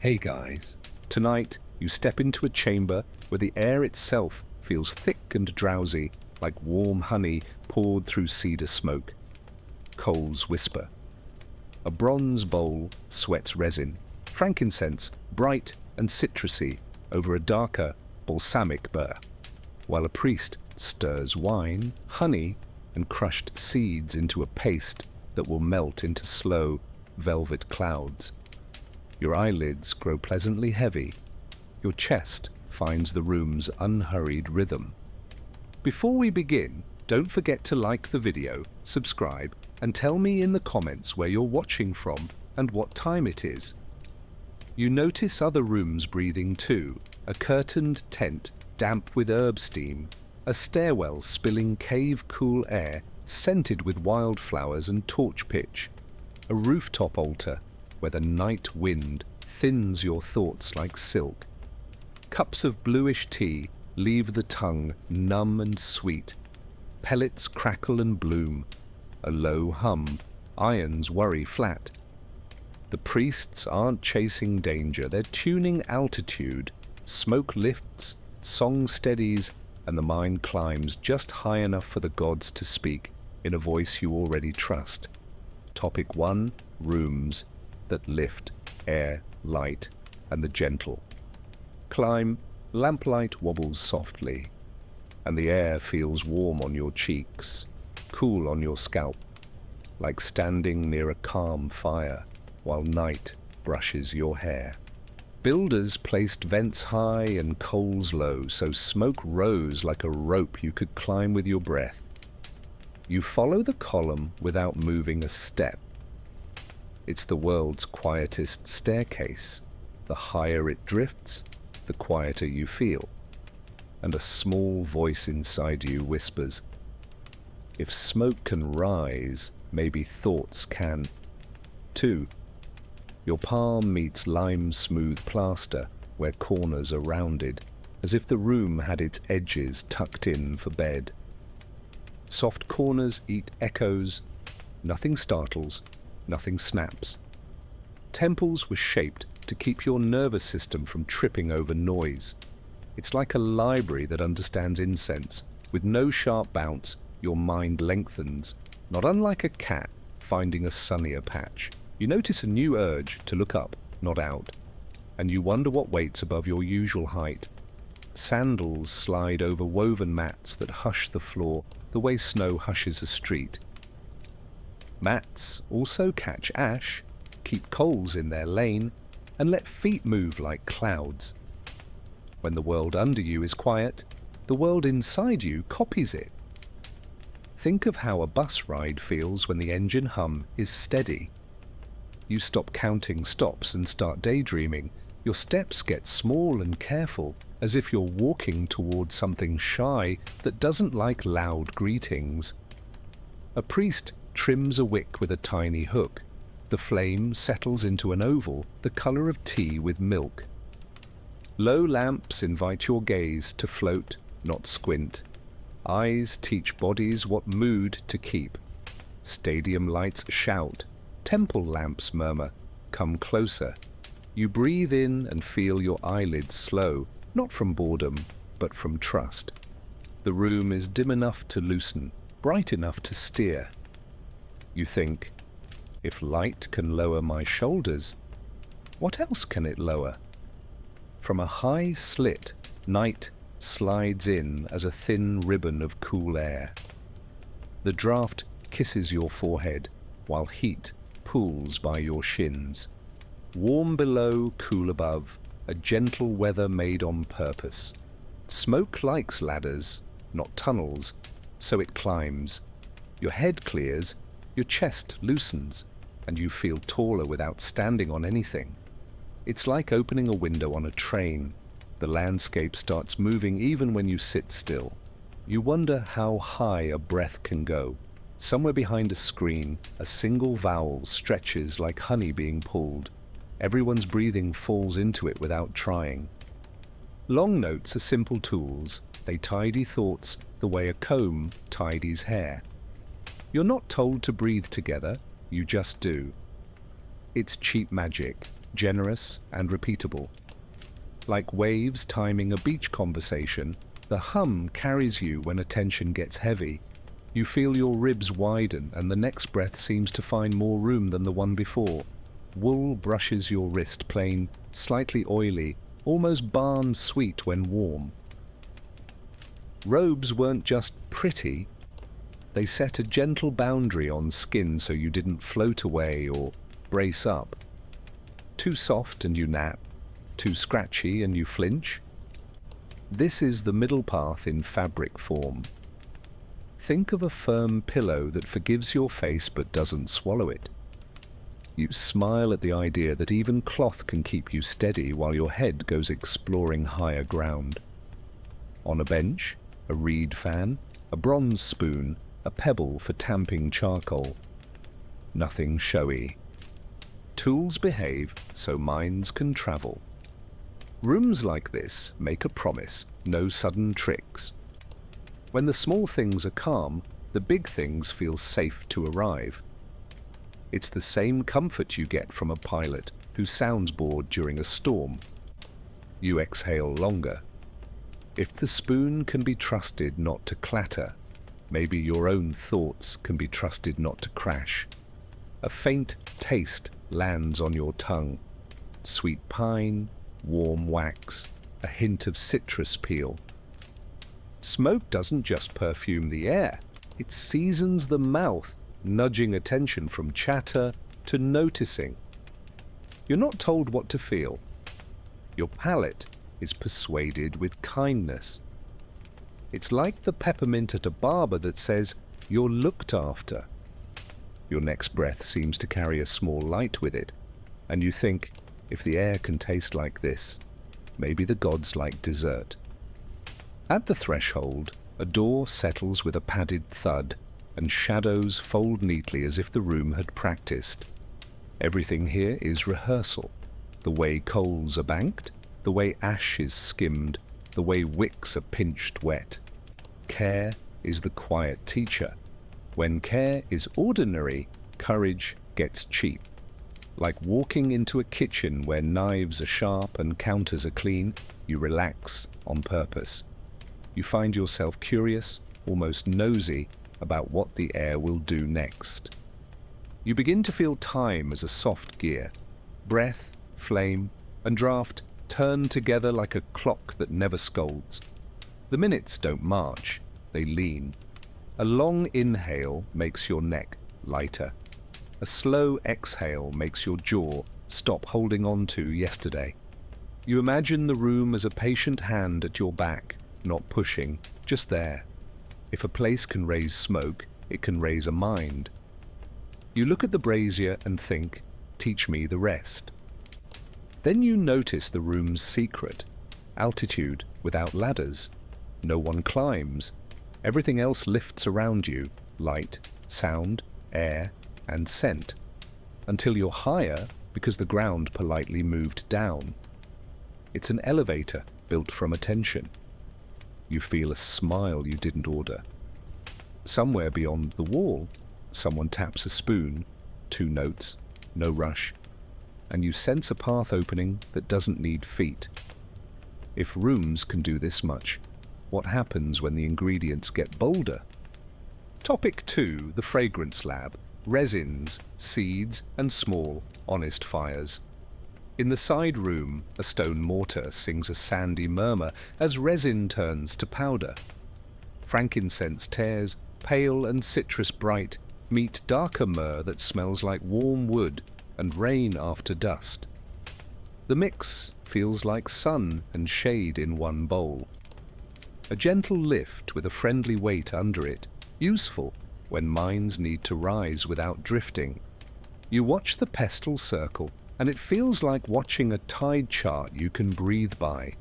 Hey guys, tonight you step into a chamber where the air itself feels thick and drowsy, like warm honey poured through cedar smoke. Coals whisper. A bronze bowl sweats resin, frankincense bright and citrusy over a darker balsamic burr, while a priest stirs wine, honey, and crushed seeds into a paste that will melt into slow, velvet clouds. Your eyelids grow pleasantly heavy. Your chest finds the room's unhurried rhythm. Before we begin, don't forget to like the video, subscribe, and tell me in the comments where you're watching from and what time it is. You notice other rooms breathing too, a curtained tent damp with herb steam, a stairwell spilling cave-cool air scented with wildflowers and torch pitch, a rooftop altar where the night wind thins your thoughts like silk. Cups of bluish tea leave the tongue numb and sweet. Pellets crackle and bloom. A low hum, irons worry flat. The priests aren't chasing danger, they're tuning altitude. Smoke lifts, song steadies, and the mind climbs just high enough for the gods to speak in a voice you already trust. Topic 1, rooms that lift, air, light, and the gentle. Climb, lamplight wobbles softly, and the air feels warm on your cheeks, cool on your scalp, like standing near a calm fire while night brushes your hair. Builders placed vents high and coals low, so smoke rose like a rope you could climb with your breath. You follow the column without moving a step. It's the world's quietest staircase. The higher it drifts, the quieter you feel. And a small voice inside you whispers, if smoke can rise, maybe thoughts can too. Your palm meets lime-smooth plaster where corners are rounded, as if the room had its edges tucked in for bed. Soft corners eat echoes. Nothing startles, nothing snaps. Temples were shaped to keep your nervous system from tripping over noise. It's like a library that understands incense. With no sharp bounce, your mind lengthens, not unlike a cat finding a sunnier patch. You notice a new urge to look up, not out, and you wonder what waits above your usual height. Sandals slide over woven mats that hush the floor the way snow hushes a street. Mats also catch ash, keep coals in their lane, and let feet move like clouds. When the world under you is quiet, the world inside you copies it. Think of how a bus ride feels when the engine hum is steady. You stop counting stops and start daydreaming. Your steps get small and careful, as if you're walking towards something shy that doesn't like loud greetings. A priest trims a wick with a tiny hook. The flame settles into an oval, the color of tea with milk. Low lamps invite your gaze to float, not squint. Eyes teach bodies what mood to keep. Stadium lights shout. Temple lamps murmur, come closer. You breathe in and feel your eyelids slow, not from boredom, but from trust. The room is dim enough to loosen, bright enough to steer. You think, if light can lower my shoulders, what else can it lower? From a high slit, night slides in as a thin ribbon of cool air. The draft kisses your forehead, while heat pools by your shins. Warm below, cool above, a gentle weather made on purpose. Smoke likes ladders, not tunnels, so it climbs. Your head clears, your chest loosens, and you feel taller without standing on anything. It's like opening a window on a train. The landscape starts moving even when you sit still. You wonder how high a breath can go. Somewhere behind a screen, a single vowel stretches like honey being pulled. Everyone's breathing falls into it without trying. Long notes are simple tools. They tidy thoughts the way a comb tidies hair. You're not told to breathe together, you just do. It's cheap magic, generous and repeatable. Like waves timing a beach conversation, the hum carries you when attention gets heavy. You feel your ribs widen and the next breath seems to find more room than the one before. Wool brushes your wrist plain, slightly oily, almost barn sweet when warm. Robes weren't just pretty, they set a gentle boundary on skin so you didn't float away or brace up. Too soft and you nap, too scratchy and you flinch. This is the middle path in fabric form. Think of a firm pillow that forgives your face but doesn't swallow it. You smile at the idea that even cloth can keep you steady while your head goes exploring higher ground. On a bench, a reed fan, a bronze spoon, a pebble for tamping charcoal. Nothing showy. Tools behave so minds can travel. Rooms like this make a promise, no sudden tricks. When the small things are calm, the big things feel safe to arrive. It's the same comfort you get from a pilot who sounds bored during a storm. You exhale longer. If the spoon can be trusted not to clatter, maybe your own thoughts can be trusted not to crash. A faint taste lands on your tongue. Sweet pine, warm wax, a hint of citrus peel. Smoke doesn't just perfume the air, it seasons the mouth, nudging attention from chatter to noticing. You're not told what to feel. Your palate is persuaded with kindness. It's like the peppermint at a barber that says, "You're looked after." Your next breath seems to carry a small light with it, and you think, if the air can taste like this, maybe the gods like dessert. At the threshold, a door settles with a padded thud, and shadows fold neatly as if the room had practiced. Everything here is rehearsal. The way coals are banked, the way ash is skimmed, the way wicks are pinched wet. Care is the quiet teacher. When care is ordinary, courage gets cheap. Like walking into a kitchen where knives are sharp and counters are clean, you relax on purpose. You find yourself curious, almost nosy, about what the air will do next. You begin to feel time as a soft gear. Breath, flame, and draft turn together like a clock that never scolds. The minutes don't march, they lean. A long inhale makes your neck lighter. A slow exhale makes your jaw stop holding on to yesterday. You imagine the room as a patient hand at your back, not pushing, just there. If a place can raise smoke, it can raise a mind. You look at the brazier and think, teach me the rest. Then you notice the room's secret. Altitude without ladders. No one climbs. Everything else lifts around you, light, sound, air, and scent, until you're higher because the ground politely moved down. It's an elevator built from attention. You feel a smile you didn't order. Somewhere beyond the wall, someone taps a spoon, 2 notes, no rush, and you sense a path opening that doesn't need feet. If rooms can do this much, what happens when the ingredients get bolder? Topic 2, the fragrance lab. Resins, seeds, and small, honest fires. In the side room, a stone mortar sings a sandy murmur as resin turns to powder. Frankincense tears, pale and citrus bright, meet darker myrrh that smells like warm wood and rain after dust. The mix feels like sun and shade in one bowl. A gentle lift with a friendly weight under it, useful when minds need to rise without drifting. You watch the pestle circle, and it feels like watching a tide chart you can breathe by.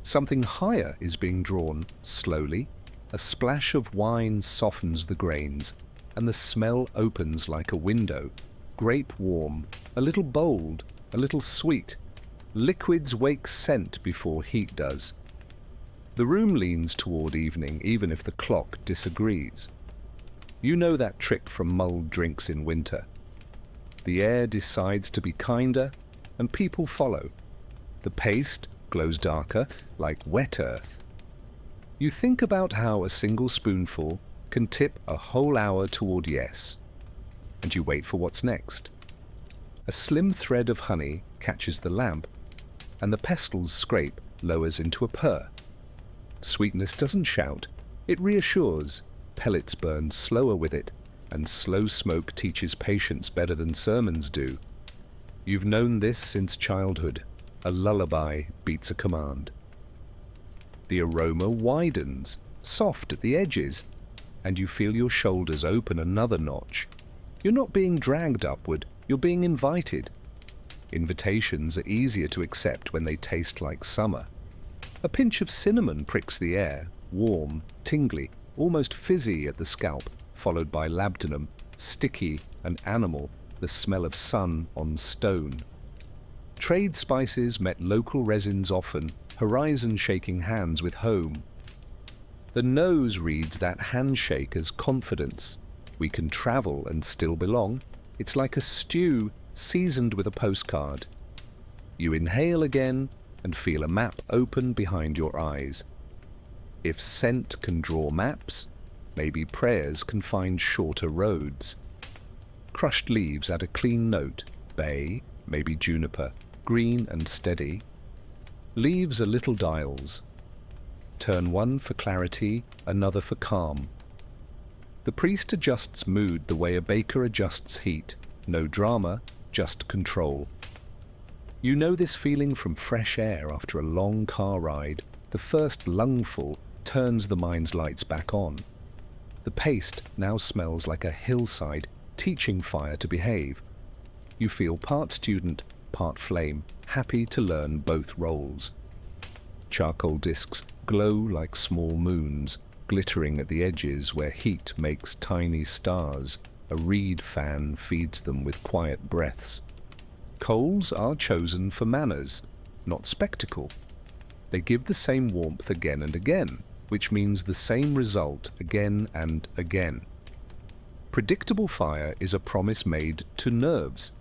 Something higher is being drawn, slowly. A splash of wine softens the grains, and the smell opens like a window. Grape warm, a little bold, a little sweet. Liquids wake scent before heat does. The room leans toward evening, even if the clock disagrees. You know that trick from mulled drinks in winter. The air decides to be kinder, and people follow. The paste glows darker, like wet earth. You think about how a single spoonful can tip a whole hour toward yes, and you wait for what's next. A slim thread of honey catches the lamp, and the pestil's scrape lowers into a purr. Sweetness doesn't shout, it reassures. Pellets burn slower with it, and slow smoke teaches patience better than sermons do. You've known this since childhood. A lullaby beats a command. The aroma widens, soft at the edges, and you feel your shoulders open another notch. You're not being dragged upward, you're being invited. Invitations are easier to accept when they taste like summer. A pinch of cinnamon pricks the air, warm, tingly, almost fizzy at the scalp, followed by labdanum, sticky and animal, the smell of sun on stone. Trade spices met local resins often, horizon shaking hands with home. The nose reads that handshake as confidence. We can travel and still belong. It's like a stew seasoned with a postcard. You inhale again and feel a map open behind your eyes. If scent can draw maps, maybe prayers can find shorter roads. Crushed leaves add a clean note, bay, maybe juniper, green and steady. Leaves are little dials. Turn one for clarity, another for calm. The priest adjusts mood the way a baker adjusts heat. No drama, just control. You know this feeling from fresh air after a long car ride. The first lungful turns the mind's lights back on. The paste now smells like a hillside, teaching fire to behave. You feel part student, part flame, happy to learn both roles. Charcoal discs glow like small moons, glittering at the edges where heat makes tiny stars. A reed fan feeds them with quiet breaths. Coals are chosen for manners, not spectacle. They give the same warmth again and again, which means the same result again and again. Predictable fire is a promise made to nerves.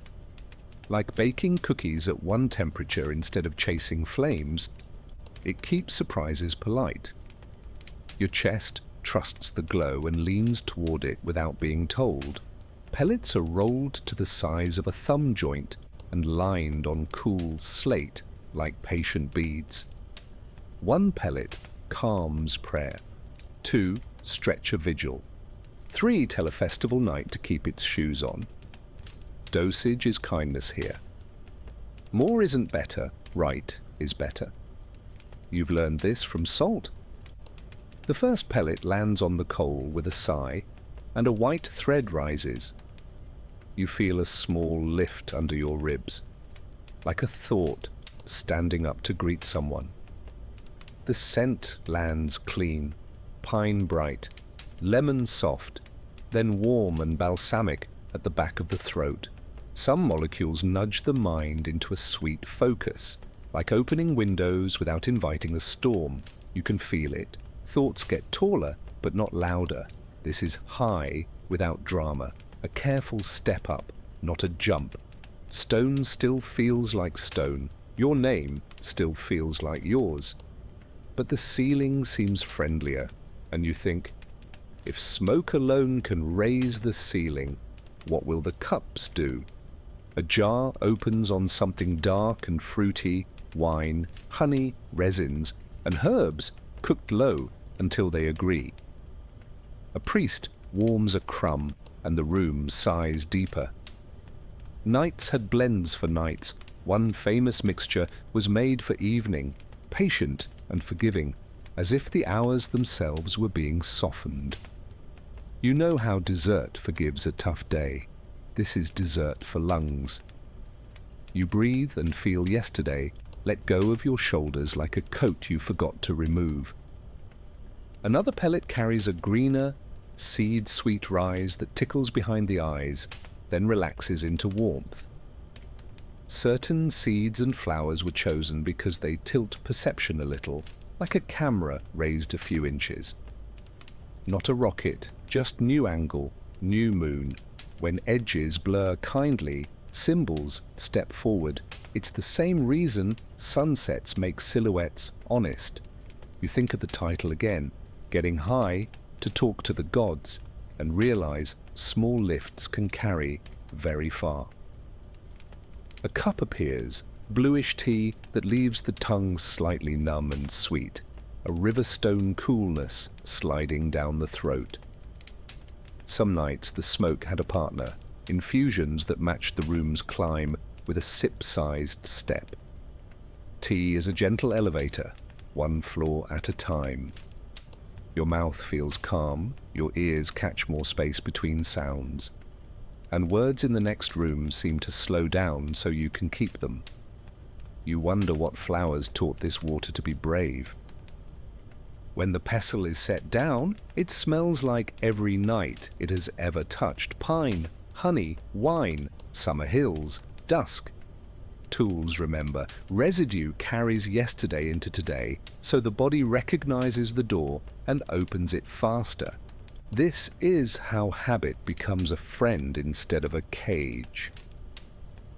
Like baking cookies at one temperature instead of chasing flames, it keeps surprises polite. Your chest trusts the glow and leans toward it without being told. Pellets are rolled to the size of a thumb joint and lined on cool slate like patient beads. One pellet calms prayer. 2 stretch a vigil. 3 tell a festival night to keep its shoes on. Dosage is kindness here. More isn't better, right is better. You've learned this from salt. The first pellet lands on the coal with a sigh, and a white thread rises. You feel a small lift under your ribs, like a thought standing up to greet someone. The scent lands clean, pine bright, lemon soft, then warm and balsamic at the back of the throat. Some molecules nudge the mind into a sweet focus, like opening windows without inviting a storm. You can feel it. Thoughts get taller, but not louder. This is high without drama, a careful step up, not a jump. Stone still feels like stone. Your name still feels like yours. But the ceiling seems friendlier, and you think, if smoke alone can raise the ceiling, what will the cups do? A jar opens on something dark and fruity, wine, honey, resins, and herbs cooked low until they agree. A priest warms a crumb, and the room sighs deeper. Nights had blends for nights. One famous mixture was made for evening, patient and forgiving, as if the hours themselves were being softened. You know how dessert forgives a tough day. This is dessert for lungs. You breathe and feel yesterday let go of your shoulders like a coat you forgot to remove. Another pellet carries a greener, seed-sweet rise that tickles behind the eyes, then relaxes into warmth. Certain seeds and flowers were chosen because they tilt perception a little, like a camera raised a few inches. Not a rocket, just new angle, new moon. When edges blur kindly, Symbols step forward. It's the same reason sunsets make silhouettes honest. You think of the title again, getting high to talk to the gods, and realize small lifts can carry very far. A cup appears, bluish tea that leaves the tongue slightly numb and sweet, a riverstone coolness sliding down the throat. Some nights the smoke had a partner, infusions that matched the room's climb with a sip-sized step. Tea is a gentle elevator, one floor at a time. Your mouth feels calm, your ears catch more space between sounds, and words in the next room seem to slow down so you can keep them. You wonder what flowers taught this water to be brave. When the pestle is set down, it smells like every night it has ever touched: pine, honey, wine, summer hills, dusk. Tools, remember, residue carries yesterday into today, so the body recognizes the door and opens it faster. This is how habit becomes a friend instead of a cage.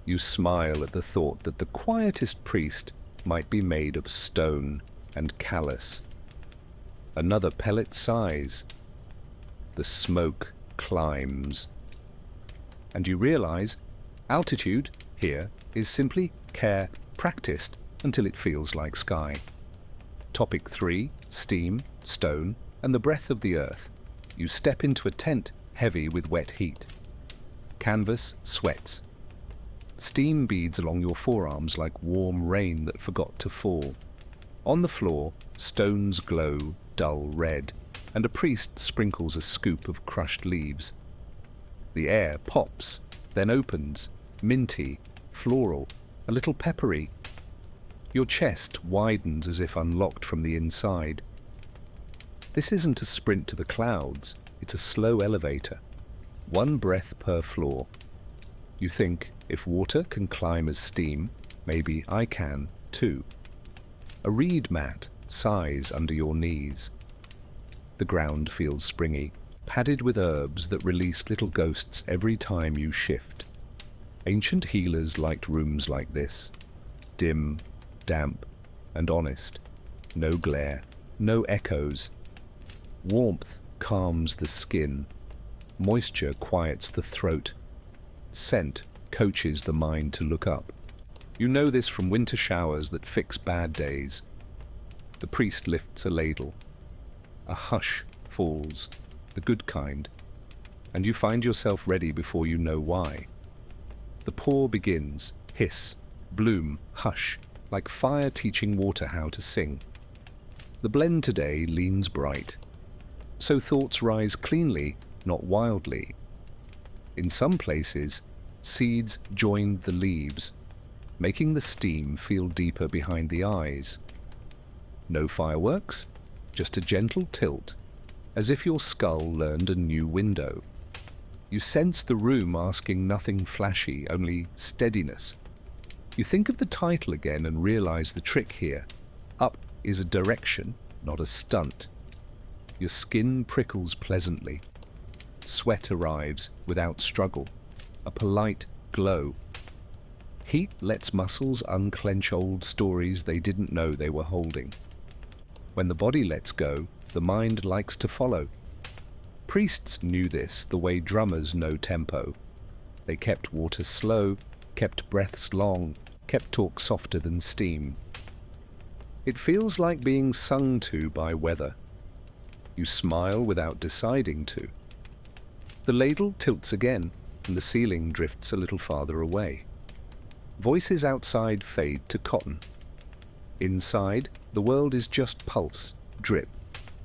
You smile at the thought that the quietest priest might be made of stone and callous. Another pellet sighs. The smoke climbs. And you realize altitude here is simply care practiced until it feels like sky. Topic 3, steam, stone, and the breath of the earth. You step into a tent heavy with wet heat. Canvas sweats. Steam beads along your forearms like warm rain that forgot to fall. On the floor, stones glow dull red, and a priest sprinkles a scoop of crushed leaves. The air pops, then opens, minty, floral, a little peppery. Your chest widens as if unlocked from the inside. This isn't a sprint to the clouds, it's a slow elevator. One breath per floor. You think, if water can climb as steam, maybe I can too. A reed mat sighs under your knees. The ground feels springy, padded with herbs that release little ghosts every time you shift. Ancient healers liked rooms like this. Dim, damp, and honest. No glare, no echoes. Warmth calms the skin. Moisture quiets the throat. Scent coaches the mind to look up. You know this from winter showers that fix bad days. The priest lifts a ladle. A hush falls, the good kind, and you find yourself ready before you know why. The pour begins, hiss, bloom, hush, like fire teaching water how to sing. The blend today leans bright, so thoughts rise cleanly, not wildly. In some places, seeds joined the leaves, making the steam feel deeper behind the eyes. No fireworks, just a gentle tilt, as if your skull learned a new window. You sense the room asking nothing flashy, only steadiness. You think of the title again and realize the trick here. Up is a direction, not a stunt. Your skin prickles pleasantly. Sweat arrives without struggle, a polite glow. Heat lets muscles unclench old stories they didn't know they were holding. When the body lets go, the mind likes to follow. Priests knew this the way drummers know tempo. They kept water slow, kept breaths long, kept talk softer than steam. It feels like being sung to by weather. You smile without deciding to. The ladle tilts again, and the ceiling drifts a little farther away. Voices outside fade to cotton. Inside, the world is just pulse, drip,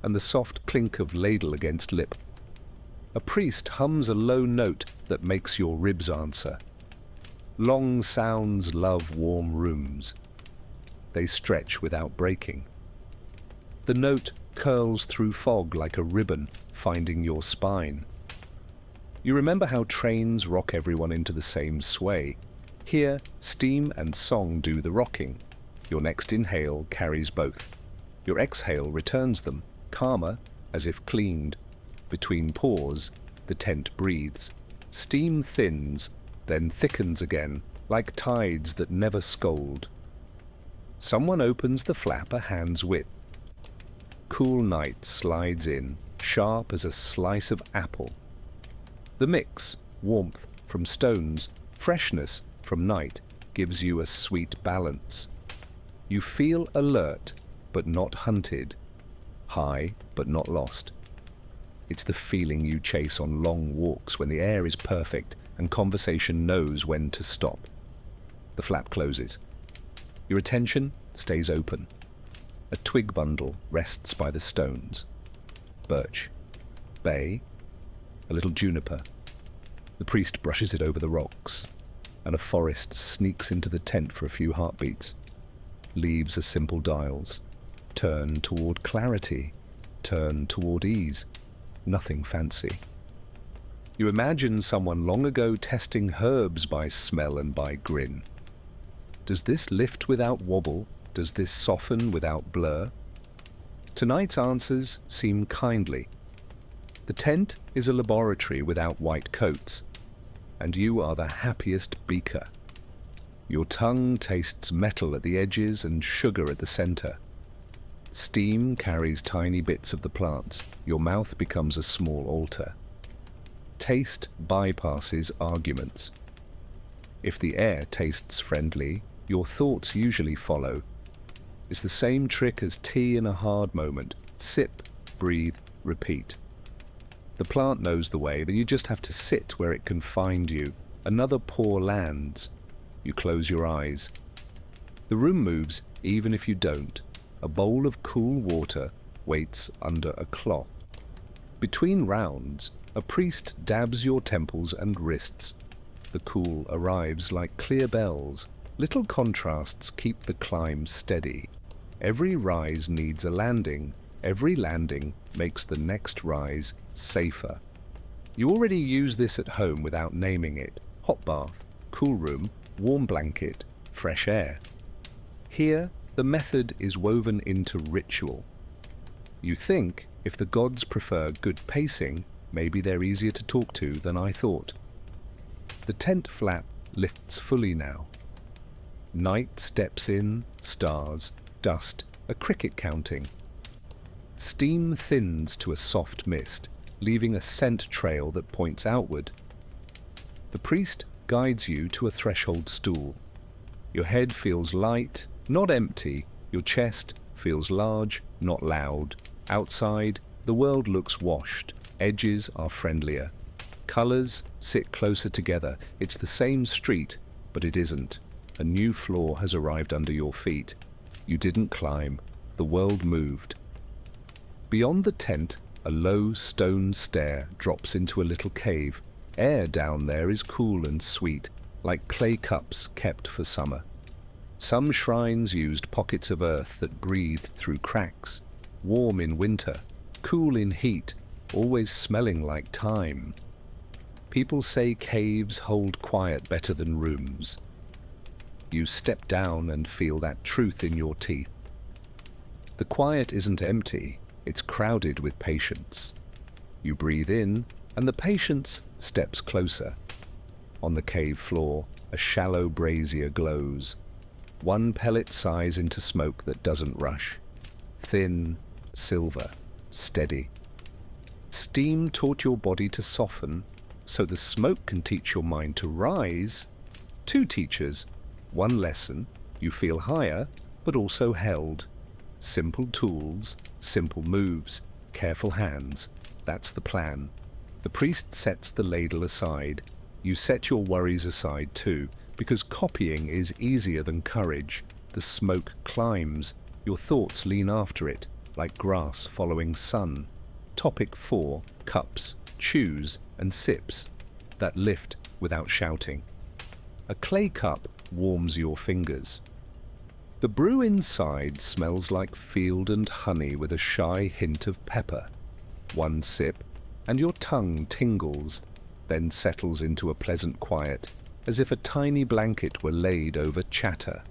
and the soft clink of ladle against lip. A priest hums a low note that makes your ribs answer. Long sounds love warm rooms. They stretch without breaking. The note curls through fog like a ribbon, finding your spine. You remember how trains rock everyone into the same sway. Here, steam and song do the rocking. Your next inhale carries both. Your exhale returns them, calmer, as if cleaned. Between pores, the tent breathes. Steam thins, then thickens again, like tides that never scold. Someone opens the flap a hand's width. Cool night slides in, sharp as a slice of apple. The mix, warmth from stones, freshness from night, gives you a sweet balance. You feel alert, but not hunted, high, but not lost. It's the feeling you chase on long walks when the air is perfect and conversation knows when to stop. The flap closes. Your attention stays open. A twig bundle rests by the stones. Birch, bay, a little juniper. The priest brushes it over the rocks, and a forest sneaks into the tent for a few heartbeats. Leaves are simple dials. Turn toward clarity, turn toward ease. Nothing fancy. You imagine someone long ago testing herbs by smell and by grin. Does this lift without wobble? Does this soften without blur? Tonight's answers seem kindly. The tent is a laboratory without white coats, and you are the happiest beaker. Your tongue tastes metal at the edges and sugar at the center. Steam carries tiny bits of the plants. Your mouth becomes a small altar. Taste bypasses arguments. If the air tastes friendly, your thoughts usually follow. It's the same trick as tea in a hard moment. Sip, breathe, repeat. The plant knows the way, then you just have to sit where it can find you. Another pour lands. You close your eyes. The room moves even if you don't. A bowl of cool water waits under a cloth. Between rounds, a priest dabs your temples and wrists. The cool arrives like clear bells. Little contrasts keep the climb steady. Every rise needs a landing. Every landing makes the next rise safer. You already use this at home without naming it. Hot bath, cool room, warm blanket, fresh air. Here, the method is woven into ritual. You think, if the gods prefer good pacing, maybe they're easier to talk to than I thought. The tent flap lifts fully now. Night steps in, stars, dust, a cricket counting. Steam thins to a soft mist, leaving a scent trail that points outward. The priest guides you to a threshold stool. Your head feels light, not empty. Your chest feels large, not loud. Outside, the world looks washed. Edges are friendlier. Colors sit closer together. It's the same street, but it isn't. A new floor has arrived under your feet. You didn't climb. The world moved. Beyond the tent, a low stone stair drops into a little cave. Air down there is cool and sweet, like clay cups kept for summer. Some shrines used pockets of earth that breathed through cracks, warm in winter, cool in heat, always smelling like thyme. People say caves hold quiet better than rooms. You step down and feel that truth in your teeth. The quiet isn't empty, it's crowded with patience. You breathe in, and the patience steps closer. On the cave floor, a shallow brazier glows. One pellet sighs into smoke that doesn't rush. Thin, silver, steady. Steam taught your body to soften, so the smoke can teach your mind to rise. Two teachers, one lesson. You feel higher, but also held. Simple tools, simple moves, careful hands. That's the plan. The priest sets the ladle aside. You set your worries aside too, because copying is easier than courage. The smoke climbs. Your thoughts lean after it, like grass following sun. Topic 4, cups, chews and sips that lift without shouting. A clay cup warms your fingers. The brew inside smells like field and honey with a shy hint of pepper. One sip, and your tongue tingles, then settles into a pleasant quiet, as if a tiny blanket were laid over chatter.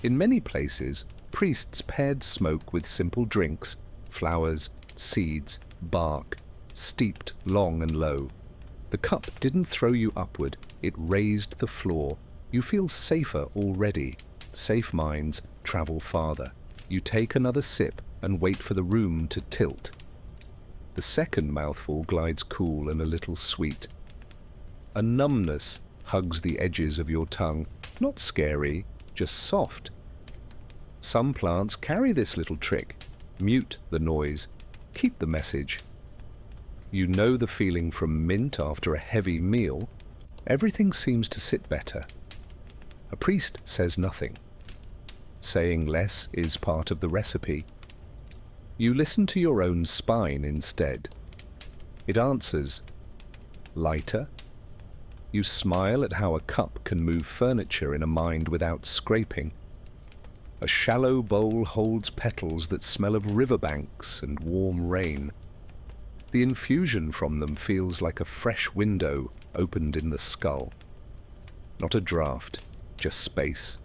In many places, priests paired smoke with simple drinks, flowers, seeds, bark, steeped long and low. The cup didn't throw you upward, It raised the floor. You feel safer already. Safe minds travel farther. You take another sip and wait for the room to tilt. The second mouthful glides cool and a little sweet. A numbness hugs the edges of your tongue, not scary, just soft. Some plants carry this little trick. Mute the noise, keep the message. You know the feeling from mint after a heavy meal. Everything seems to sit better. A priest says nothing. Saying less is part of the recipe. You listen to your own spine instead. It answers, lighter. You smile at how a cup can move furniture in a mind without scraping. A shallow bowl holds petals that smell of riverbanks and warm rain. The infusion from them feels like a fresh window opened in the skull. Not a draught, just space.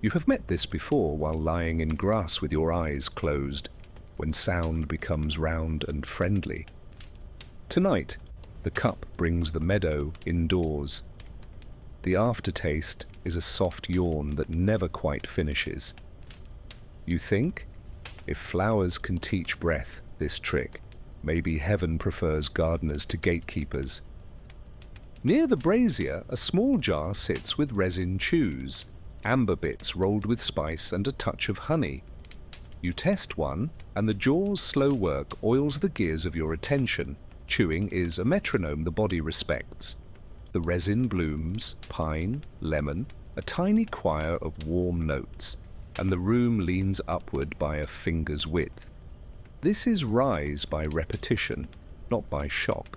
You have met this before while lying in grass with your eyes closed, when sound becomes round and friendly. Tonight, the cup brings the meadow indoors. The aftertaste is a soft yawn that never quite finishes. You think, if flowers can teach breath this trick, maybe heaven prefers gardeners to gatekeepers. Near the brazier, a small jar sits with resin chews, amber bits rolled with spice and a touch of honey. You test one, and the jaw's slow work oils the gears of your attention. Chewing is a metronome the body respects. The resin blooms, pine, lemon, a tiny choir of warm notes, and the room leans upward by a finger's width. This is rise by repetition, not by shock.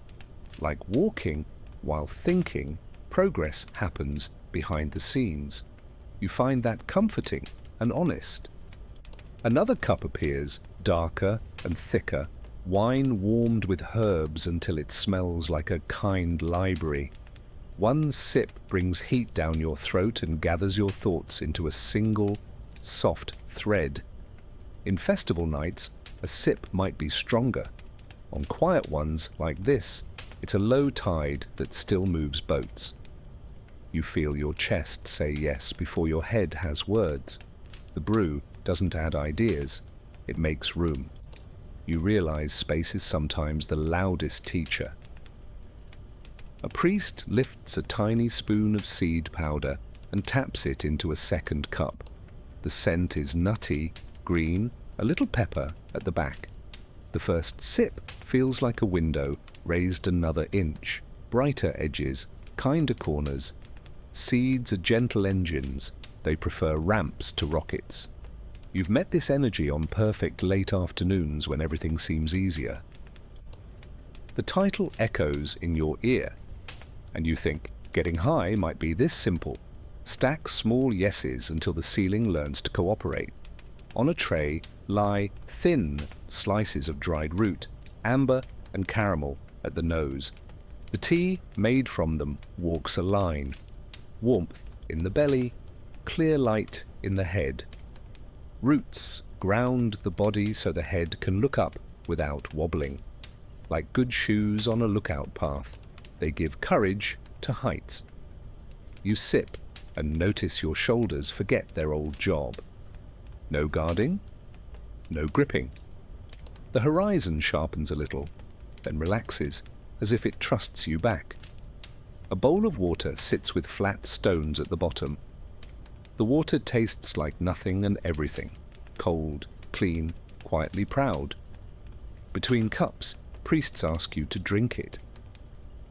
Like walking, while thinking, progress happens behind the scenes. You find that comforting and honest. Another cup appears, darker and thicker, wine warmed with herbs until it smells like a kind library. One sip brings heat down your throat and gathers your thoughts into a single, soft thread. In festival nights, a sip might be stronger. On quiet ones like this, it's a low tide that still moves boats. You feel your chest say yes before your head has words. The brew doesn't add ideas, it makes room. You realize space is sometimes the loudest teacher. A priest lifts a tiny spoon of seed powder and taps it into a second cup. The scent is nutty, green, a little pepper at the back. The first sip feels like a window, raised another inch, brighter edges, kinder corners. Seeds are gentle engines, they prefer ramps to rockets. You've met this energy on perfect late afternoons when everything seems easier. The title echoes in your ear, and you think getting high might be this simple. Stack small yeses until the ceiling learns to cooperate. On a tray lie thin slices of dried root, amber and caramel at the nose. The tea made from them walks a line. Warmth in the belly, clear light in the head. Roots ground the body so the head can look up without wobbling. Like good shoes on a lookout path, they give courage to heights. You sip and notice your shoulders forget their old job. No guarding, no gripping. The horizon sharpens a little, then relaxes, as if it trusts you back. A bowl of water sits with flat stones at the bottom. The water tastes like nothing and everything, cold, clean, quietly proud. Between cups, priests ask you to drink it.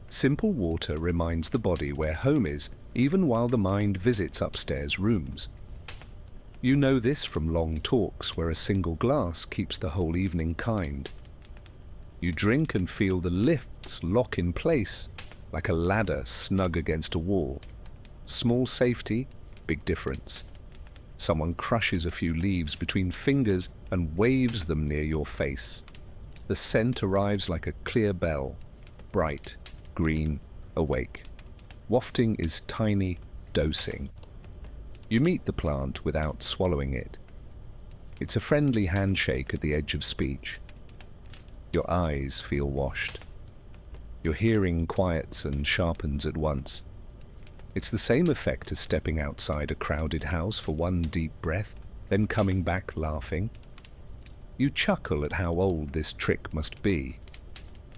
Simple water reminds the body where home is, even while the mind visits upstairs rooms. You know this from long talks where a single glass keeps the whole evening kind. You drink and feel the lifts lock in place, like a ladder snug against a wall. Small safety, big difference. Someone crushes a few leaves between fingers and waves them near your face. The scent arrives like a clear bell, bright, green, awake. Wafting is tiny, dosing. You meet the plant without swallowing it. It's a friendly handshake at the edge of speech. Your eyes feel washed. Your hearing quiets and sharpens at once. It's the same effect as stepping outside a crowded house for one deep breath, then coming back laughing. You chuckle at how old this trick must be.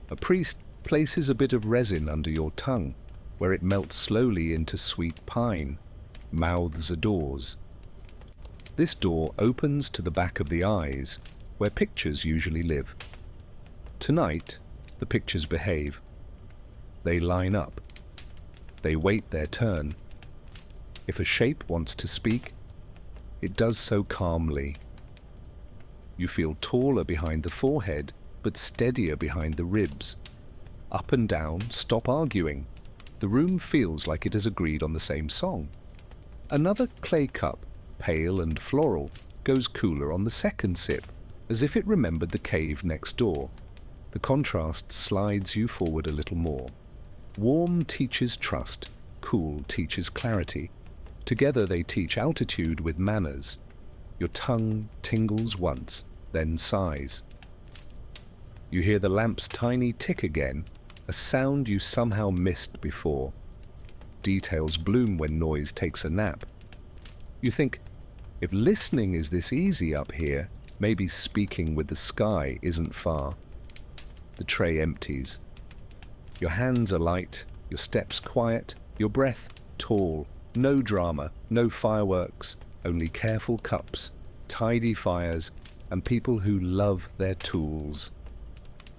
A priest places a bit of resin under your tongue, where it melts slowly into sweet pine, mouths a doors. This door opens to the back of the eyes, where pictures usually live. Tonight, the pictures behave. They line up. They wait their turn. If a shape wants to speak, it does so calmly. You feel taller behind the forehead, but steadier behind the ribs. Up and down, stop arguing. The room feels like it has agreed on the same song. Another clay cup, pale and floral, goes cooler on the second sip, as if it remembered the cave next door. The contrast slides you forward a little more. Warm teaches trust, cool teaches clarity. Together they teach altitude with manners. Your tongue tingles once, then sighs. You hear the lamp's tiny tick again, a sound you somehow missed before. Details bloom when noise takes a nap. You think, if listening is this easy up here, maybe speaking with the sky isn't far. The tray empties. Your hands are light, your steps quiet, your breath tall. No drama, no fireworks, only careful cups, tidy fires, and people who love their tools.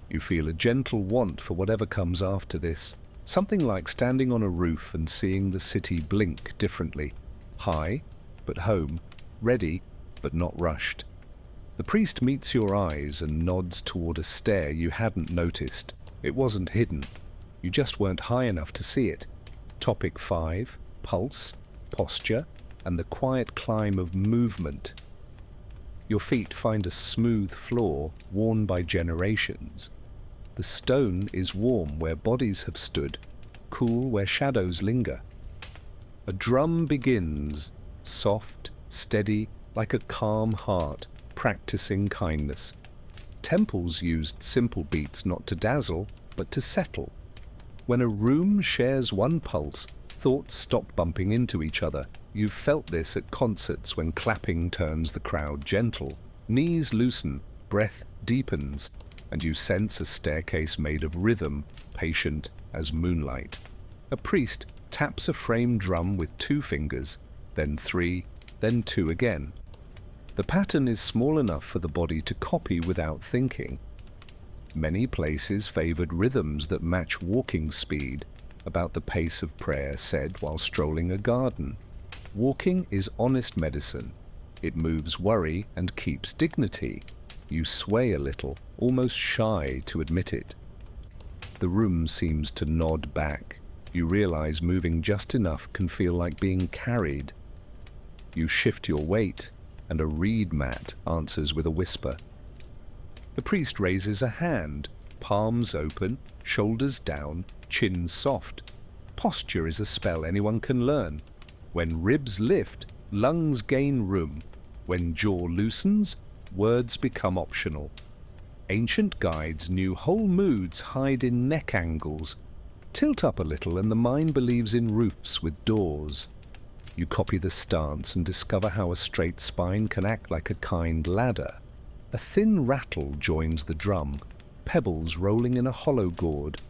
You feel a gentle want for whatever comes after this, something like standing on a roof and seeing the city blink differently. High, but home, ready, but not rushed. The priest meets your eyes and nods toward a stare you hadn't noticed. It wasn't hidden. You just weren't high enough to see it. Topic 5, pulse, posture, and the quiet climb of movement. Your feet find a smooth floor worn by generations. The stone is warm where bodies have stood, cool where shadows linger. A drum begins, soft, steady, like a calm heart, practicing kindness. Temples used simple beats not to dazzle, but to settle. When a room shares one pulse, thoughts stop bumping into each other. You've felt this at concerts when clapping turns the crowd gentle. Knees loosen, breath deepens, and you sense a staircase made of rhythm, patient as moonlight. A priest taps a frame drum with 2 fingers, then 3, then 2 again. The pattern is small enough for the body to copy without thinking. Many places favored rhythms that match walking speed, about the pace of prayer said while strolling a garden. Walking is honest medicine. It moves worry and keeps dignity. You sway a little, almost shy to admit it. The room seems to nod back. You realize moving just enough can feel like being carried. You shift your weight, and a reed mat answers with a whisper. The priest raises a hand, palms open, shoulders down, chin soft. Posture is a spell anyone can learn. When ribs lift, lungs gain room. When jaw loosens, words become optional. Ancient guides knew whole moods hide in neck angles. Tilt up a little and the mind believes in roofs with doors. You copy the stance and discover how a straight spine can act like a kind ladder. A thin rattle joins the drum, pebbles rolling in a hollow gourd.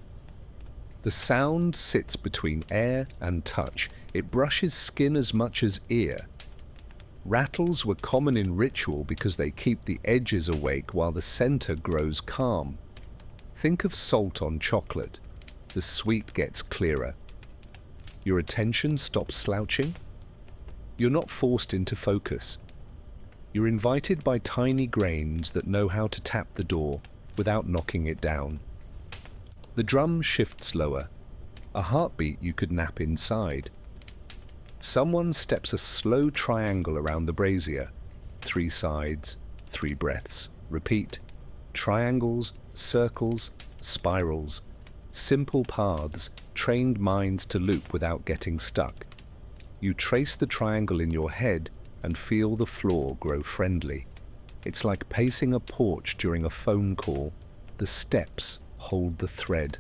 The sound sits between air and touch. It brushes skin as much as ear. Rattles were common in ritual because they keep the edges awake while the center grows calm. Think of salt on chocolate. The sweet gets clearer. Your attention stops slouching. You're not forced into focus. You're invited by tiny grains that know how to tap the door without knocking it down. The drum shifts lower. A heartbeat you could nap inside. Someone steps a slow triangle around the brazier. 3 sides, 3 breaths. Repeat. Triangles, circles, spirals. Simple paths, trained minds to loop without getting stuck. You trace the triangle in your head and feel the floor grow friendly. It's like pacing a porch during a phone call. The steps hold the thread.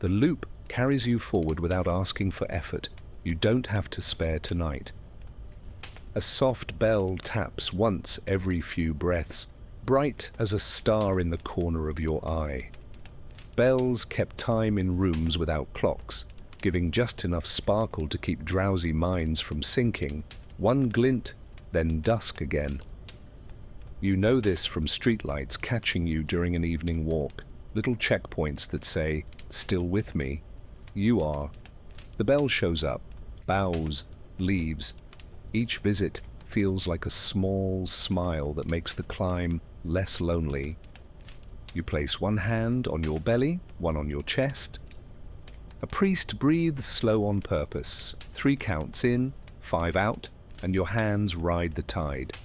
The loop carries you forward without asking for effort. you don't have to spare tonight. A soft bell taps once every few breaths, bright as a star in the corner of your eye. Bells kept time in rooms without clocks, giving just enough sparkle to keep drowsy minds from sinking. One glint, then dusk again. You know this from streetlights catching you during an evening walk, little checkpoints that say, "Still with me?" You are. The bell shows up, bows, leaves. Each visit feels like a small smile that makes the climb less lonely. You place one hand on your belly, one on your chest. A priest breathes slow on purpose. 3 counts in, 5 out, and your hands ride the tide.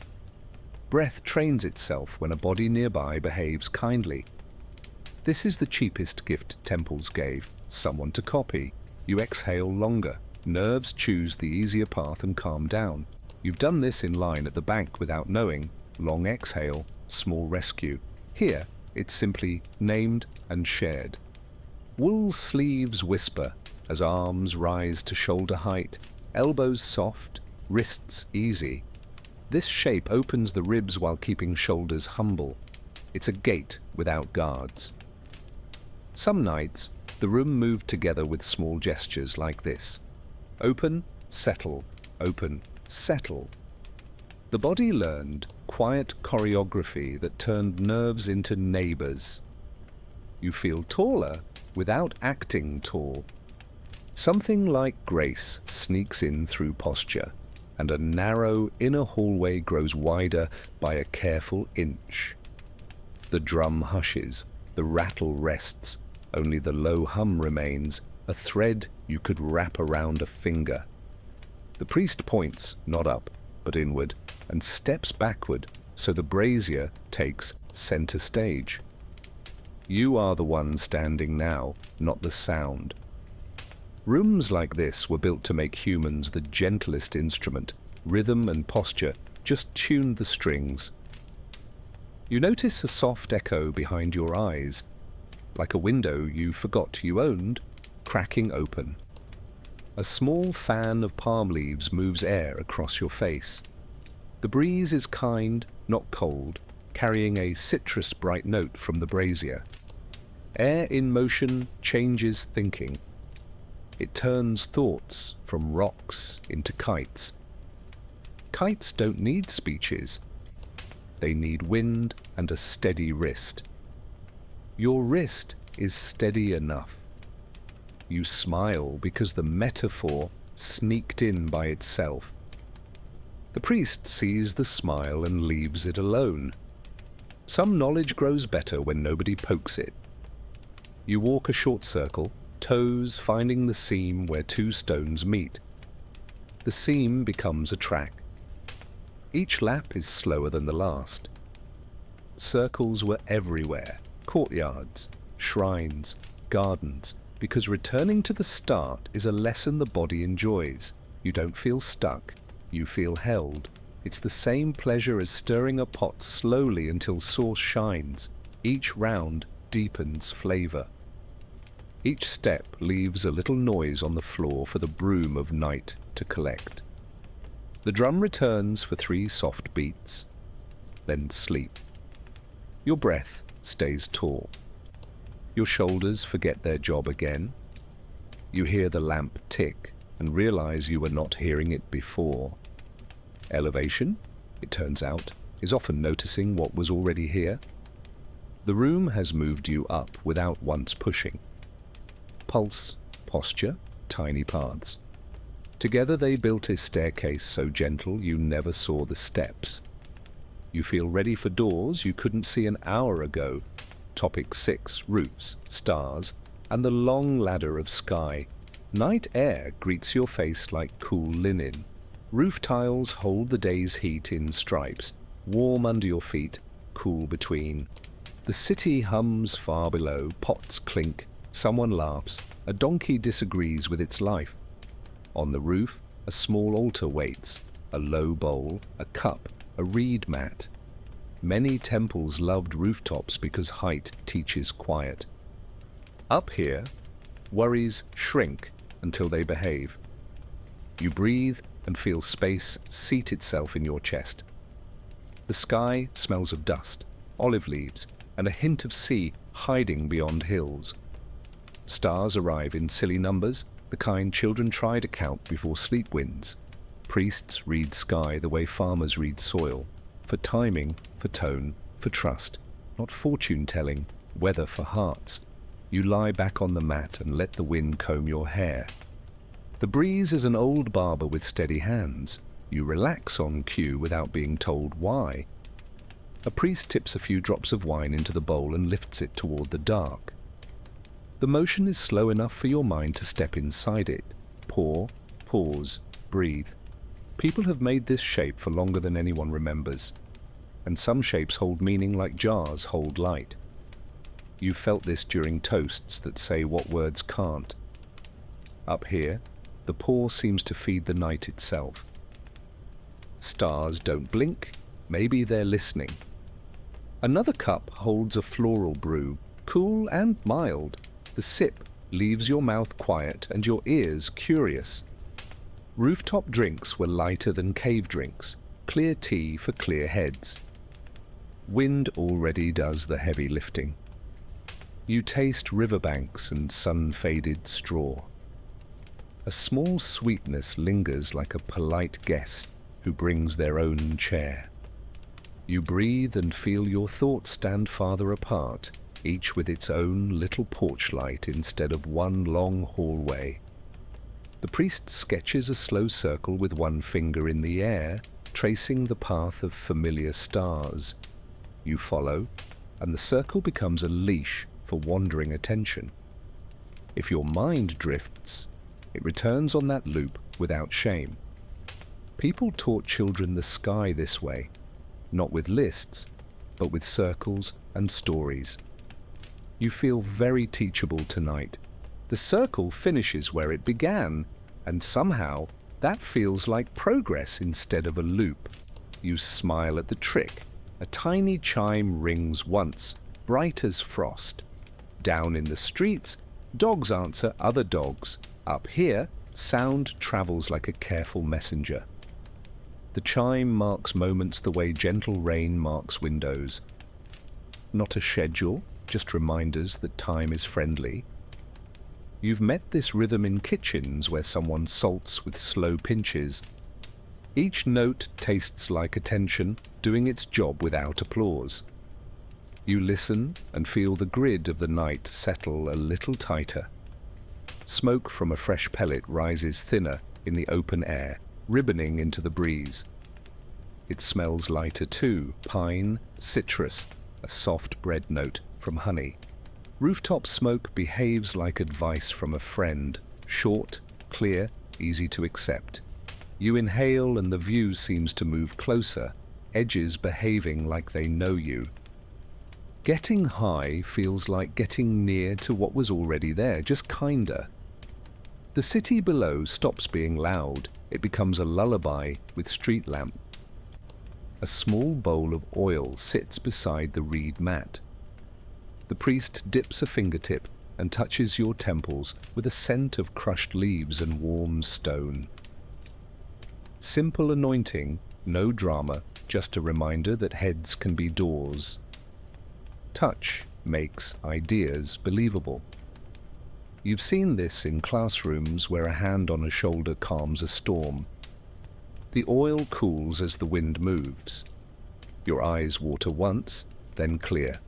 Breath trains itself when a body nearby behaves kindly. This is the cheapest gift temples gave, someone to copy. You exhale longer. Nerves choose the easier path and calm down. You've done this in line at the bank without knowing. Long exhale, small rescue. Here, it's simply named and shared. Wool sleeves whisper as arms rise to shoulder height, elbows soft, wrists easy. This shape opens the ribs while keeping shoulders humble. It's a gate without guards. Some nights, the room moved together with small gestures like this. Open, settle, open, settle. The body learned quiet choreography that turned nerves into neighbors. You feel taller without acting tall. Something like grace sneaks in through posture, and a narrow inner hallway grows wider by a careful inch. The drum hushes, the rattle rests, only the low hum remains, a thread you could wrap around a finger. The priest points, not up, but inward, and steps backward, so the brazier takes center stage. You are the one standing now, not the sound. Rooms like this were built to make humans the gentlest instrument. Rhythm and posture just tuned the strings. You notice a soft echo behind your eyes, like a window you forgot you owned, cracking open. A small fan of palm leaves moves air across your face. The breeze is kind, not cold, carrying a citrus bright note from the brazier. Air in motion changes thinking. It turns thoughts from rocks into kites. Kites don't need speeches. They need wind and a steady wrist. Your wrist is steady enough. You smile because the metaphor sneaked in by itself. The priest sees the smile and leaves it alone. Some knowledge grows better when nobody pokes it. You walk a short circle, toes finding the seam where 2 stones meet. The seam becomes a track. Each lap is slower than the last. Circles were everywhere, courtyards, shrines, gardens, because returning to the start is a lesson the body enjoys. You don't feel stuck, you feel held. It's the same pleasure as stirring a pot slowly until sauce shines. Each round deepens flavor. Each step leaves a little noise on the floor for the broom of night to collect. The drum returns for 3 soft beats, then sleep. Your breath stays tall. Your shoulders forget their job again. You hear the lamp tick and realize you were not hearing it before. Elevation, it turns out, is often noticing what was already here. The room has moved you up without once pushing. Pulse, posture, tiny paths. Together they built a staircase so gentle you never saw the steps. You feel ready for doors you couldn't see an hour ago. Topic 6, roofs, stars, and the long ladder of sky. Night air greets your face like cool linen. Roof tiles hold the day's heat in stripes, warm under your feet, cool between. The city hums far below, pots clink, someone laughs, a donkey disagrees with its life. On the roof, a small altar waits, a low bowl, a cup, a reed mat. Many temples loved rooftops because height teaches quiet. Up here, worries shrink until they behave. You breathe and feel space seat itself in your chest. The sky smells of dust, olive leaves, and a hint of sea hiding beyond hills. Stars arrive in silly numbers, the kind children try to count before sleep wins. Priests read sky the way farmers read soil, for timing, for tone, for trust, not fortune-telling, weather for hearts. You lie back on the mat and let the wind comb your hair. The breeze is an old barber with steady hands. You relax on cue without being told why. A priest tips a few drops of wine into the bowl and lifts it toward the dark. The motion is slow enough for your mind to step inside it. Pour, pause, breathe. People have made this shape for longer than anyone remembers, and some shapes hold meaning like jars hold light. You felt this during toasts that say what words can't. Up here, the pour seems to feed the night itself. Stars don't blink, maybe they're listening. Another cup holds a floral brew, cool and mild. The sip leaves your mouth quiet and your ears curious. Rooftop drinks were lighter than cave drinks, clear tea for clear heads. Wind already does the heavy lifting. You taste riverbanks and sun-faded straw. A small sweetness lingers like a polite guest who brings their own chair. You breathe and feel your thoughts stand farther apart, each with its own little porch light instead of one long hallway. The priest sketches a slow circle with one finger in the air, tracing the path of familiar stars. You follow, and the circle becomes a leash for wandering attention. If your mind drifts, it returns on that loop without shame. People taught children the sky this way, not with lists, but with circles and stories. You feel very teachable tonight. The circle finishes where it began, and somehow that feels like progress instead of a loop. You smile at the trick. A tiny chime rings once, bright as frost. Down in the streets, dogs answer other dogs. Up here, sound travels like a careful messenger. The chime marks moments the way gentle rain marks windows. Not a schedule, just reminders that time is friendly. You've met this rhythm in kitchens where someone salts with slow pinches. Each note tastes like attention, doing its job without applause. You listen and feel the grid of the night settle a little tighter. Smoke from a fresh pellet rises thinner in the open air, ribboning into the breeze. It smells lighter too, pine, citrus, a soft bread note from honey. Rooftop smoke behaves like advice from a friend, short, clear, easy to accept. You inhale and the view seems to move closer, edges behaving like they know you. Getting high feels like getting near to what was already there, just kinder. The city below stops being loud, it becomes a lullaby with street lamp. A small bowl of oil sits beside the reed mat. The priest dips a fingertip and touches your temples with a scent of crushed leaves and warm stone. Simple anointing, no drama, just a reminder that heads can be doors. Touch makes ideas believable. You've seen this in classrooms where a hand on a shoulder calms a storm. The oil cools as the wind moves. Your eyes water once, then clear.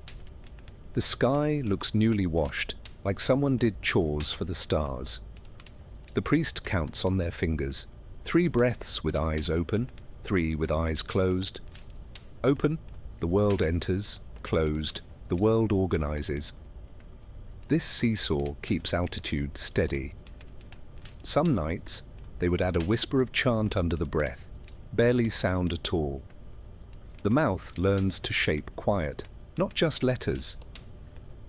The sky looks newly washed, like someone did chores for the stars. The priest counts on their fingers, 3 breaths with eyes open, 3 with eyes closed. Open, the world enters, closed, the world organizes. This seesaw keeps altitude steady. Some nights, they would add a whisper of chant under the breath, barely sound at all. The mouth learns to shape quiet, not just letters.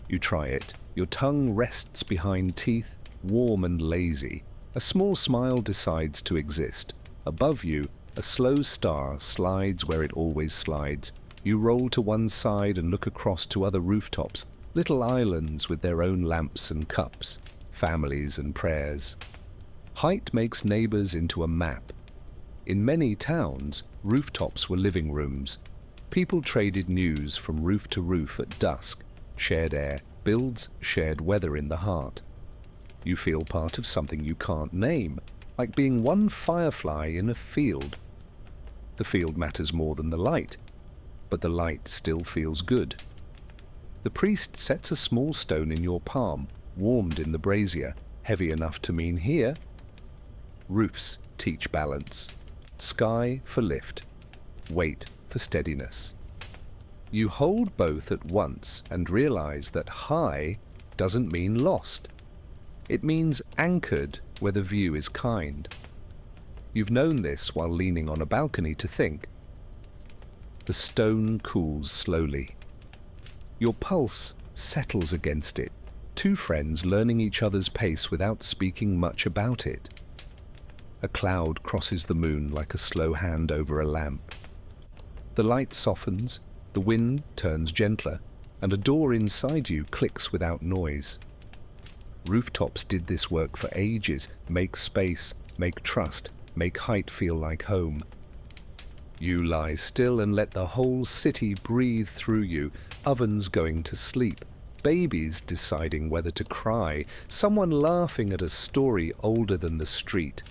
You try it. Your tongue rests behind teeth, warm and lazy. A small smile decides to exist. Above you, a slow star slides where it always slides. You roll to one side and look across to other rooftops, little islands with their own lamps and cups, families and prayers. Height makes neighbors into a map. In many towns, rooftops were living rooms. People traded news from roof to roof at dusk. Shared air builds shared weather in the heart. You feel part of something you can't name, like being one firefly in a field. The field matters more than the light, but the light still feels good. The priest sets a small stone in your palm, warmed in the brazier, heavy enough to mean here. Roofs teach balance. Sky for lift. Weight for steadiness. You hold both at once and realize that high doesn't mean lost. It means anchored where the view is kind. You've known this while leaning on a balcony to think. The stone cools slowly. Your pulse settles against it, two friends learning each other's pace without speaking much about it. A cloud crosses the moon like a slow hand over a lamp. The light softens, the wind turns gentler, and a door inside you clicks without noise. Rooftops did this work for ages, make space, make trust, make height feel like home. You lie still and let the whole city breathe through you, ovens going to sleep, babies deciding whether to cry, someone laughing at a story older than the street.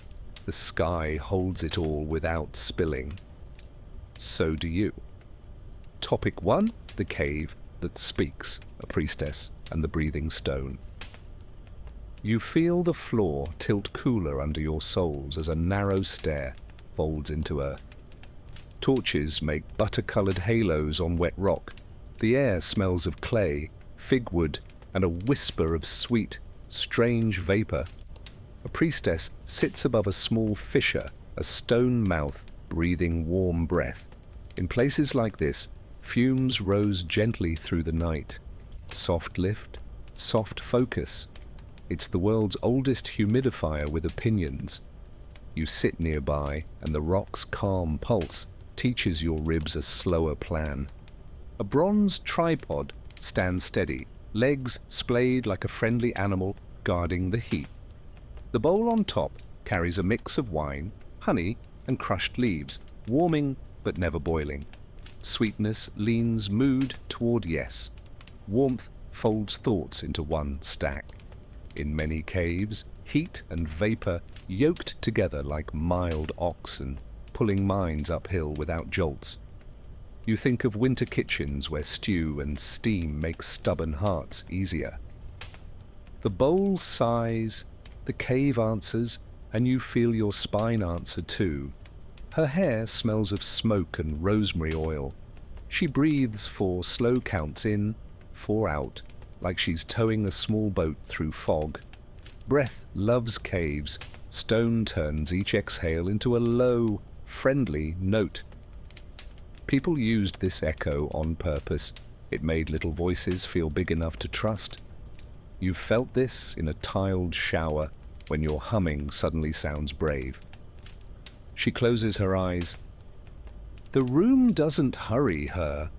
The sky holds it all without spilling. So do you. Topic 1, the cave that speaks, a priestess and the breathing stone. You feel the floor tilt cooler under your soles as a narrow stair folds into earth. Torches make butter-colored halos on wet rock. The air smells of clay, fig wood, and a whisper of sweet, strange vapor. A priestess sits above a small fissure, a stone mouth breathing warm breath. In places like this, fumes rose gently through the night. Soft lift, soft focus. It's the world's oldest humidifier with opinions. You sit nearby, and the rock's calm pulse teaches your ribs a slower plan. A bronze tripod stands steady, legs splayed like a friendly animal guarding the heat. The bowl on top carries a mix of wine, honey, and crushed leaves, warming but never boiling. Sweetness leans mood toward yes. Warmth folds thoughts into one stack. In many caves, heat and vapor yoked together like mild oxen, pulling minds uphill without jolts. You think of winter kitchens where stew and steam make stubborn hearts easier. The bowl sighs, the cave answers, and you feel your spine answer too. Her hair smells of smoke and rosemary oil. She breathes 4 slow counts in, 4 out, like she's towing a small boat through fog. Breath loves caves. Stone turns each exhale into a low, friendly note. People used this echo on purpose. It made little voices feel big enough to trust. You've felt this in a tiled shower when your humming suddenly sounds brave. She closes her eyes. The room doesn't hurry her.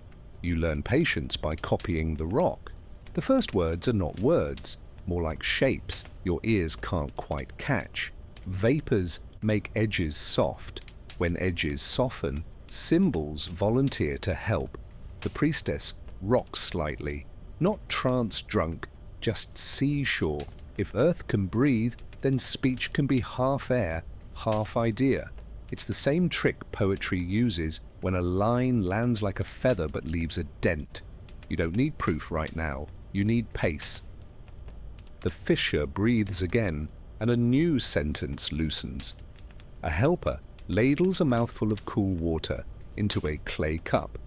You learn patience by copying the rock. The first words are not words, more like shapes your ears can't quite catch. Vapors make edges soft. When edges soften, symbols volunteer to help. The priestess rocks slightly, not trance-drunk, just seashore. If earth can breathe, then speech can be half air, half idea. It's the same trick poetry uses when a line lands like a feather but leaves a dent. You don't need proof right now. You need pace. The fissure breathes again, and a new sentence loosens. A helper ladles a mouthful of cool water into a clay cup.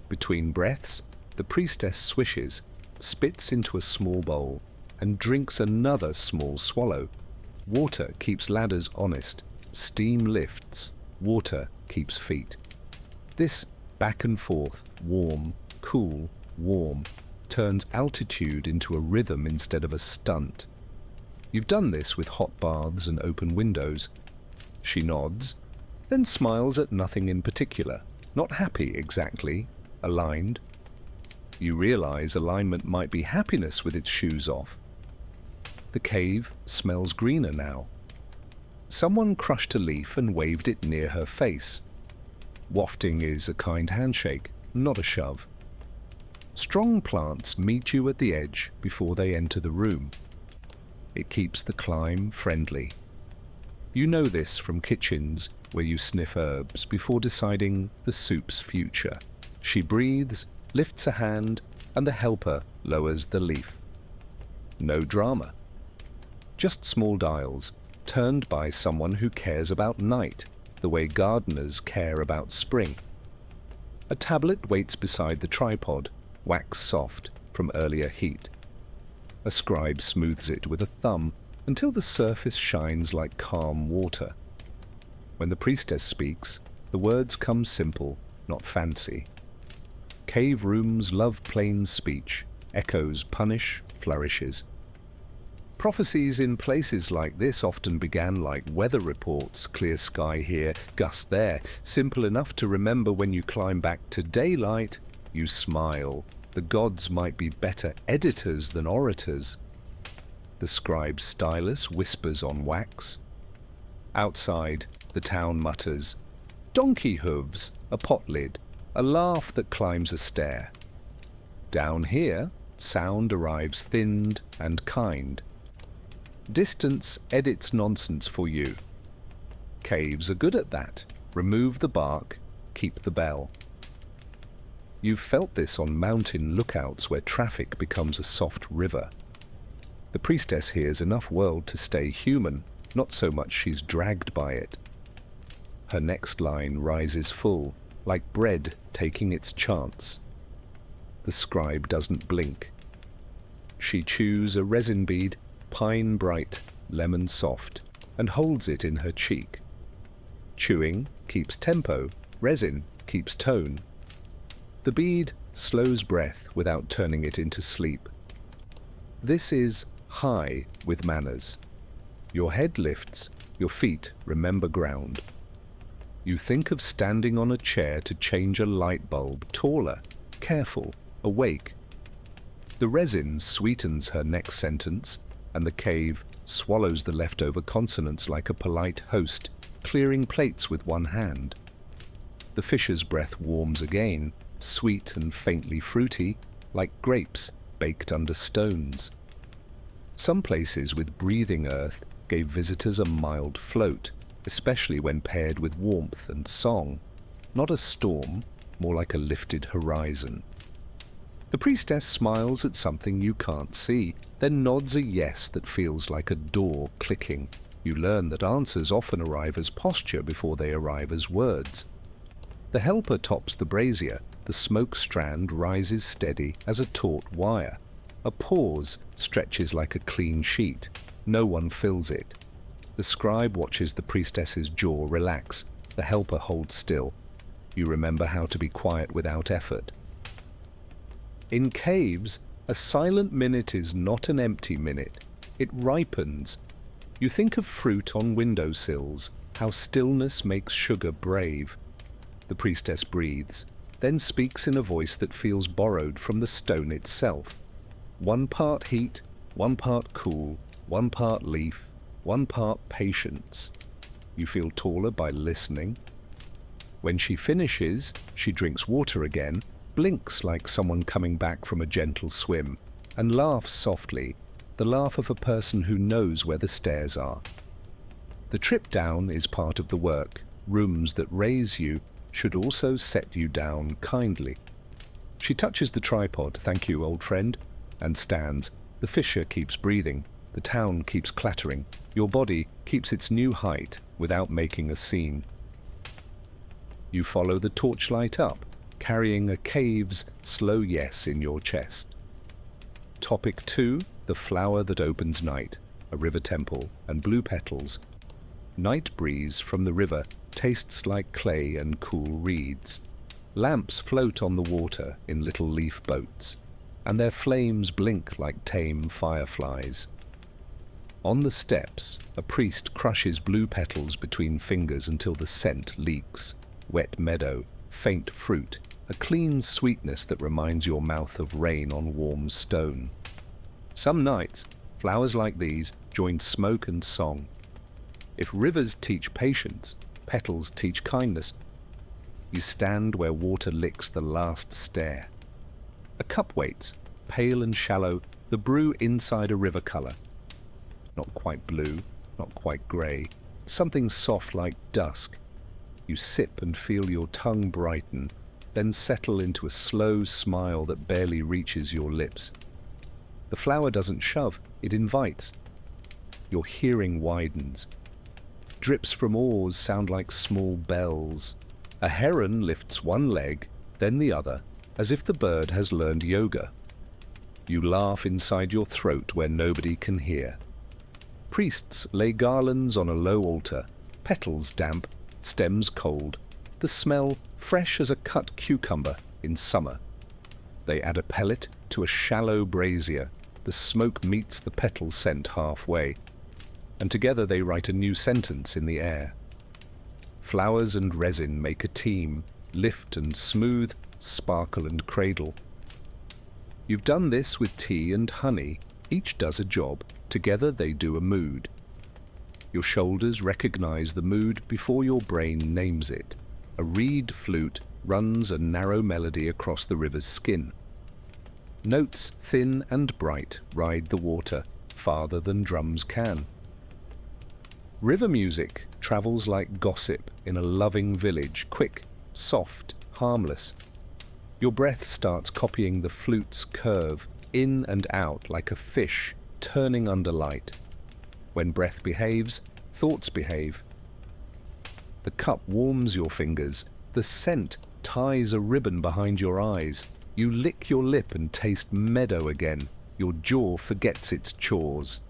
Between breaths, the priestess swishes, spits into a small bowl, and drinks another small swallow. Water keeps ladders honest. Steam lifts. Water keeps feet. This back and forth, warm, cool, warm, turns altitude into a rhythm instead of a stunt. You've done this with hot baths and open windows. She nods, then smiles at nothing in particular, not happy exactly, aligned. You realize alignment might be happiness with its shoes off. The cave smells greener now. Someone crushed a leaf and waved it near her face. Wafting is a kind handshake, not a shove. Strong plants meet you at the edge before they enter the room. It keeps the climb friendly. You know this from kitchens where you sniff herbs before deciding the soup's future. She breathes, lifts a hand, and the helper lowers the leaf. No drama. Just small dials, turned by someone who cares about night, the way gardeners care about spring. A tablet waits beside the tripod, wax soft from earlier heat. A scribe smooths it with a thumb until the surface shines like calm water. When the priestess speaks, the words come simple, not fancy. Cave rooms love plain speech. Echoes punish flourishes. Prophecies in places like this often began like weather reports, clear sky here, gust there, simple enough to remember when you climb back to daylight, you smile. The gods might be better editors than orators. The scribe's stylus whispers on wax. Outside, the town mutters, donkey hooves, a pot lid, a laugh that climbs a stair. Down here, sound arrives thinned and kind. Distance edits nonsense for you. Caves are good at that. Remove the bark, keep the bell. You've felt this on mountain lookouts where traffic becomes a soft river. The priestess hears enough world to stay human, not so much she's dragged by it. Her next line rises full, like bread taking its chance. The scribe doesn't blink. She chews a resin bead, pine bright, lemon soft, and holds it in her cheek. Chewing keeps tempo, resin keeps tone. The bead slows breath without turning it into sleep. This is high with manners. Your head lifts, your feet remember ground. You think of standing on a chair to change a light bulb, taller, careful, awake. The resin sweetens her next sentence, and the cave swallows the leftover consonants like a polite host, clearing plates with one hand. The fisher's breath warms again, sweet and faintly fruity, like grapes baked under stones. Some places with breathing earth gave visitors a mild float, especially when paired with warmth and song. Not a storm, more like a lifted horizon. The priestess smiles at something you can't see, then nods a yes that feels like a door clicking. You learn that answers often arrive as posture before they arrive as words. The helper tops the brazier. The smoke strand rises steady as a taut wire. A pause stretches like a clean sheet. No one fills it. The scribe watches the priestess's jaw relax. The helper holds still. You remember how to be quiet without effort. In caves, a silent minute is not an empty minute. It ripens. You think of fruit on windowsills, how stillness makes sugar brave. The priestess breathes, then speaks in a voice that feels borrowed from the stone itself. 1 part heat, 1 part cool, 1 part leaf, 1 part patience. You feel taller by listening. When she finishes, she drinks water again, blinks like someone coming back from a gentle swim, and laughs softly, the laugh of a person who knows where the stairs are. The trip down is part of the work. Rooms that raise you should also set you down kindly. She touches the tripod, thank you, old friend, and stands. The fisher keeps breathing. The town keeps clattering. Your body keeps its new height without making a scene. You follow the torchlight up, carrying a cave's slow yes in your chest. Topic 2, the flower that opens night, a river temple, and blue petals. Night breeze from the river tastes like clay and cool reeds. Lamps float on the water in little leaf boats, and their flames blink like tame fireflies. On the steps, a priest crushes blue petals between fingers until the scent leaks. Wet meadow, faint fruit, a clean sweetness that reminds your mouth of rain on warm stone. Some nights, flowers like these join smoke and song. If rivers teach patience, petals teach kindness. You stand where water licks the last stare. A cup waits, pale and shallow, the brew inside a river color. Not quite blue, not quite grey, something soft like dusk. You sip and feel your tongue brighten, then settle into a slow smile that barely reaches your lips. The flower doesn't shove, it invites. Your hearing widens. Drips from oars sound like small bells. A heron lifts one leg, then the other, as if the bird has learned yoga. You laugh inside your throat where nobody can hear. Priests lay garlands on a low altar, petals damp, stems cold, the smell fresh as a cut cucumber in summer. They add a pellet to a shallow brazier. The smoke meets the petal scent halfway, and together they write a new sentence in the air. Flowers and resin make a team, lift and smooth, sparkle and cradle. You've done this with tea and honey. Each does a job. Together they do a mood. Your shoulders recognize the mood before your brain names it. A reed flute runs a narrow melody across the river's skin. Notes thin and bright ride the water farther than drums can. River music travels like gossip in a loving village, quick, soft, harmless. Your breath starts copying the flute's curve, in and out like a fish turning under light. When breath behaves, thoughts behave. The cup warms your fingers. The scent ties a ribbon behind your eyes. You lick your lip and taste meadow again. Your jaw forgets its chores.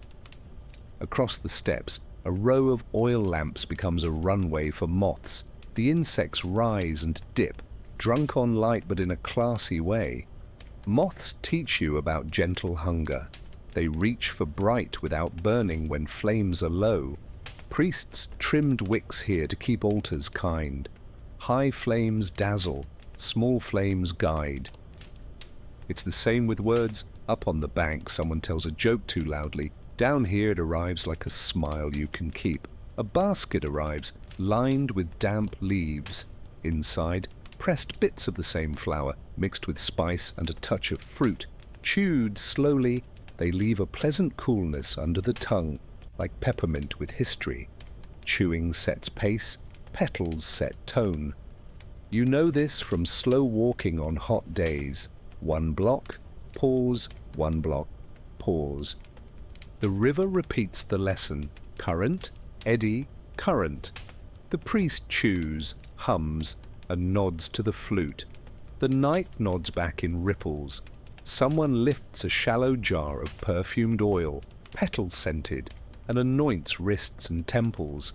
Across the steps, a row of oil lamps becomes a runway for moths. The insects rise and dip, drunk on light but in a classy way. Moths teach you about gentle hunger. They reach for bright without burning when flames are low. Priests trimmed wicks here to keep altars kind. High flames dazzle, small flames guide. It's the same with words. Up on the bank, someone tells a joke too loudly. Down here it arrives like a smile you can keep. A basket arrives, lined with damp leaves. Inside, pressed bits of the same flower, mixed with spice and a touch of fruit. Chewed slowly, they leave a pleasant coolness under the tongue, like peppermint with history. Chewing sets pace, petals set tone. You know this from slow walking on hot days. One block, pause, one block, pause. The river repeats the lesson. Current, eddy, current. The priest chews, hums, and nods to the flute. The night nods back in ripples. Someone lifts a shallow jar of perfumed oil, petal-scented, and anoints wrists and temples.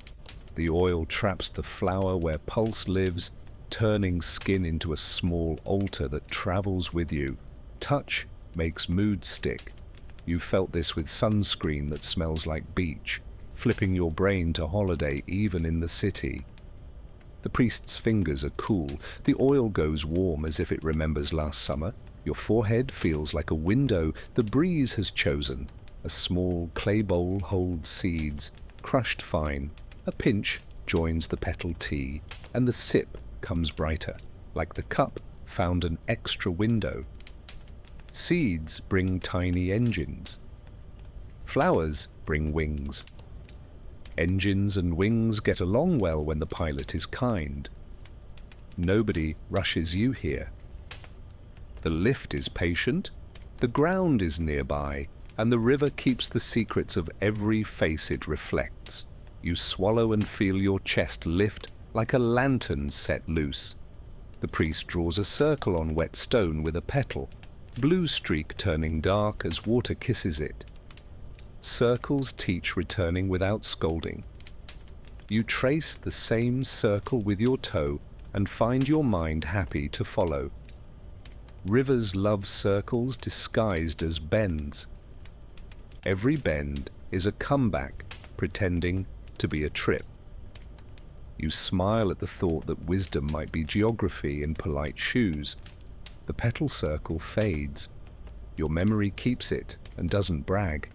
The oil traps the flower where pulse lives, turning skin into a small altar that travels with you. Touch makes mood stick. You felt this with sunscreen that smells like beach, flipping your brain to holiday even in the city. The priest's fingers are cool. The oil goes warm as if it remembers last summer. Your forehead feels like a window the breeze has chosen. A small clay bowl holds seeds, crushed fine. A pinch joins the petal tea, and the sip comes brighter, like the cup found an extra window. Seeds bring tiny engines. Flowers bring wings. Engines and wings get along well when the pilot is kind. Nobody rushes you here. The lift is patient, the ground is nearby, and the river keeps the secrets of every face it reflects. You swallow and feel your chest lift like a lantern set loose. The priest draws a circle on wet stone with a petal, blue streak turning dark as water kisses it. Circles teach returning without scolding. You trace the same circle with your toe and find your mind happy to follow. Rivers love circles disguised as bends. Every bend is a comeback, pretending to be a trip. You smile at the thought that wisdom might be geography in polite shoes. The petal circle fades. Your memory keeps it and doesn't brag.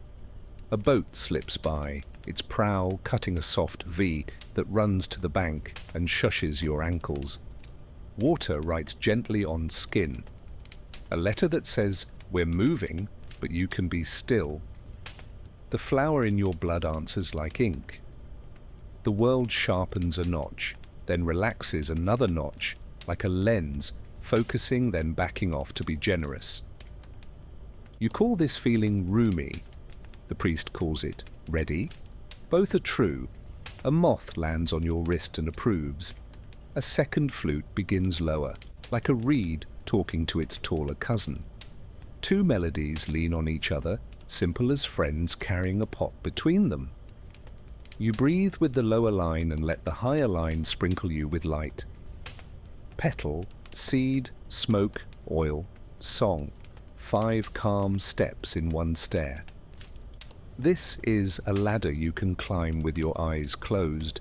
A boat slips by, its prow cutting a soft V that runs to the bank and shushes your ankles. Water writes gently on skin, a letter that says, "We're moving, but you can be still." The flower in your blood answers like ink. The world sharpens a notch, then relaxes another notch, like a lens, focusing then backing off to be generous. You call this feeling roomy. The priest calls it ready. Both are true. A moth lands on your wrist and approves. A second flute begins lower, like a reed talking to its taller cousin. Two melodies lean on each other, simple as friends carrying a pot between them. You breathe with the lower line and let the higher line sprinkle you with light. Petal, seed, smoke, oil, song. 5 calm steps in one stare. This is a ladder you can climb with your eyes closed.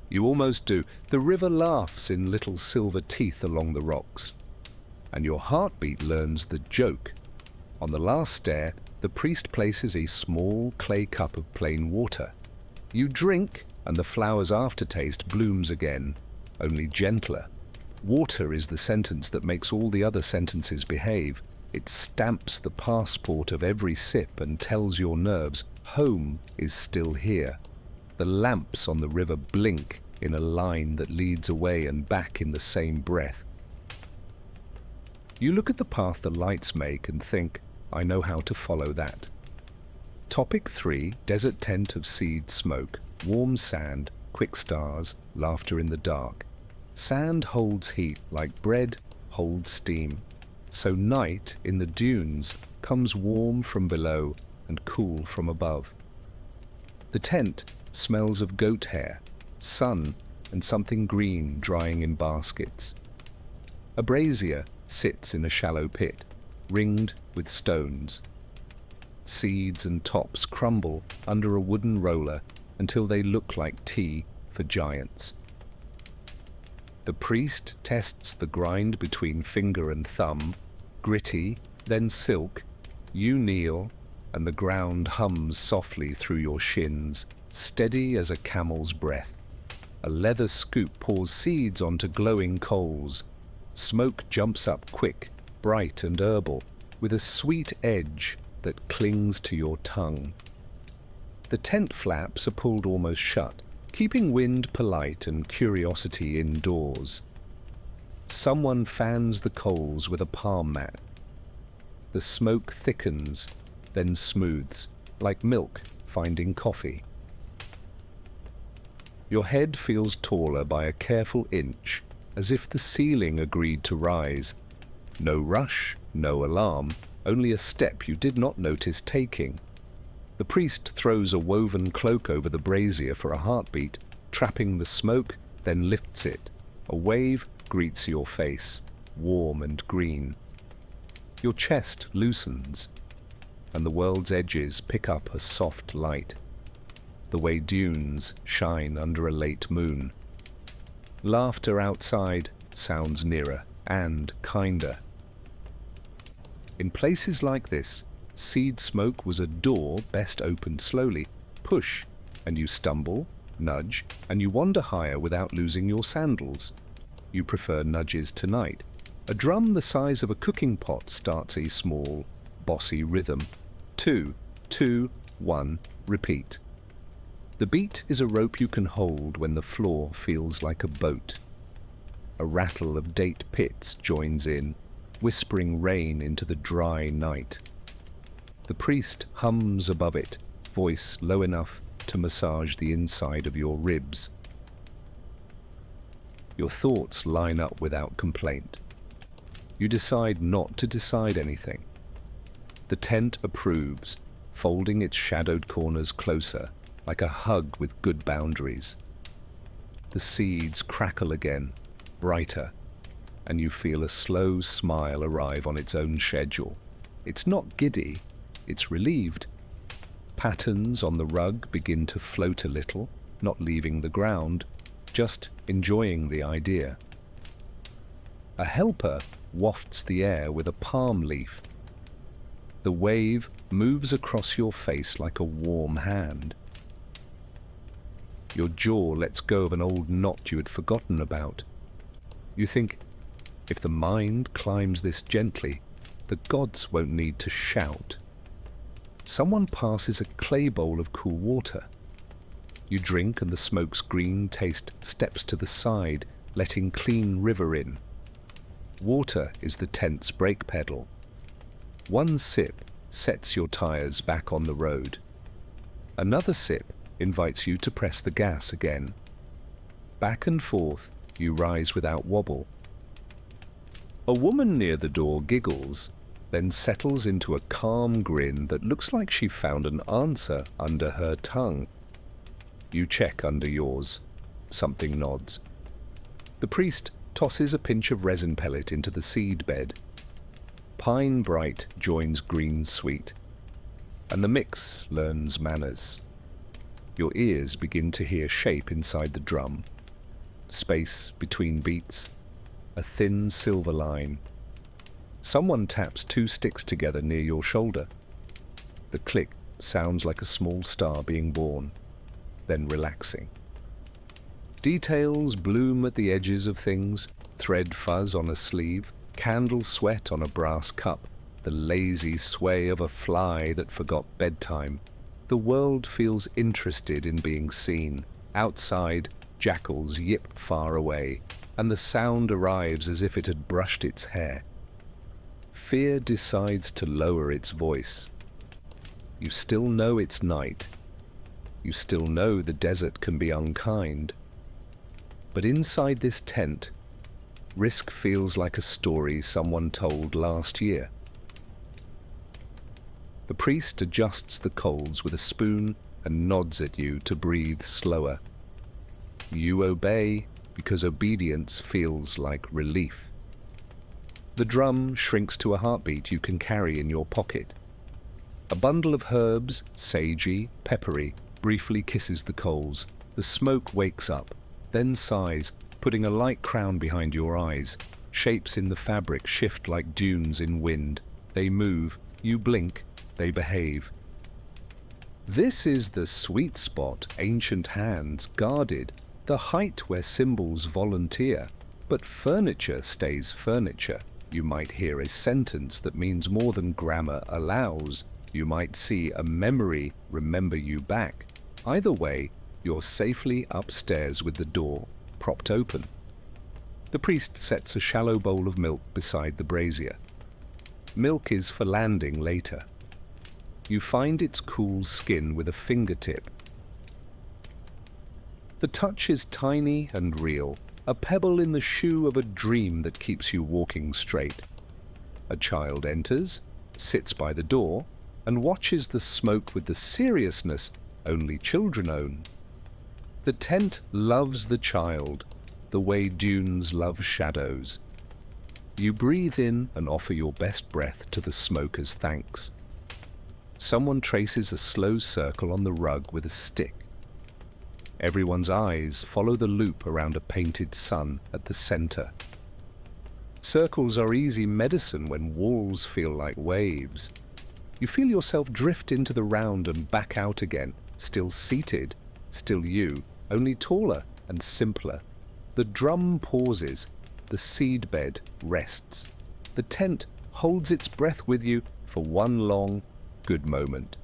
You almost do. The river laughs in little silver teeth along the rocks. And your heartbeat learns the joke. On the last stair, the priest places a small clay cup of plain water. You drink, and the flower's aftertaste blooms again, only gentler. Water is the sentence that makes all the other sentences behave. It stamps the passport of every sip and tells your nerves, home is still here. The lamps on the river blink in a line that leads away and back in the same breath. You look at the path the lights make and think, I know how to follow that. Topic 3, desert tent of seed smoke, warm sand, quick stars, laughter in the dark. Sand holds heat like bread holds steam. So night in the dunes comes warm from below and cool from above. The tent smells of goat hair, sun, and something green drying in baskets. A brazier sits in a shallow pit, ringed with stones. Seeds and tops crumble under a wooden roller until they look like tea for giants. The priest tests the grind between finger and thumb, gritty, then silk. You kneel, and the ground hums softly through your shins, steady as a camel's breath. A leather scoop pours seeds onto glowing coals. Smoke jumps up quick, bright and herbal, with a sweet edge that clings to your tongue. The tent flaps are pulled almost shut, keeping wind polite and curiosity indoors. Someone fans the coals with a palm mat. The smoke thickens, then smooths, like milk finding coffee. Your head feels taller by a careful inch, as if the ceiling agreed to rise. No rush, no alarm, only a step you did not notice taking. The priest throws a woven cloak over the brazier for a heartbeat, trapping the smoke, then lifts it. A wave greets your face, warm and green. Your chest loosens, and the world's edges pick up a soft light, the way dunes shine under a late moon. Laughter outside sounds nearer and kinder. In places like this, seed smoke was a door best opened slowly. Push, and you stumble, nudge, and you wander higher without losing your sandals. You prefer nudges tonight. A drum the size of a cooking pot starts a small, bossy rhythm. 2, 2, 1, repeat. The beat is a rope you can hold when the floor feels like a boat. A rattle of date pits joins in, whispering rain into the dry night. The priest hums above it, voice low enough to massage the inside of your ribs. Your thoughts line up without complaint. You decide not to decide anything. The tent approves, folding its shadowed corners closer, like a hug with good boundaries. The seeds crackle again, brighter, and you feel a slow smile arrive on its own schedule. It's not giddy, it's relieved. Patterns on the rug begin to float a little, not leaving the ground, just enjoying the idea. A helper wafts the air with a palm leaf. The wave moves across your face like a warm hand. Your jaw lets go of an old knot you had forgotten about. You think, if the mind climbs this gently, the gods won't need to shout. Someone passes a clay bowl of cool water. You drink and the smoke's green taste steps to the side, letting clean river in. Water is the tent's brake pedal. One sip sets your tires back on the road. Another sip invites you to press the gas again. Back and forth, you rise without wobble. A woman near the door giggles, then settles into a calm grin that looks like she found an answer under her tongue. You check under yours. Something nods. The priest tosses a pinch of resin pellet into the seed bed. Pine bright joins green sweet, and the mix learns manners. Your ears begin to hear shape inside the drum. Space between beats, a thin silver line. Someone taps two sticks together near your shoulder. The click sounds like a small star being born, then relaxing. Details bloom at the edges of things, thread fuzz on a sleeve, candle sweat on a brass cup, the lazy sway of a fly that forgot bedtime. The world feels interested in being seen. Outside, jackals yip far away, and the sound arrives as if it had brushed its hair. Fear decides to lower its voice. You still know it's night. You still know the desert can be unkind. But inside this tent, risk feels like a story someone told last year. The priest adjusts the coals with a spoon and nods at you to breathe slower. You obey because obedience feels like relief. The drum shrinks to a heartbeat you can carry in your pocket. A bundle of herbs, sagey, peppery, briefly kisses the coals. The smoke wakes up, then sighs, putting a light crown behind your eyes. Shapes in the fabric shift like dunes in wind. They move, you blink, they behave. This is the sweet spot ancient hands guarded, the height where symbols volunteer. But furniture stays furniture. You might hear a sentence that means more than grammar allows. You might see a memory remember you back. Either way, you're safely upstairs with the door propped open. The priest sets a shallow bowl of milk beside the brazier. Milk is for landing later. You find its cool skin with a fingertip. The touch is tiny and real, a pebble in the shoe of a dream that keeps you walking straight. A child enters, sits by the door, and watches the smoke with the seriousness only children own. The tent loves the child, the way dunes love shadows. You breathe in and offer your best breath to the smoke as thanks. Someone traces a slow circle on the rug with a stick. Everyone's eyes follow the loop around a painted sun at the center. Circles are easy medicine when walls feel like waves. You feel yourself drift into the round and back out again, still seated, still you, only taller and simpler. The drum pauses, the seedbed rests. The tent holds its breath with you for one long, good moment.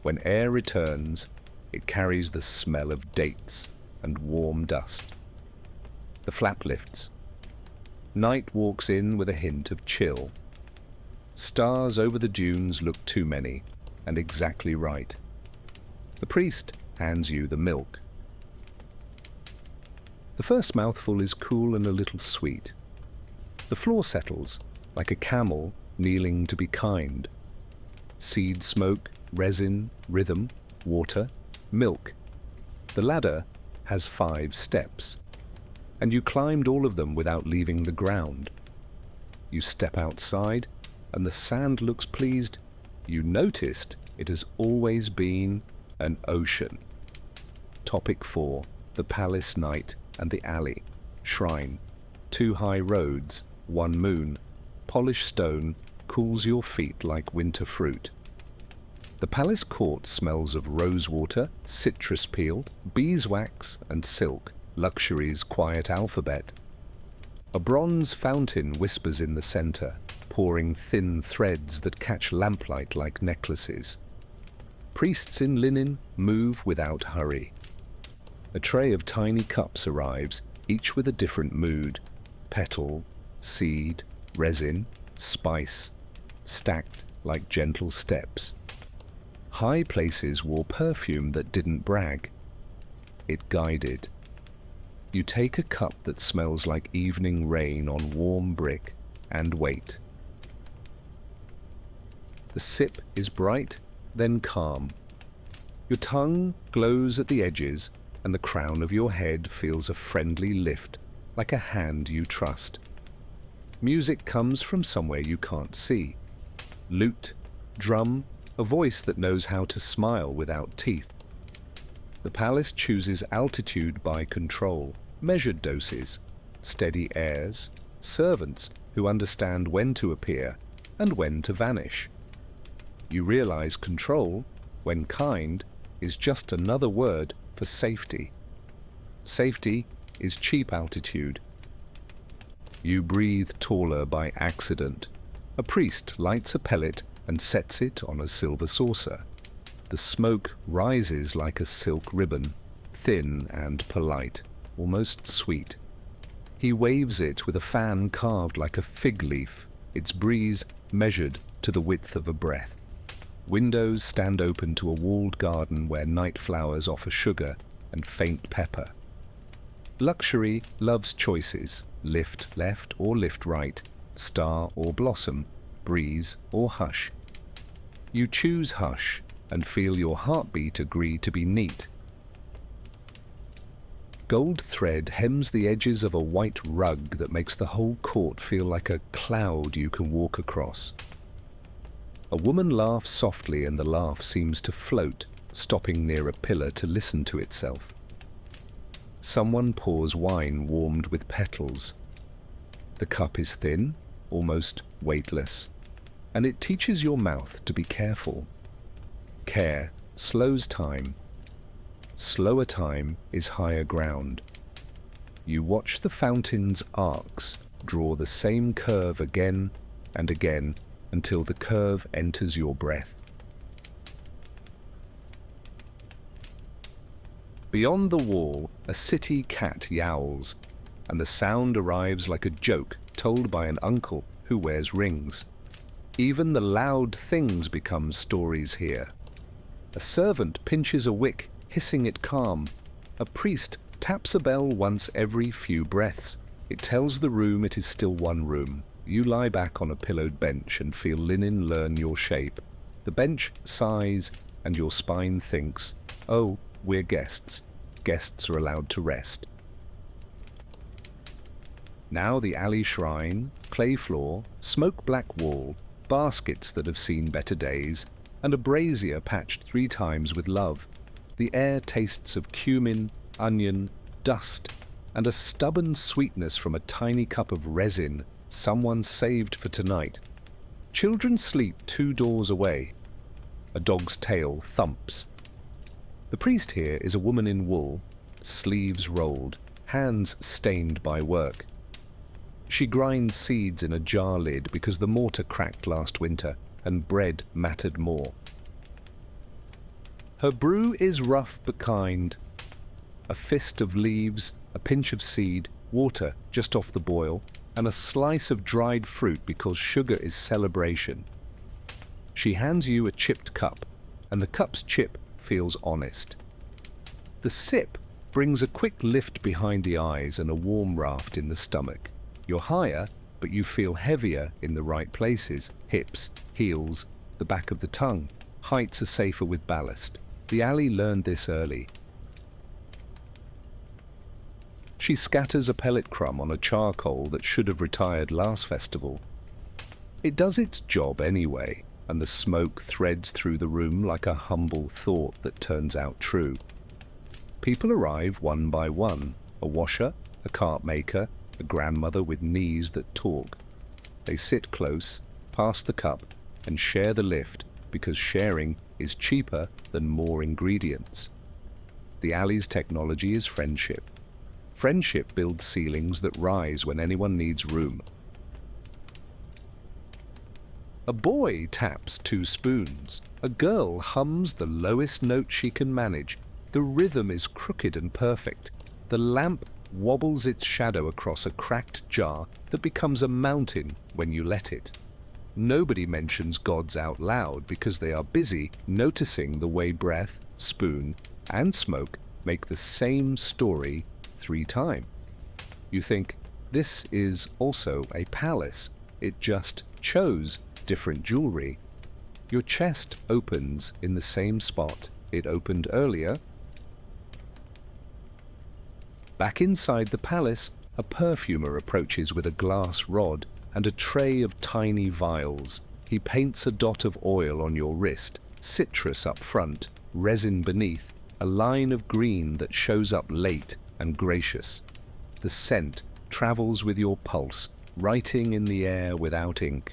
When air returns, it carries the smell of dates and warm dust. The flap lifts. Night walks in with a hint of chill. Stars over the dunes look too many and exactly right. The priest hands you the milk. The first mouthful is cool and a little sweet. The floor settles, like a camel kneeling to be kind. Seed smoke, resin, rhythm, water, milk. The ladder has 5 steps, and you climbed all of them without leaving the ground. You step outside, and the sand looks pleased. You noticed it has always been an ocean. Topic 4, the palace night and the alley, shrine, 2 high roads, 1 moon, polished stone cools your feet like winter fruit. The palace court smells of rosewater, citrus peel, beeswax, and silk, luxury's quiet alphabet. A bronze fountain whispers in the center, pouring thin threads that catch lamplight like necklaces. Priests in linen move without hurry. A tray of tiny cups arrives, each with a different mood: petal, seed, resin, spice, stacked like gentle steps. High places wore perfume that didn't brag. It guided. You take a cup that smells like evening rain on warm brick and wait. The sip is bright, then calm. Your tongue glows at the edges, and the crown of your head feels a friendly lift, like a hand you trust. Music comes from somewhere you can't see. Lute, drum, a voice that knows how to smile without teeth. The palace chooses altitude by control, measured doses, steady airs, servants who understand when to appear and when to vanish. You realize control, when kind, is just another word for safety. Safety is cheap altitude. You breathe taller by accident. A priest lights a pellet and sets it on a silver saucer. The smoke rises like a silk ribbon, thin and polite, almost sweet. He waves it with a fan carved like a fig leaf, its breeze measured to the width of a breath. Windows stand open to a walled garden where night flowers offer sugar and faint pepper. Luxury loves choices: lift left or lift right, star or blossom, breeze or hush. You choose hush and feel your heartbeat agree to be neat. Gold thread hems the edges of a white rug that makes the whole court feel like a cloud you can walk across. A woman laughs softly and the laugh seems to float, stopping near a pillar to listen to itself. Someone pours wine warmed with petals. The cup is thin, almost weightless, and it teaches your mouth to be careful. Care slows time. Slower time is higher ground. You watch the fountain's arcs draw the same curve again and again until the curve enters your breath. Beyond the wall, a city cat yowls, and the sound arrives like a joke told by an uncle who wears rings. Even the loud things become stories here. A servant pinches a wick, hissing it calm. A priest taps a bell once every few breaths. It tells the room it is still one room. You lie back on a pillowed bench and feel linen learn your shape. The bench sighs, and your spine thinks, "Oh, we're guests. Guests are allowed to rest." Now the alley shrine, clay floor, smoke-black wall, baskets that have seen better days, and a brazier patched 3 times with love. The air tastes of cumin, onion, dust, and a stubborn sweetness from a tiny cup of resin someone saved for tonight. Children sleep 2 doors away. A dog's tail thumps. The priest here is a woman in wool, sleeves rolled, hands stained by work. She grinds seeds in a jar lid because the mortar cracked last winter and bread mattered more. Her brew is rough but kind. A fist of leaves, a pinch of seed, water just off the boil, and a slice of dried fruit because sugar is celebration. She hands you a chipped cup, and the cup's chip feels honest. The sip brings a quick lift behind the eyes and a warm raft in the stomach. You're higher, but you feel heavier in the right places: hips, heels, the back of the tongue. Heights are safer with ballast. The alley learned this early. She scatters a pellet crumb on a charcoal that should have retired last festival. It does its job anyway, and the smoke threads through the room like a humble thought that turns out true. People arrive one by one: a washer, a cart maker, a grandmother with knees that talk. They sit close, pass the cup, and share the lift, because sharing is cheaper than more ingredients. The alley's technology is friendship. Friendship builds ceilings that rise when anyone needs room. A boy taps 2 spoons. A girl hums the lowest note she can manage. The rhythm is crooked and perfect. The lamp wobbles its shadow across a cracked jar that becomes a mountain when you let it. Nobody mentions gods out loud because they are busy noticing the way breath, spoon, and smoke make the same story 3 times. You think, this is also a palace. It just chose different jewelry. Your chest opens in the same spot it opened earlier. Back inside the palace, a perfumer approaches with a glass rod and a tray of tiny vials. He paints a dot of oil on your wrist, citrus up front, resin beneath, a line of green that shows up late and gracious. The scent travels with your pulse, writing in the air without ink.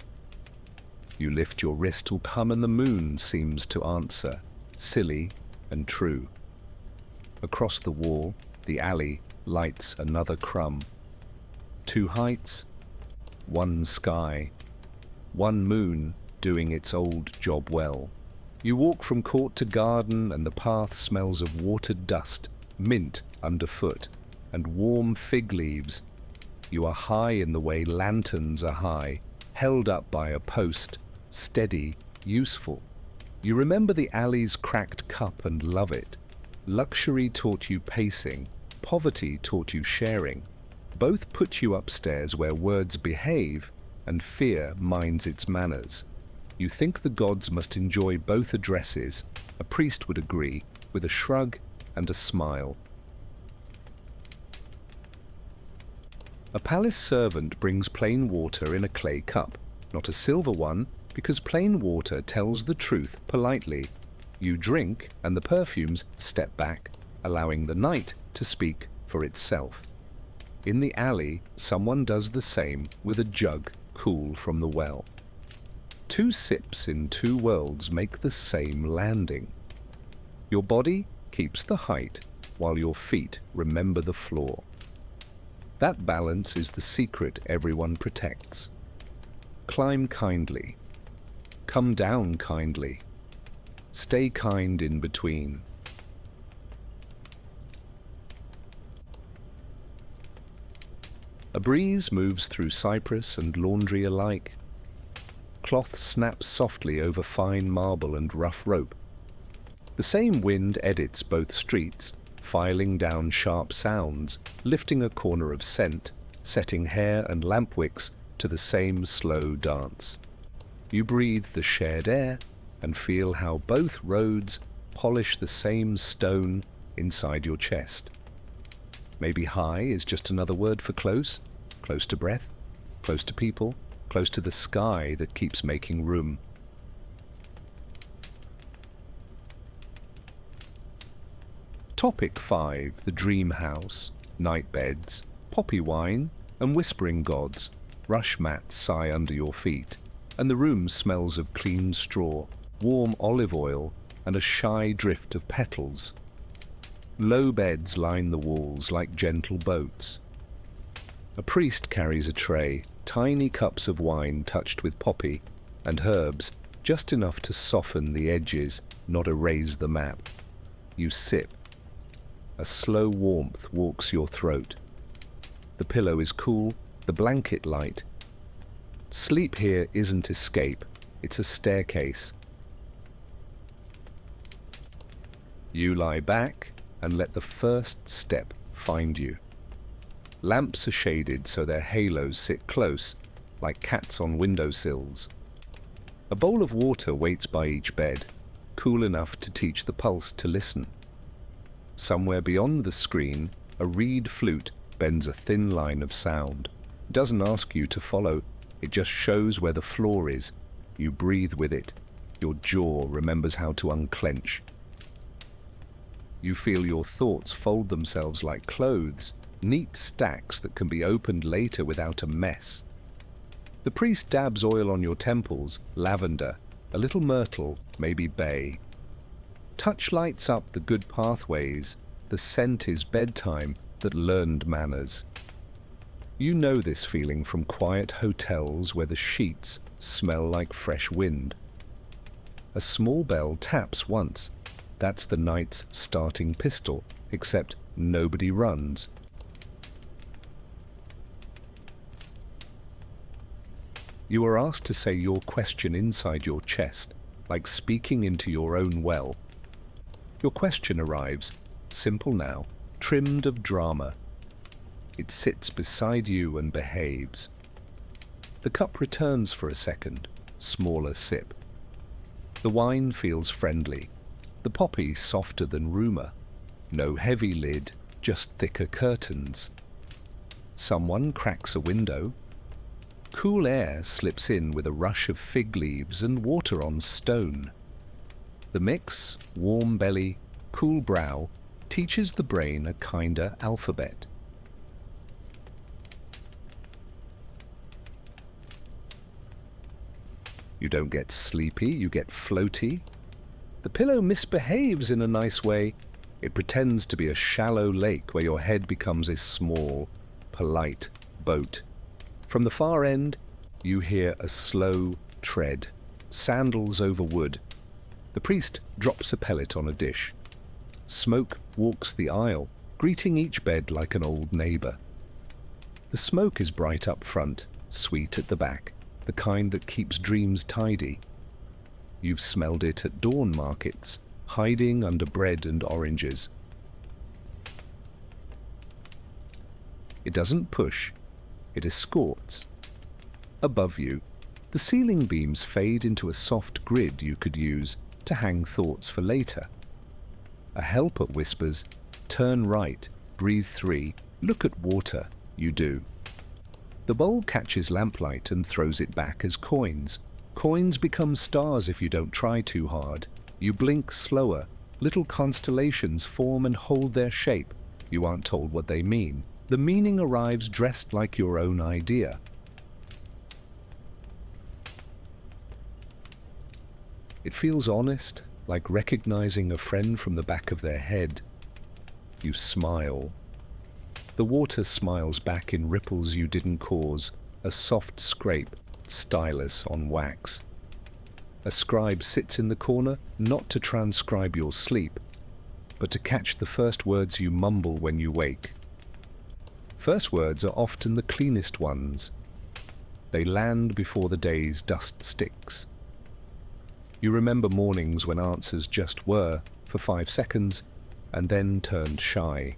You lift your wrist to come and the moon seems to answer, silly and true. Across the wall, the alley lights another crumb. 2 heights, 1 sky, 1 moon doing its old job well. You walk from court to garden and the path smells of watered dust, mint underfoot, and warm fig leaves. You are high in the way lanterns are high, held up by a post, steady, useful. You remember the alley's cracked cup and love it. Luxury taught you pacing, poverty taught you sharing. Both put you upstairs where words behave and fear minds its manners. You think the gods must enjoy both addresses. A priest would agree, with a shrug and a smile. A palace servant brings plain water in a clay cup, not a silver one, because plain water tells the truth politely. You drink, and the perfumes step back, allowing the night to speak for itself. In the alley, someone does the same with a jug cool from the well. 2 sips in 2 worlds make the same landing. Your body keeps the height, while your feet remember the floor. That balance is the secret everyone protects. Climb kindly. Come down kindly. Stay kind in between. A breeze moves through cypress and laundry alike. Cloth snaps softly over fine marble and rough rope. The same wind edits both streets, filing down sharp sounds, lifting a corner of scent, setting hair and lamp wicks to the same slow dance. You breathe the shared air and feel how both roads polish the same stone inside your chest. Maybe high is just another word for close, close to breath, close to people, close to the sky that keeps making room. Topic 5, the dream house, night beds, poppy wine, and whispering gods. Rush mats sigh under your feet, and the room smells of clean straw, warm olive oil, and a shy drift of petals. Low beds line the walls like gentle boats. A priest carries a tray, tiny cups of wine touched with poppy, and herbs, just enough to soften the edges, not erase the map. You sip. A slow warmth walks your throat. The pillow is cool, the blanket light. Sleep here isn't escape, it's a staircase. You lie back and let the first step find you. Lamps are shaded so their halos sit close, like cats on windowsills. A bowl of water waits by each bed, cool enough to teach the pulse to listen. Somewhere beyond the screen, a reed flute bends a thin line of sound. It doesn't ask you to follow, it just shows where the floor is. You breathe with it. Your jaw remembers how to unclench. You feel your thoughts fold themselves like clothes, neat stacks that can be opened later without a mess. The priest dabs oil on your temples, lavender, a little myrtle, maybe bay. Touch lights up the good pathways, the scent is bedtime that learned manners. You know this feeling from quiet hotels where the sheets smell like fresh wind. A small bell taps once. That's the night's starting pistol, except nobody runs. You are asked to say your question inside your chest, like speaking into your own well. Your question arrives, simple now, trimmed of drama. It sits beside you and behaves. The cup returns for a second, smaller sip. The wine feels friendly, the poppy softer than rumour. No heavy lid, just thicker curtains. Someone cracks a window. Cool air slips in with a rush of fig leaves and water on stone. The mix, warm belly, cool brow, teaches the brain a kinder alphabet. You don't get sleepy, you get floaty. The pillow misbehaves in a nice way. It pretends to be a shallow lake where your head becomes a small, polite boat. From the far end, you hear a slow tread, sandals over wood. The priest drops a pellet on a dish. Smoke walks the aisle, greeting each bed like an old neighbour. The smoke is bright up front, sweet at the back, the kind that keeps dreams tidy. You've smelled it at dawn markets, hiding under bread and oranges. It doesn't push, it escorts. Above you, the ceiling beams fade into a soft grid you could use to hang thoughts for later. A helper whispers, turn right, breathe 3, look at water, you do. The bowl catches lamplight and throws it back as coins. Coins become stars if you don't try too hard. You blink slower, little constellations form and hold their shape. You aren't told what they mean. The meaning arrives dressed like your own idea. It feels honest, like recognizing a friend from the back of their head. You smile. The water smiles back in ripples you didn't cause, a soft scrape, stylus on wax. A scribe sits in the corner not to transcribe your sleep, but to catch the first words you mumble when you wake. First words are often the cleanest ones. They land before the day's dust sticks. You remember mornings when answers just were, for 5 seconds, and then turned shy.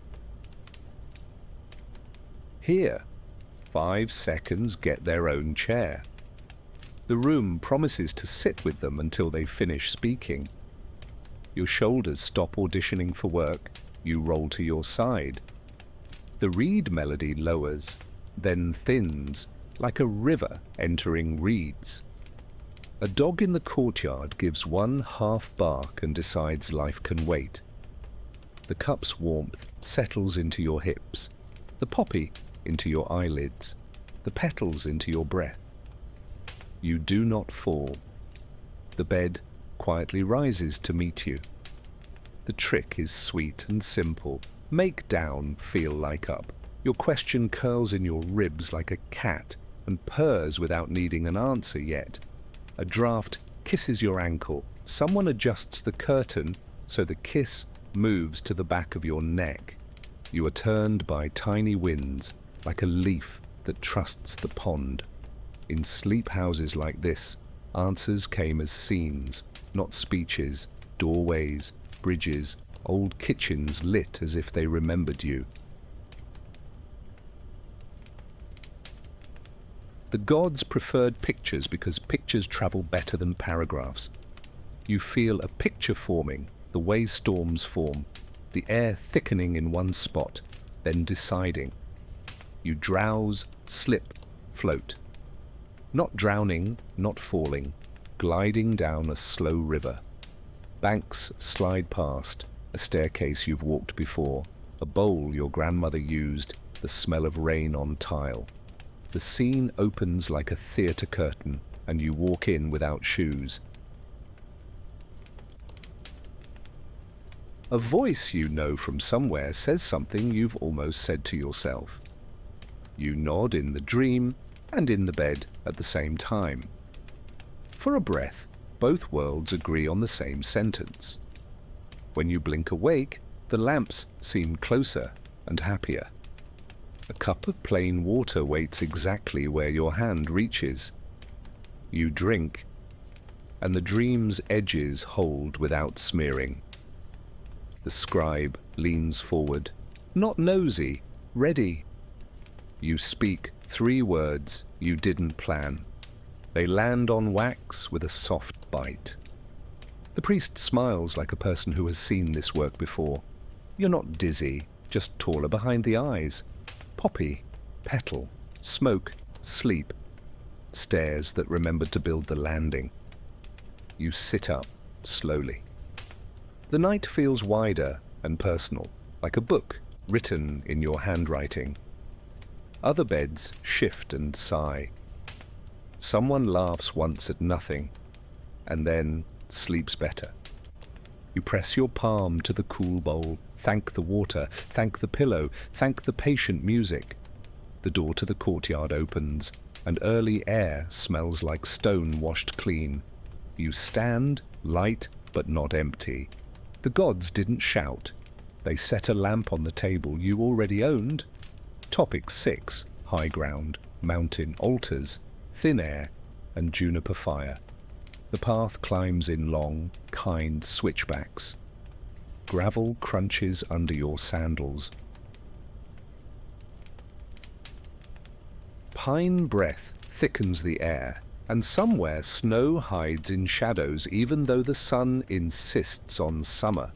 Here, 5 seconds get their own chair. The room promises to sit with them until they finish speaking. Your shoulders stop auditioning for work, you roll to your side. The reed melody lowers, then thins, like a river entering reeds. A dog in the courtyard gives one half bark and decides life can wait. The cup's warmth settles into your hips, the poppy into your eyelids, the petals into your breath. You do not fall. The bed quietly rises to meet you. The trick is sweet and simple. Make down feel like up. Your question curls in your ribs like a cat and purrs without needing an answer yet. A draft kisses your ankle. Someone adjusts the curtain so the kiss moves to the back of your neck. You are turned by tiny winds, like a leaf that trusts the pond. In sleep houses like this, answers came as scenes, not speeches, doorways, bridges, old kitchens lit as if they remembered you. The gods preferred pictures because pictures travel better than paragraphs. You feel a picture forming, the way storms form, the air thickening in one spot, then deciding. You drowse, slip, float. Not drowning, not falling, gliding down a slow river. Banks slide past, a staircase you've walked before, a bowl your grandmother used, the smell of rain on tile. The scene opens like a theatre curtain, and you walk in without shoes. A voice you know from somewhere says something you've almost said to yourself. You nod in the dream and in the bed at the same time. For a breath, both worlds agree on the same sentence. When you blink awake, the lamps seem closer and happier. A cup of plain water waits exactly where your hand reaches. You drink, and the dream's edges hold without smearing. The scribe leans forward, not nosy, ready. You speak 3 words you didn't plan. They land on wax with a soft bite. The priest smiles like a person who has seen this work before. You're not dizzy, just taller behind the eyes. Poppy, petal, smoke, sleep. Stairs that remembered to build the landing. You sit up, slowly. The night feels wider and personal, like a book written in your handwriting. Other beds shift and sigh. Someone laughs once at nothing, and then sleeps better. You press your palm to the cool bowl, thank the water, thank the pillow, thank the patient music. The door to the courtyard opens, and early air smells like stone washed clean. You stand, light but not empty. The gods didn't shout. They set a lamp on the table you already owned. Topic 6, high ground, mountain altars, thin air, and juniper fire. The path climbs in long, kind switchbacks. Gravel crunches under your sandals. Pine breath thickens the air, and somewhere snow hides in shadows even though the sun insists on summer.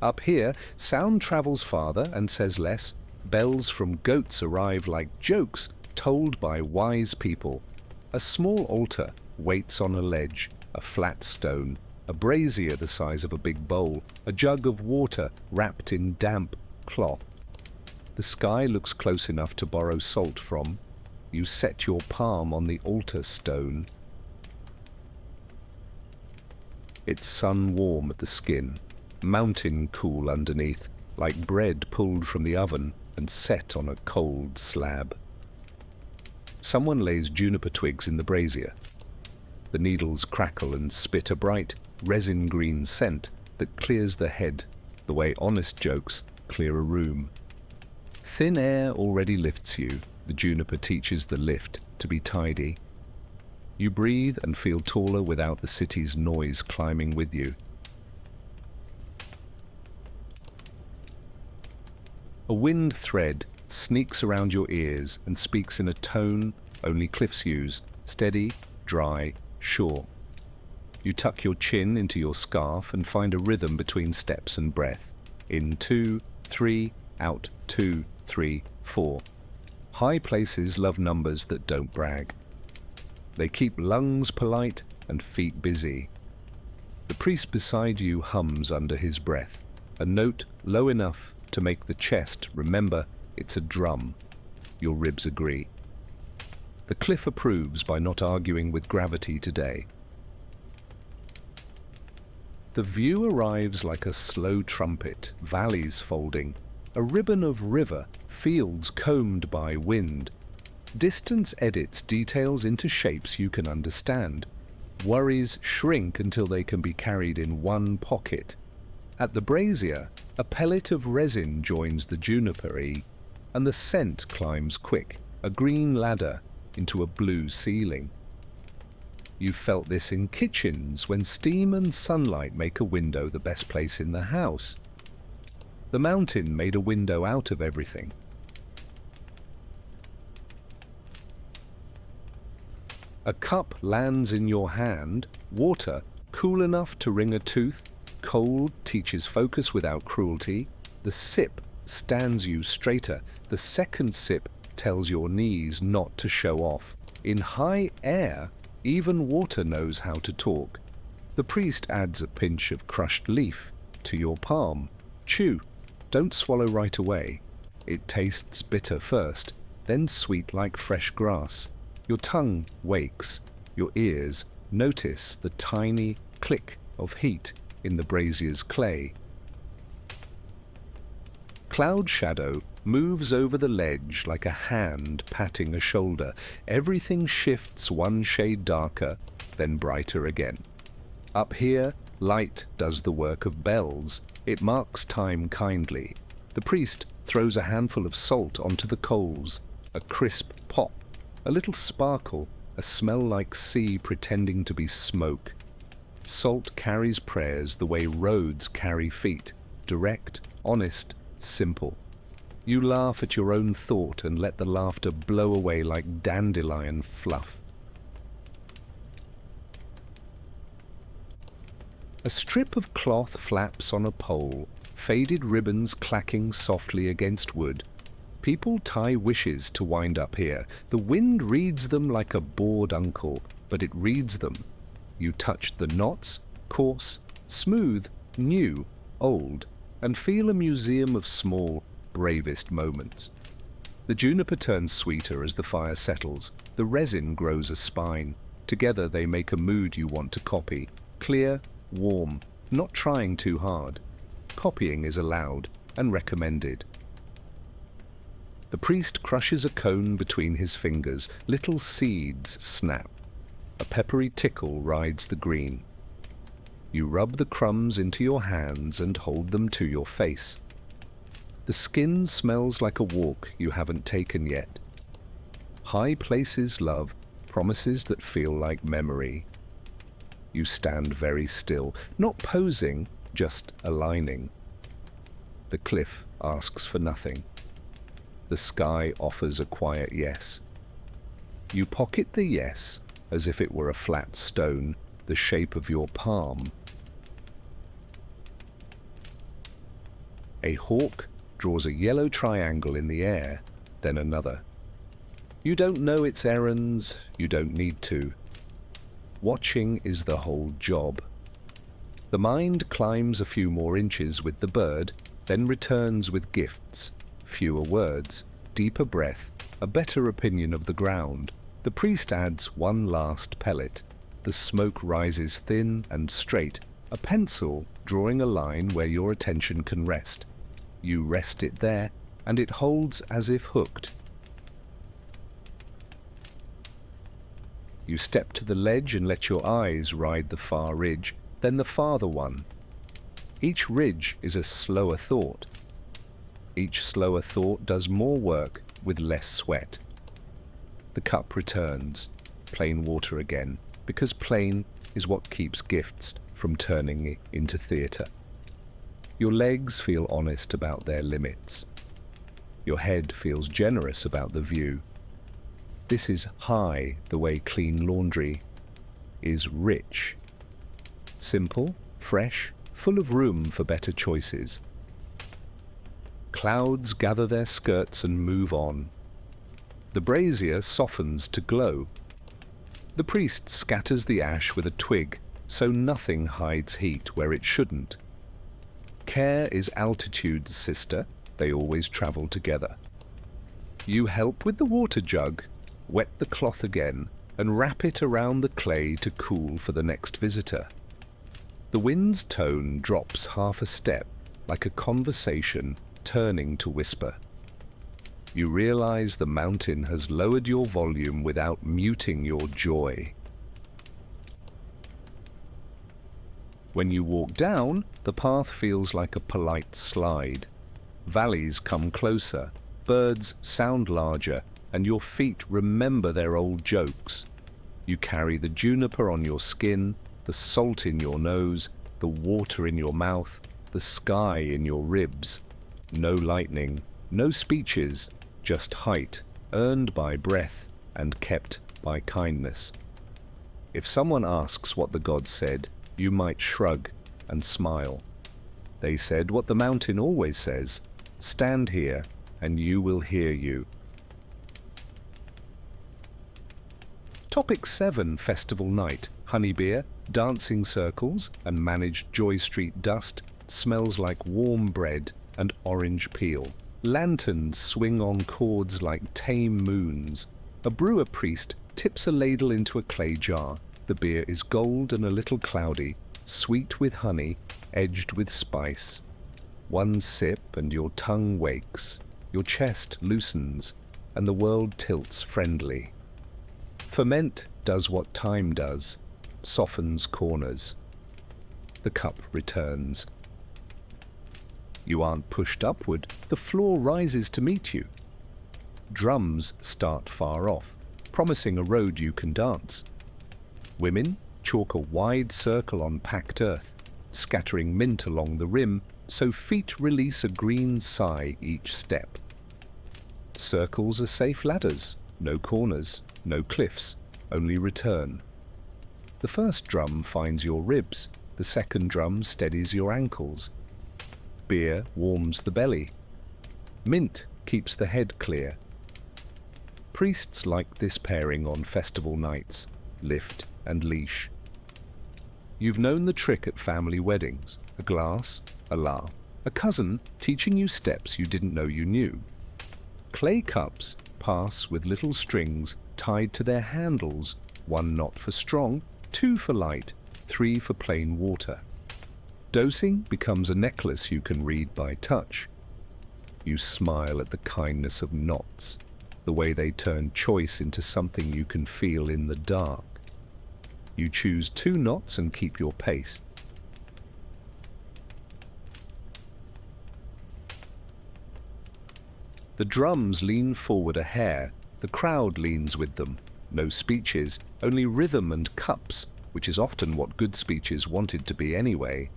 Up here, sound travels farther and says less. Bells from goats arrive like jokes told by wise people. A small altar waits on a ledge, a flat stone, a brazier the size of a big bowl, a jug of water wrapped in damp cloth. The sky looks close enough to borrow salt from. You set your palm on the altar stone. It's sun warm at the skin, mountain cool underneath, like bread pulled from the oven and set on a cold slab. Someone lays juniper twigs in the brazier. The needles crackle and spit a bright, resin-green scent that clears the head, the way honest jokes clear a room. Thin air already lifts you. The juniper teaches the lift to be tidy. You breathe and feel taller without the city's noise climbing with you. A wind thread sneaks around your ears and speaks in a tone only cliffs use, steady, dry, sure. You tuck your chin into your scarf and find a rhythm between steps and breath. In 2, 3, out 2, 3, 4. High places love numbers that don't brag. They keep lungs polite and feet busy. The priest beside you hums under his breath, a note low enough to make the chest remember it's a drum. Your ribs agree. The cliff approves by not arguing with gravity today. The view arrives like a slow trumpet, valleys folding, a ribbon of river, fields combed by wind. Distance edits details into shapes you can understand. Worries shrink until they can be carried in one pocket. At the brazier, a pellet of resin joins the juniper-y, and the scent climbs quick, a green ladder into a blue ceiling. You've felt this in kitchens when steam and sunlight make a window the best place in the house. The mountain made a window out of everything. A cup lands in your hand, water, cool enough to wring a tooth, cold teaches focus without cruelty. The sip stands you straighter. The second sip tells your knees not to show off. In high air, even water knows how to talk. The priest adds a pinch of crushed leaf to your palm. Chew. Don't swallow right away. It tastes bitter first, then sweet like fresh grass. Your tongue wakes. Your ears notice the tiny click of heat in the brazier's clay. Cloud shadow moves over the ledge like a hand patting a shoulder. Everything shifts one shade darker, then brighter again. Up here, light does the work of bells. It marks time kindly. The priest throws a handful of salt onto the coals. A crisp pop, a little sparkle, a smell like sea pretending to be smoke. Salt carries prayers the way roads carry feet. Direct, honest, simple. You laugh at your own thought and let the laughter blow away like dandelion fluff. A strip of cloth flaps on a pole, faded ribbons clacking softly against wood. People tie wishes to wind up here. The wind reads them like a bored uncle, but it reads them. You touch the knots, coarse, smooth, new, old, and feel a museum of small, bravest moments. The juniper turns sweeter as the fire settles. The resin grows a spine. Together they make a mood you want to copy. Clear, warm, not trying too hard. Copying is allowed and recommended. The priest crushes a cone between his fingers. Little seeds snap. A peppery tickle rides the green. You rub the crumbs into your hands and hold them to your face. The skin smells like a walk you haven't taken yet. High places love, promises that feel like memory. You stand very still, not posing, just aligning. The cliff asks for nothing. The sky offers a quiet yes. You pocket the yes as if it were a flat stone, the shape of your palm. A hawk draws a yellow triangle in the air, then another. You don't know its errands, you don't need to. Watching is the whole job. The mind climbs a few more inches with the bird, then returns with gifts, fewer words, deeper breath, a better opinion of the ground. The priest adds one last pellet. The smoke rises thin and straight, a pencil drawing a line where your attention can rest. You rest it there, and it holds as if hooked. You step to the ledge and let your eyes ride the far ridge, then the farther one. Each ridge is a slower thought. Each slower thought does more work with less sweat. The cup returns, plain water again, because plain is what keeps gifts from turning into theatre. Your legs feel honest about their limits. Your head feels generous about the view. This is high the way clean laundry is rich. Simple, fresh, full of room for better choices. Clouds gather their skirts and move on. The brazier softens to glow. The priest scatters the ash with a twig, so nothing hides heat where it shouldn't. Care is altitude's sister, they always travel together. You help with the water jug, wet the cloth again, and wrap it around the clay to cool for the next visitor. The wind's tone drops half a step, like a conversation turning to whisper. You realize the mountain has lowered your volume without muting your joy. When you walk down, the path feels like a polite slide. Valleys come closer, birds sound larger, and your feet remember their old jokes. You carry the juniper on your skin, the salt in your nose, the water in your mouth, the sky in your ribs. No lightning, no speeches, just height, earned by breath and kept by kindness. If someone asks what the gods said, you might shrug and smile. They said what the mountain always says, stand here and you will hear you. Topic 7 Festival Night. Honey beer, dancing circles, and managed Joy Street dust smells like warm bread and orange peel. Lanterns swing on cords like tame moons. A brewer priest tips a ladle into a clay jar. The beer is gold and a little cloudy, sweet with honey, edged with spice. One sip and your tongue wakes, your chest loosens, and the world tilts friendly. Ferment does what time does, softens corners. The cup returns. You aren't pushed upward, the floor rises to meet you. Drums start far off, promising a road you can dance. Women chalk a wide circle on packed earth, scattering mint along the rim, so feet release a green sigh each step. Circles are safe ladders, no corners, no cliffs, only return. The first drum finds your ribs, the second drum steadies your ankles. Beer warms the belly. Mint keeps the head clear. Priests like this pairing on festival nights, lift and leash. You've known the trick at family weddings, a glass, a laugh, a cousin teaching you steps you didn't know you knew. Clay cups pass with little strings tied to their handles, 1 knot for strong, 2 for light, 3 for plain water. Dosing becomes a necklace you can read by touch. You smile at the kindness of knots, the way they turn choice into something you can feel in the dark. You choose 2 knots and keep your pace. The drums lean forward a hair, the crowd leans with them. No speeches, only rhythm and cups, which is often what good speeches wanted to be anyway.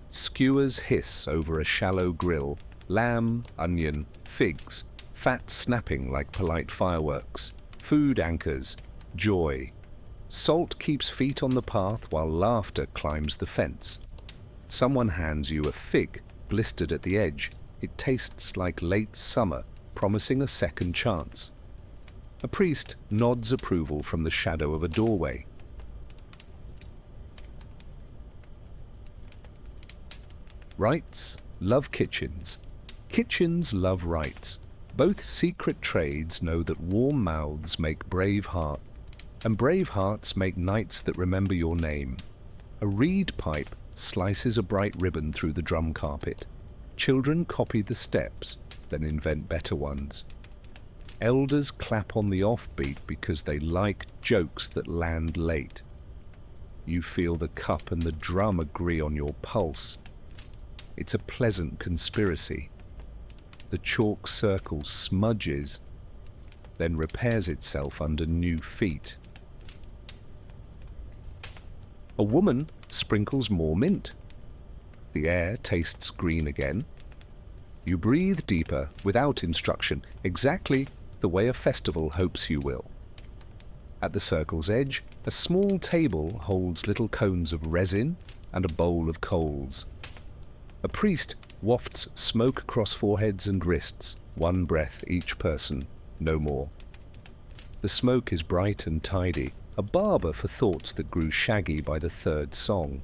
Skewers hiss over a shallow grill, lamb, onion, figs, fat snapping like polite fireworks, food anchors, joy. Salt keeps feet on the path while laughter climbs the fence. Someone hands you a fig, blistered at the edge. It tastes like late summer, promising a second chance. A priest nods approval from the shadow of a doorway. Rites love kitchens. Kitchens love rites. Both secret trades know that warm mouths make brave hearts, and brave hearts make nights that remember your name. A reed pipe slices a bright ribbon through the drum carpet. Children copy the steps, then invent better ones. Elders clap on the offbeat because they like jokes that land late. You feel the cup and the drum agree on your pulse. It's a pleasant conspiracy. The chalk circle smudges, then repairs itself under new feet. A woman sprinkles more mint. The air tastes green again. You breathe deeper without instruction, exactly the way a festival hopes you will. At the circle's edge, a small table holds little cones of resin and a bowl of coals. A priest wafts smoke across foreheads and wrists, 1 breath each person, no more. The smoke is bright and tidy, a barber for thoughts that grew shaggy by the 3rd song.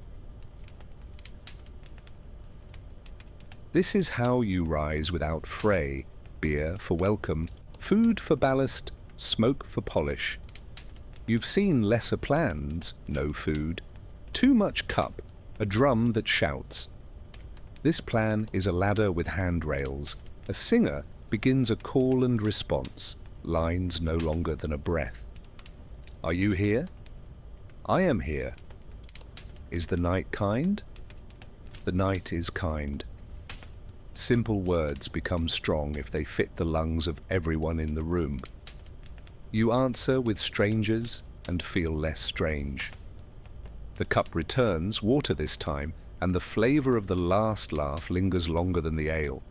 This is how you rise without fray, beer for welcome, food for ballast, smoke for polish. You've seen lesser plans, no food, too much cup, a drum that shouts. This plan is a ladder with handrails. A singer begins a call and response, lines no longer than a breath. Are you here? I am here. Is the night kind? The night is kind. Simple words become strong if they fit the lungs of everyone in the room. You answer with strangers and feel less strange. The cup returns, water this time, and the flavor of the last laugh lingers longer than the ale.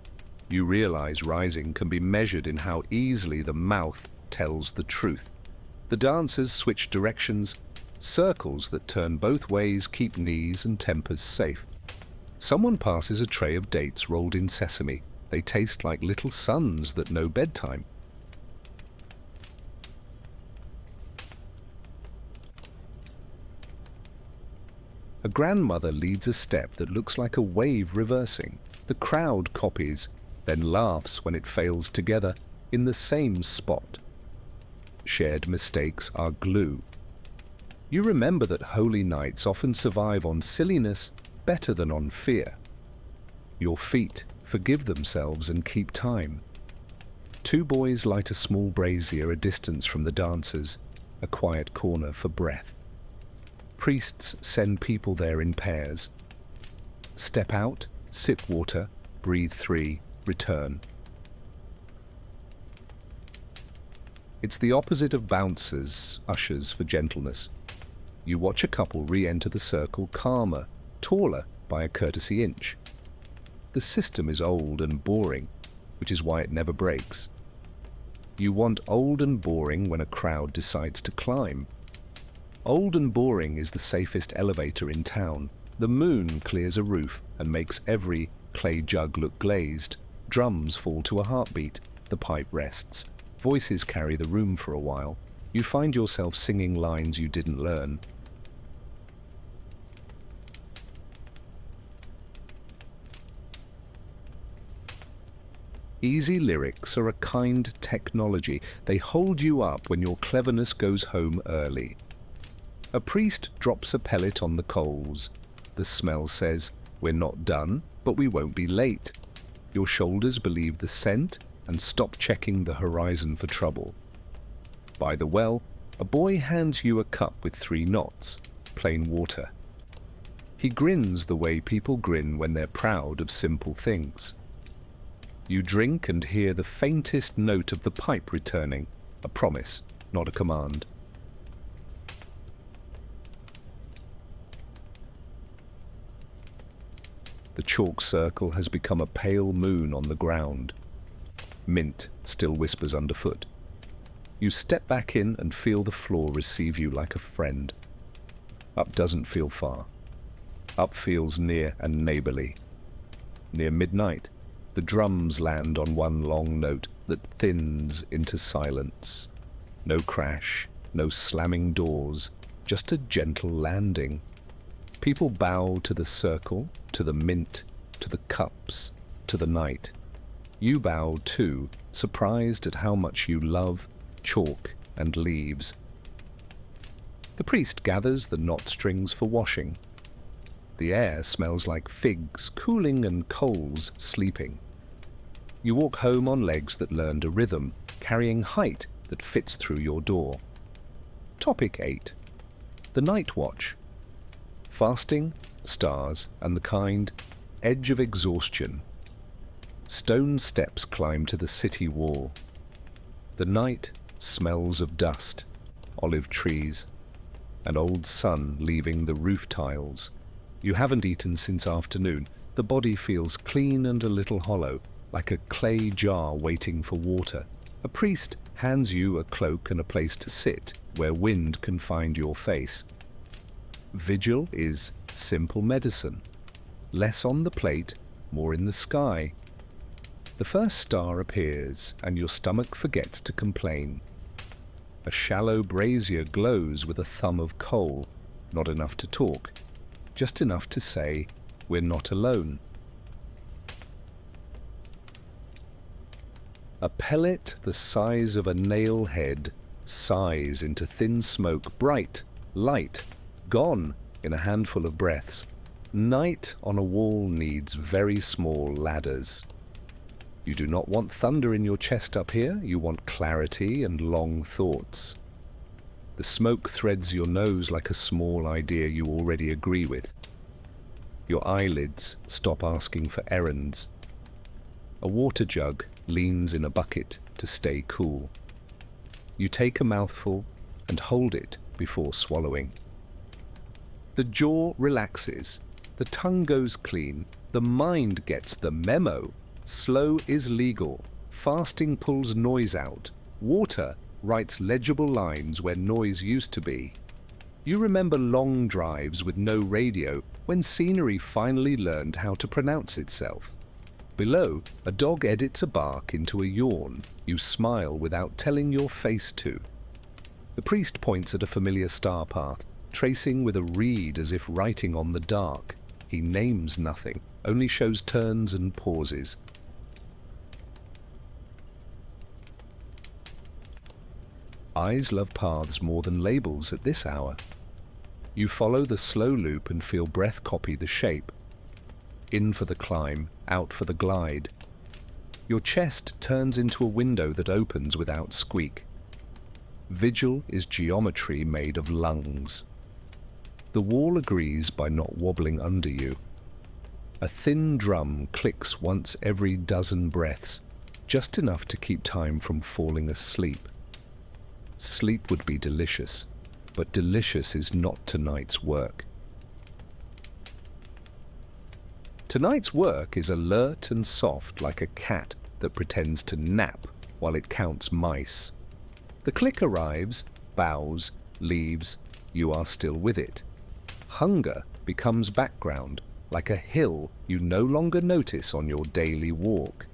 You realize rising can be measured in how easily the mouth tells the truth. The dancers switch directions. Circles that turn both ways keep knees and tempers safe. Someone passes a tray of dates rolled in sesame. They taste like little suns that know bedtime. A grandmother leads a step that looks like a wave reversing. The crowd copies, then laughs when it fails together in the same spot. Shared mistakes are glue. You remember that holy nights often survive on silliness better than on fear. Your feet forgive themselves and keep time. Two boys light a small brazier a distance from the dancers, a quiet corner for breath. Priests send people there in pairs. Step out, sip water, breathe 3, return. It's the opposite of bouncers, ushers for gentleness. You watch a couple re-enter the circle calmer, taller by a courtesy inch. The system is old and boring, which is why it never breaks. You want old and boring when a crowd decides to climb. Old and boring is the safest elevator in town. The moon clears a roof and makes every clay jug look glazed. Drums fall to a heartbeat. The pipe rests. Voices carry the room for a while. You find yourself singing lines you didn't learn. Easy lyrics are a kind technology. They hold you up when your cleverness goes home early. A priest drops a pellet on the coals. The smell says, "We're not done, but we won't be late." Your shoulders believe the scent and stop checking the horizon for trouble. By the well, a boy hands you a cup with 3 knots, plain water. He grins the way people grin when they're proud of simple things. You drink and hear the faintest note of the pipe returning, a promise, not a command. The chalk circle has become a pale moon on the ground. Mint still whispers underfoot. You step back in and feel the floor receive you like a friend. Up doesn't feel far. Up feels near and neighborly. Near midnight, the drums land on one long note that thins into silence. No crash, no slamming doors, just a gentle landing. People bow to the circle, to the mint, to the cups, to the night. You bow too, surprised at how much you love chalk and leaves. The priest gathers the knot strings for washing. The air smells like figs cooling and coals sleeping. You walk home on legs that learned a rhythm, carrying height that fits through your door. Topic 8. The Night Watch. Fasting, stars, and the kind edge of exhaustion. Stone steps climb to the city wall. The night smells of dust, olive trees, an old sun leaving the roof tiles. You haven't eaten since afternoon. The body feels clean and a little hollow, like a clay jar waiting for water. A priest hands you a cloak and a place to sit, where wind can find your face. Vigil is simple medicine. Less on the plate, more in the sky. The first star appears, and your stomach forgets to complain. A shallow brazier glows with a thumb of coal, not enough to talk, just enough to say, "We're not alone." A pellet the size of a nail head sighs into thin smoke, bright, light, gone in a handful of breaths. Night on a wall needs very small ladders. You do not want thunder in your chest up here, you want clarity and long thoughts. The smoke threads your nose like a small idea you already agree with. Your eyelids stop asking for errands. A water jug leans in a bucket to stay cool. You take a mouthful and hold it before swallowing. The jaw relaxes, the tongue goes clean, the mind gets the memo. Slow is legal, fasting pulls noise out, water writes legible lines where noise used to be. You remember long drives with no radio when scenery finally learned how to pronounce itself. Below, a dog edits a bark into a yawn. You smile without telling your face to. The priest points at a familiar star path, tracing with a reed as if writing on the dark. He names nothing, only shows turns and pauses. Eyes love paths more than labels at this hour. You follow the slow loop and feel breath copy the shape. In for the climb, out for the glide. Your chest turns into a window that opens without squeak. Vigil is geometry made of lungs. The wall agrees by not wobbling under you. A thin drum clicks once every dozen breaths, just enough to keep time from falling asleep. Sleep would be delicious, but delicious is not tonight's work. Tonight's work is alert and soft like a cat that pretends to nap while it counts mice. The click arrives, bows, leaves, you are still with it. Hunger becomes background, like a hill you no longer notice on your daily walk.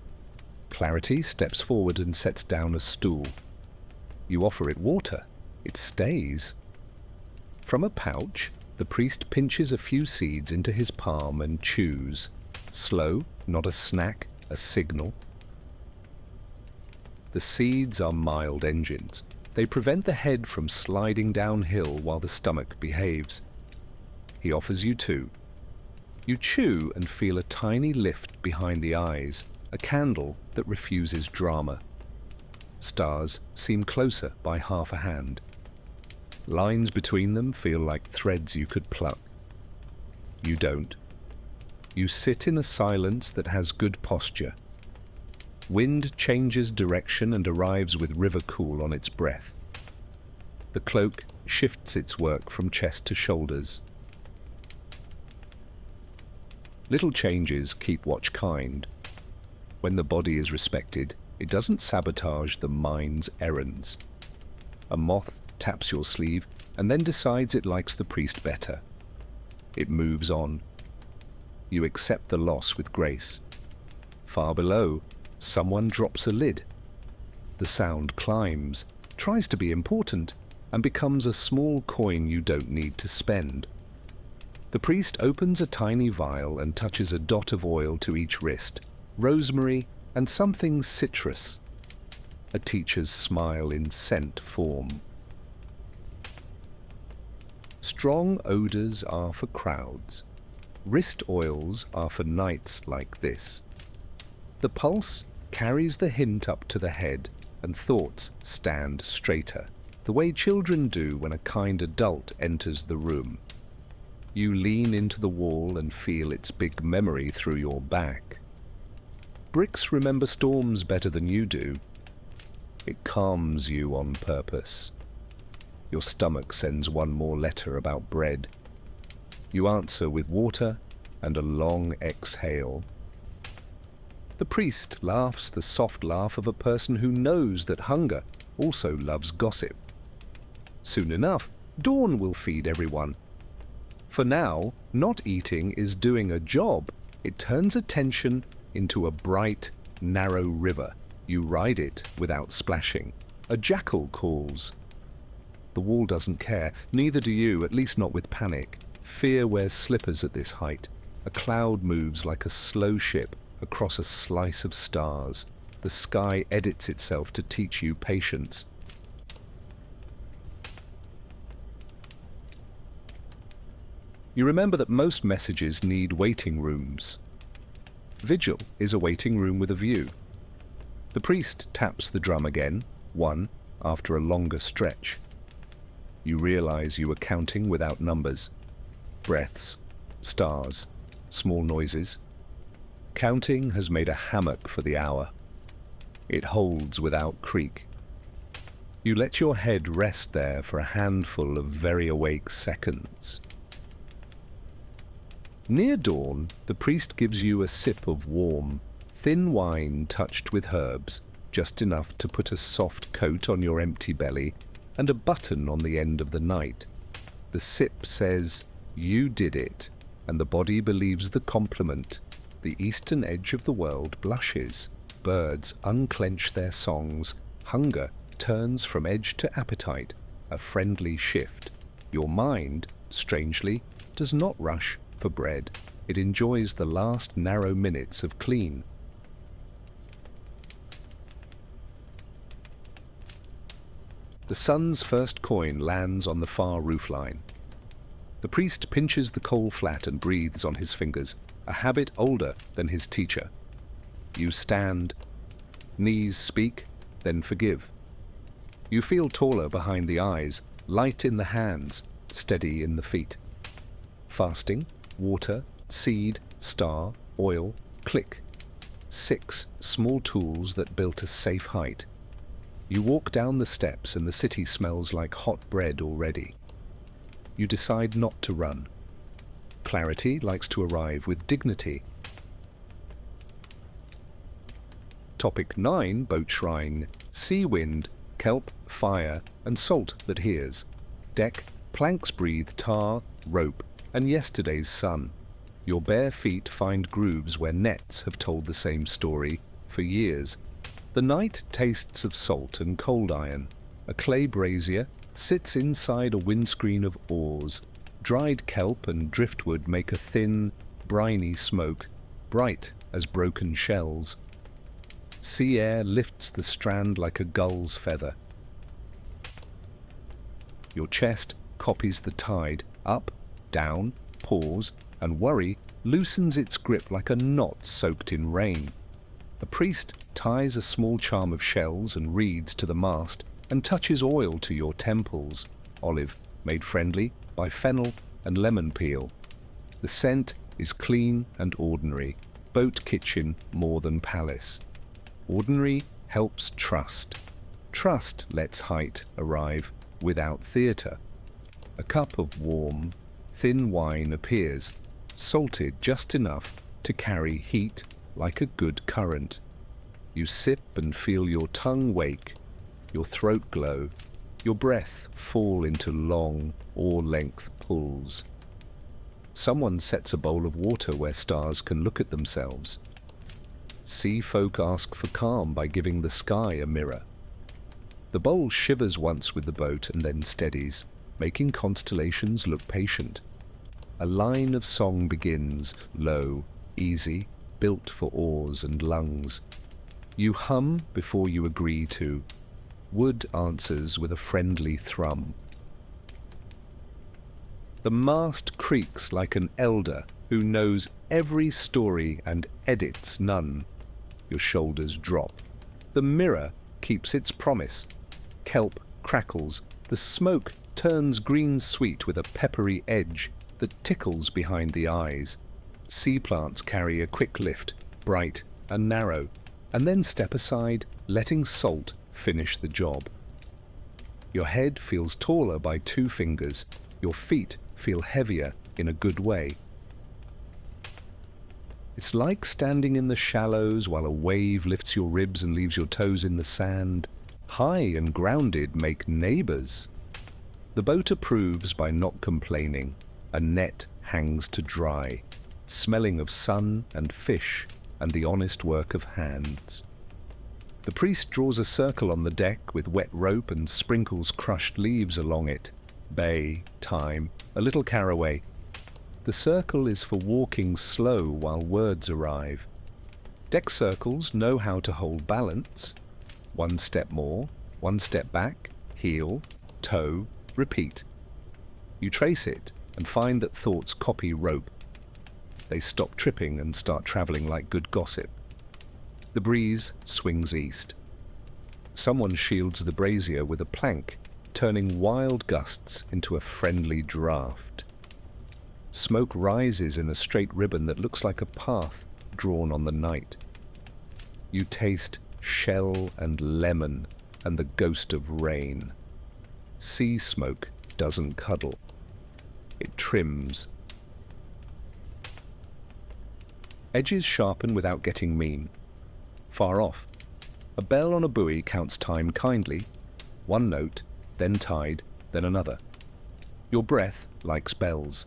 Clarity steps forward and sets down a stool. You offer it water. It stays. From a pouch, the priest pinches a few seeds into his palm and chews. Slow, not a snack, a signal. The seeds are mild engines. They prevent the head from sliding downhill while the stomach behaves. He offers you two. You chew and feel a tiny lift behind the eyes, a candle that refuses drama. Stars seem closer by half a hand. Lines between them feel like threads you could pluck. You don't. You sit in a silence that has good posture. Wind changes direction and arrives with river cool on its breath. The cloak shifts its work from chest to shoulders. Little changes keep watch kind. When the body is respected, it doesn't sabotage the mind's errands. A moth taps your sleeve and then decides it likes the priest better. It moves on. You accept the loss with grace. Far below, someone drops a lid. The sound climbs, tries to be important, and becomes a small coin you don't need to spend. The priest opens a tiny vial and touches a dot of oil to each wrist, rosemary and something citrus. A teacher's smile in scent form. Strong odors are for crowds. Wrist oils are for nights like this. The pulse carries the hint up to the head, and thoughts stand straighter, the way children do when a kind adult enters the room. You lean into the wall and feel its big memory through your back. Bricks remember storms better than you do. It calms you on purpose. Your stomach sends one more letter about bread. You answer with water and a long exhale. The priest laughs the soft laugh of a person who knows that hunger also loves gossip. Soon enough, dawn will feed everyone. For now, not eating is doing a job. It turns attention into a bright, narrow river. You ride it without splashing. A jackal calls. The wall doesn't care, neither do you, at least not with panic. Fear wears slippers at this height. A cloud moves like a slow ship across a slice of stars. The sky edits itself to teach you patience. You remember that most messages need waiting rooms. Vigil is a waiting room with a view. The priest taps the drum again, one, after a longer stretch. You realize you were counting without numbers. Breaths, stars, small noises. Counting has made a hammock for the hour. It holds without creak. You let your head rest there for a handful of very awake seconds. Near dawn, the priest gives you a sip of warm, thin wine touched with herbs, just enough to put a soft coat on your empty belly and a button on the end of the night. The sip says, "You did it," and the body believes the compliment. The eastern edge of the world blushes. Birds unclench their songs. Hunger turns from edge to appetite, a friendly shift. Your mind, strangely, does not rush for bread. It enjoys the last narrow minutes of clean. The sun's first coin lands on the far roofline. The priest pinches the coal flat and breathes on his fingers, a habit older than his teacher. You stand, knees speak, then forgive. You feel taller behind the eyes, light in the hands, steady in the feet. Fasting, water, seed, star, oil, click. 6 small tools that built a safe height. You walk down the steps and the city smells like hot bread already. You decide not to run. Clarity likes to arrive with dignity. Topic 9, Boat Shrine. Sea wind, kelp, fire, and salt that hears. Deck, planks breathe tar, rope, and yesterday's sun. Your bare feet find grooves where nets have told the same story for years. The night tastes of salt and cold iron. A clay brazier sits inside a windscreen of oars. Dried kelp and driftwood make a thin, briny smoke, bright as broken shells. Sea air lifts the strand like a gull's feather. Your chest copies the tide, up, down, pause, and worry loosens its grip like a knot soaked in rain. A priest ties a small charm of shells and reeds to the mast and touches oil to your temples, olive made friendly by fennel and lemon peel. The scent is clean and ordinary, boat kitchen more than palace. Ordinary helps trust. Trust lets height arrive without theatre. A cup of warm, thin wine appears, salted just enough to carry heat like a good current. You sip and feel your tongue wake, your throat glow, your breath fall into long, oar-length pulls. Someone sets a bowl of water where stars can look at themselves. Sea folk ask for calm by giving the sky a mirror. The bowl shivers once with the boat and then steadies, making constellations look patient. A line of song begins, low, easy, built for oars and lungs. You hum before you agree to. Wood answers with a friendly thrum. The mast creaks like an elder who knows every story and edits none. Your shoulders drop. The mirror keeps its promise. Kelp crackles. The smoke turns green-sweet with a peppery edge that tickles behind the eyes. Sea plants carry a quick lift, bright and narrow, and then step aside, letting salt finish the job. Your head feels taller by 2 fingers. Your feet feel heavier in a good way. It's like standing in the shallows while a wave lifts your ribs and leaves your toes in the sand. High and grounded make neighbors. The boat approves by not complaining. A net hangs to dry, smelling of sun and fish and the honest work of hands. The priest draws a circle on the deck with wet rope and sprinkles crushed leaves along it. Bay, thyme, a little caraway. The circle is for walking slow while words arrive. Deck circles know how to hold balance. 1 step more, 1 step back, heel, toe, repeat. You trace it and find that thoughts copy rope. They stop tripping and start traveling like good gossip. The breeze swings east. Someone shields the brazier with a plank, turning wild gusts into a friendly draft. Smoke rises in a straight ribbon that looks like a path drawn on the night. You taste shell and lemon and the ghost of rain. Sea smoke doesn't cuddle. It trims. Edges sharpen without getting mean. Far off, a bell on a buoy counts time kindly. 1 note, then tide, then another. Your breath likes bells.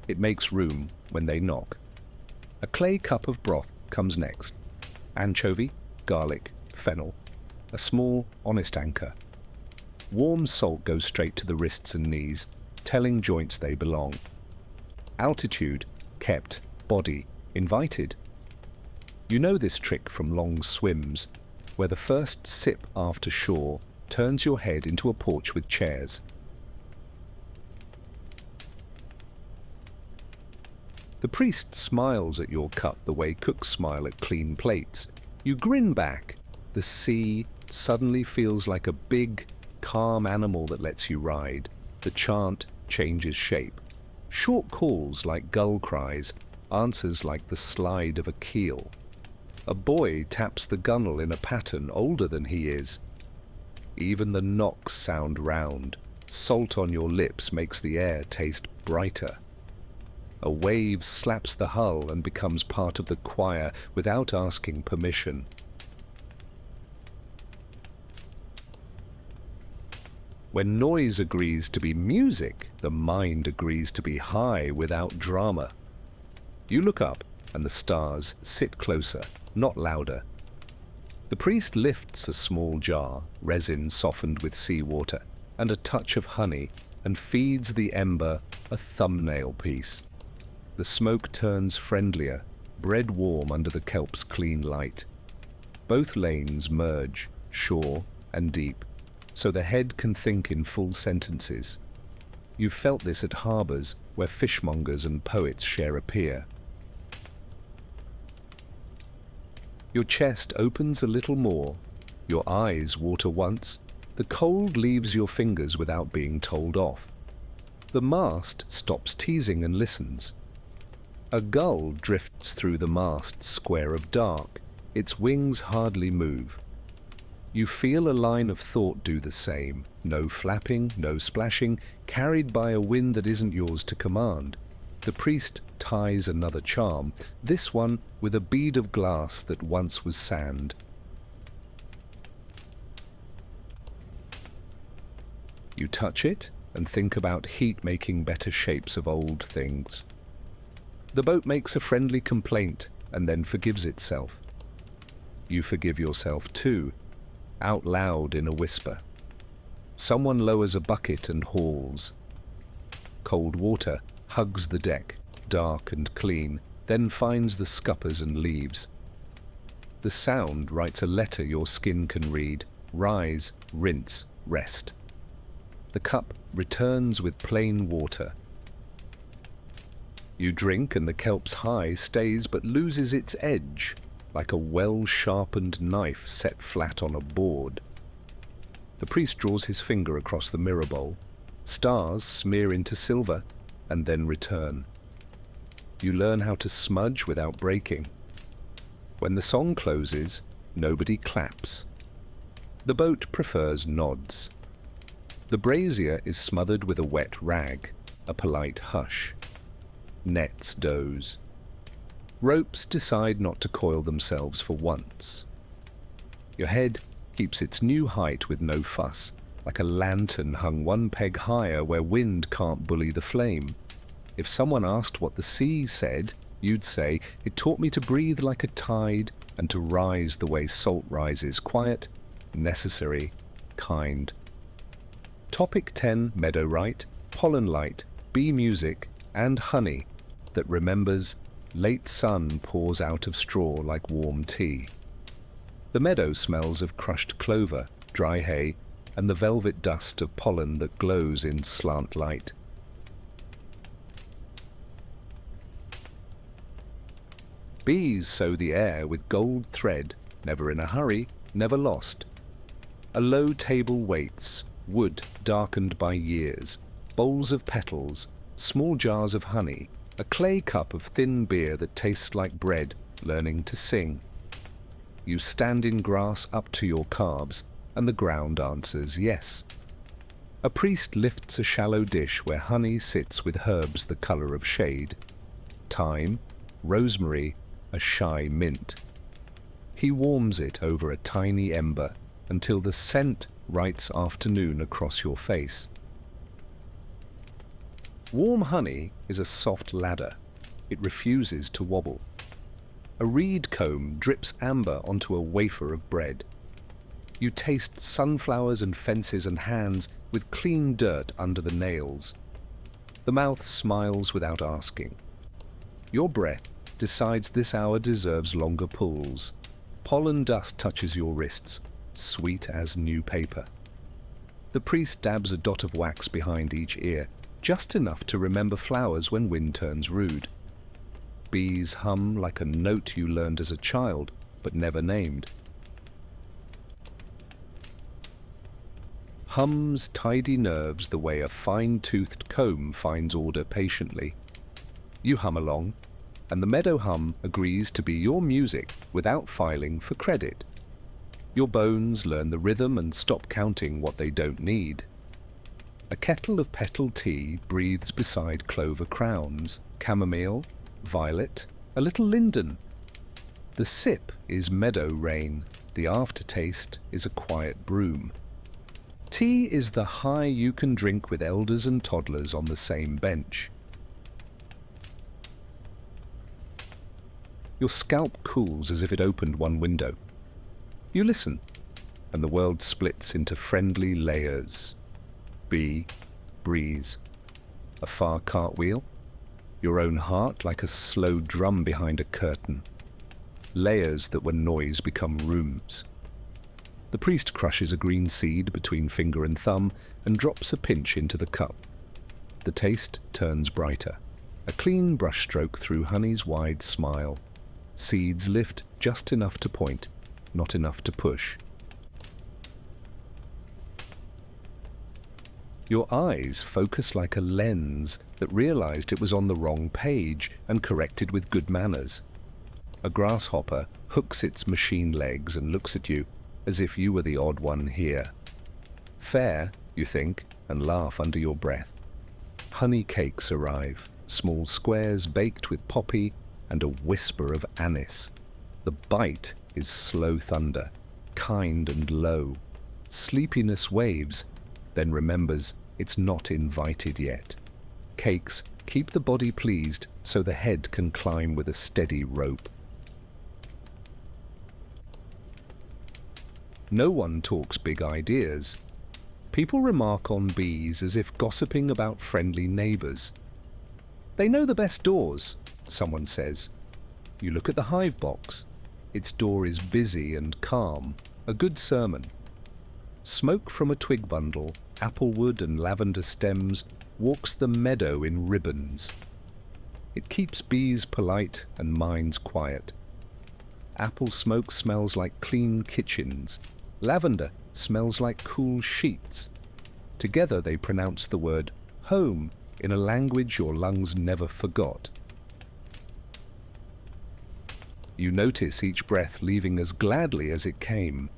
It makes room when they knock. A clay cup of broth comes next. Anchovy, garlic, fennel. A small, honest anchor. Warm salt goes straight to the wrists and knees, telling joints they belong. Altitude, kept, body, invited. You know this trick from long swims, where the first sip after shore turns your head into a porch with chairs. The priest smiles at your cup the way cooks smile at clean plates. You grin back. The sea suddenly feels like a big, calm animal that lets you ride. The chant changes shape. Short calls like gull cries, answers like the slide of a keel. A boy taps the gunnel in a pattern older than he is. Even the knocks sound round. Salt on your lips makes the air taste brighter. A wave slaps the hull and becomes part of the choir without asking permission. When noise agrees to be music, the mind agrees to be high without drama. You look up, and the stars sit closer, not louder. The priest lifts a small jar, resin softened with seawater, and a touch of honey, and feeds the ember a thumbnail piece. The smoke turns friendlier, bread warm under the kelp's clean light. Both lanes merge, shore and deep, so the head can think in full sentences. You've felt this at harbours where fishmongers and poets share a pier. Your chest opens a little more, your eyes water once, the cold leaves your fingers without being told off. The mast stops teasing and listens. A gull drifts through the mast's square of dark, its wings hardly move. You feel a line of thought do the same, no flapping, no splashing, carried by a wind that isn't yours to command. The priest ties another charm, this one with a bead of glass that once was sand. You touch it and think about heat making better shapes of old things. The boat makes a friendly complaint and then forgives itself. You forgive yourself too, out loud in a whisper. Someone lowers a bucket and hauls. Cold water hugs the deck, dark and clean, then finds the scuppers and leaves. The sound writes a letter your skin can read. Rise, rinse, rest. The cup returns with plain water. You drink and the kelp's high stays but loses its edge, like a well-sharpened knife set flat on a board. The priest draws his finger across the mirror bowl. Stars smear into silver and then return. You learn how to smudge without breaking. When the song closes, nobody claps. The boat prefers nods. The brazier is smothered with a wet rag, a polite hush. Nets doze. Ropes decide not to coil themselves for once. Your head keeps its new height with no fuss, like a lantern hung one peg higher where wind can't bully the flame. If someone asked what the sea said, you'd say, it taught me to breathe like a tide and to rise the way salt rises, quiet, necessary, kind. Topic 10, meadow right, pollen light, bee music, and honey that remembers late sun pours out of straw like warm tea. The meadow smells of crushed clover, dry hay, and the velvet dust of pollen that glows in slant light. Bees sow the air with gold thread, never in a hurry, never lost. A low table waits, wood darkened by years, bowls of petals, small jars of honey, a clay cup of thin beer that tastes like bread, learning to sing. You stand in grass up to your calves, and the ground answers yes. A priest lifts a shallow dish where honey sits with herbs the color of shade. Thyme, rosemary, a shy mint. He warms it over a tiny ember until the scent writes afternoon across your face. Warm honey is a soft ladder. It refuses to wobble. A reed comb drips amber onto a wafer of bread. You taste sunflowers and fences and hands with clean dirt under the nails. The mouth smiles without asking. Your breath decides this hour deserves longer pulls. Pollen dust touches your wrists, sweet as new paper. The priest dabs a dot of wax behind each ear, just enough to remember flowers when wind turns rude. Bees hum like a note you learned as a child, but never named. Hums tidy nerves the way a fine-toothed comb finds order patiently. You hum along, and the meadow hum agrees to be your music without filing for credit. Your bones learn the rhythm and stop counting what they don't need. A kettle of petal tea breathes beside clover crowns, chamomile, violet, a little linden. The sip is meadow rain, the aftertaste is a quiet broom. Tea is the high you can drink with elders and toddlers on the same bench. Your scalp cools as if it opened one window. You listen, and the world splits into friendly layers. Bee, breeze, a far cartwheel, your own heart like a slow drum behind a curtain. Layers that were noise become rooms. The priest crushes a green seed between finger and thumb and drops a pinch into the cup. The taste turns brighter. A clean brushstroke through honey's wide smile. Seeds lift just enough to point, not enough to push. Your eyes focus like a lens that realized it was on the wrong page and corrected with good manners. A grasshopper hooks its machine legs and looks at you as if you were the odd one here. Fair, you think, and laugh under your breath. Honey cakes arrive, small squares baked with poppy and a whisper of anise. The bite is slow thunder, kind and low. Sleepiness waves, then remembers it's not invited yet. Cakes keep the body pleased so the head can climb with a steady rope. No one talks big ideas. People remark on bees as if gossiping about friendly neighbors. They know the best doors, someone says. You look at the hive box. Its door is busy and calm, a good sermon. Smoke from a twig bundle, applewood and lavender stems, walks the meadow in ribbons. It keeps bees polite and minds quiet. Apple smoke smells like clean kitchens. Lavender smells like cool sheets. Together they pronounce the word home in a language your lungs never forgot. You notice each breath leaving as gladly as it came.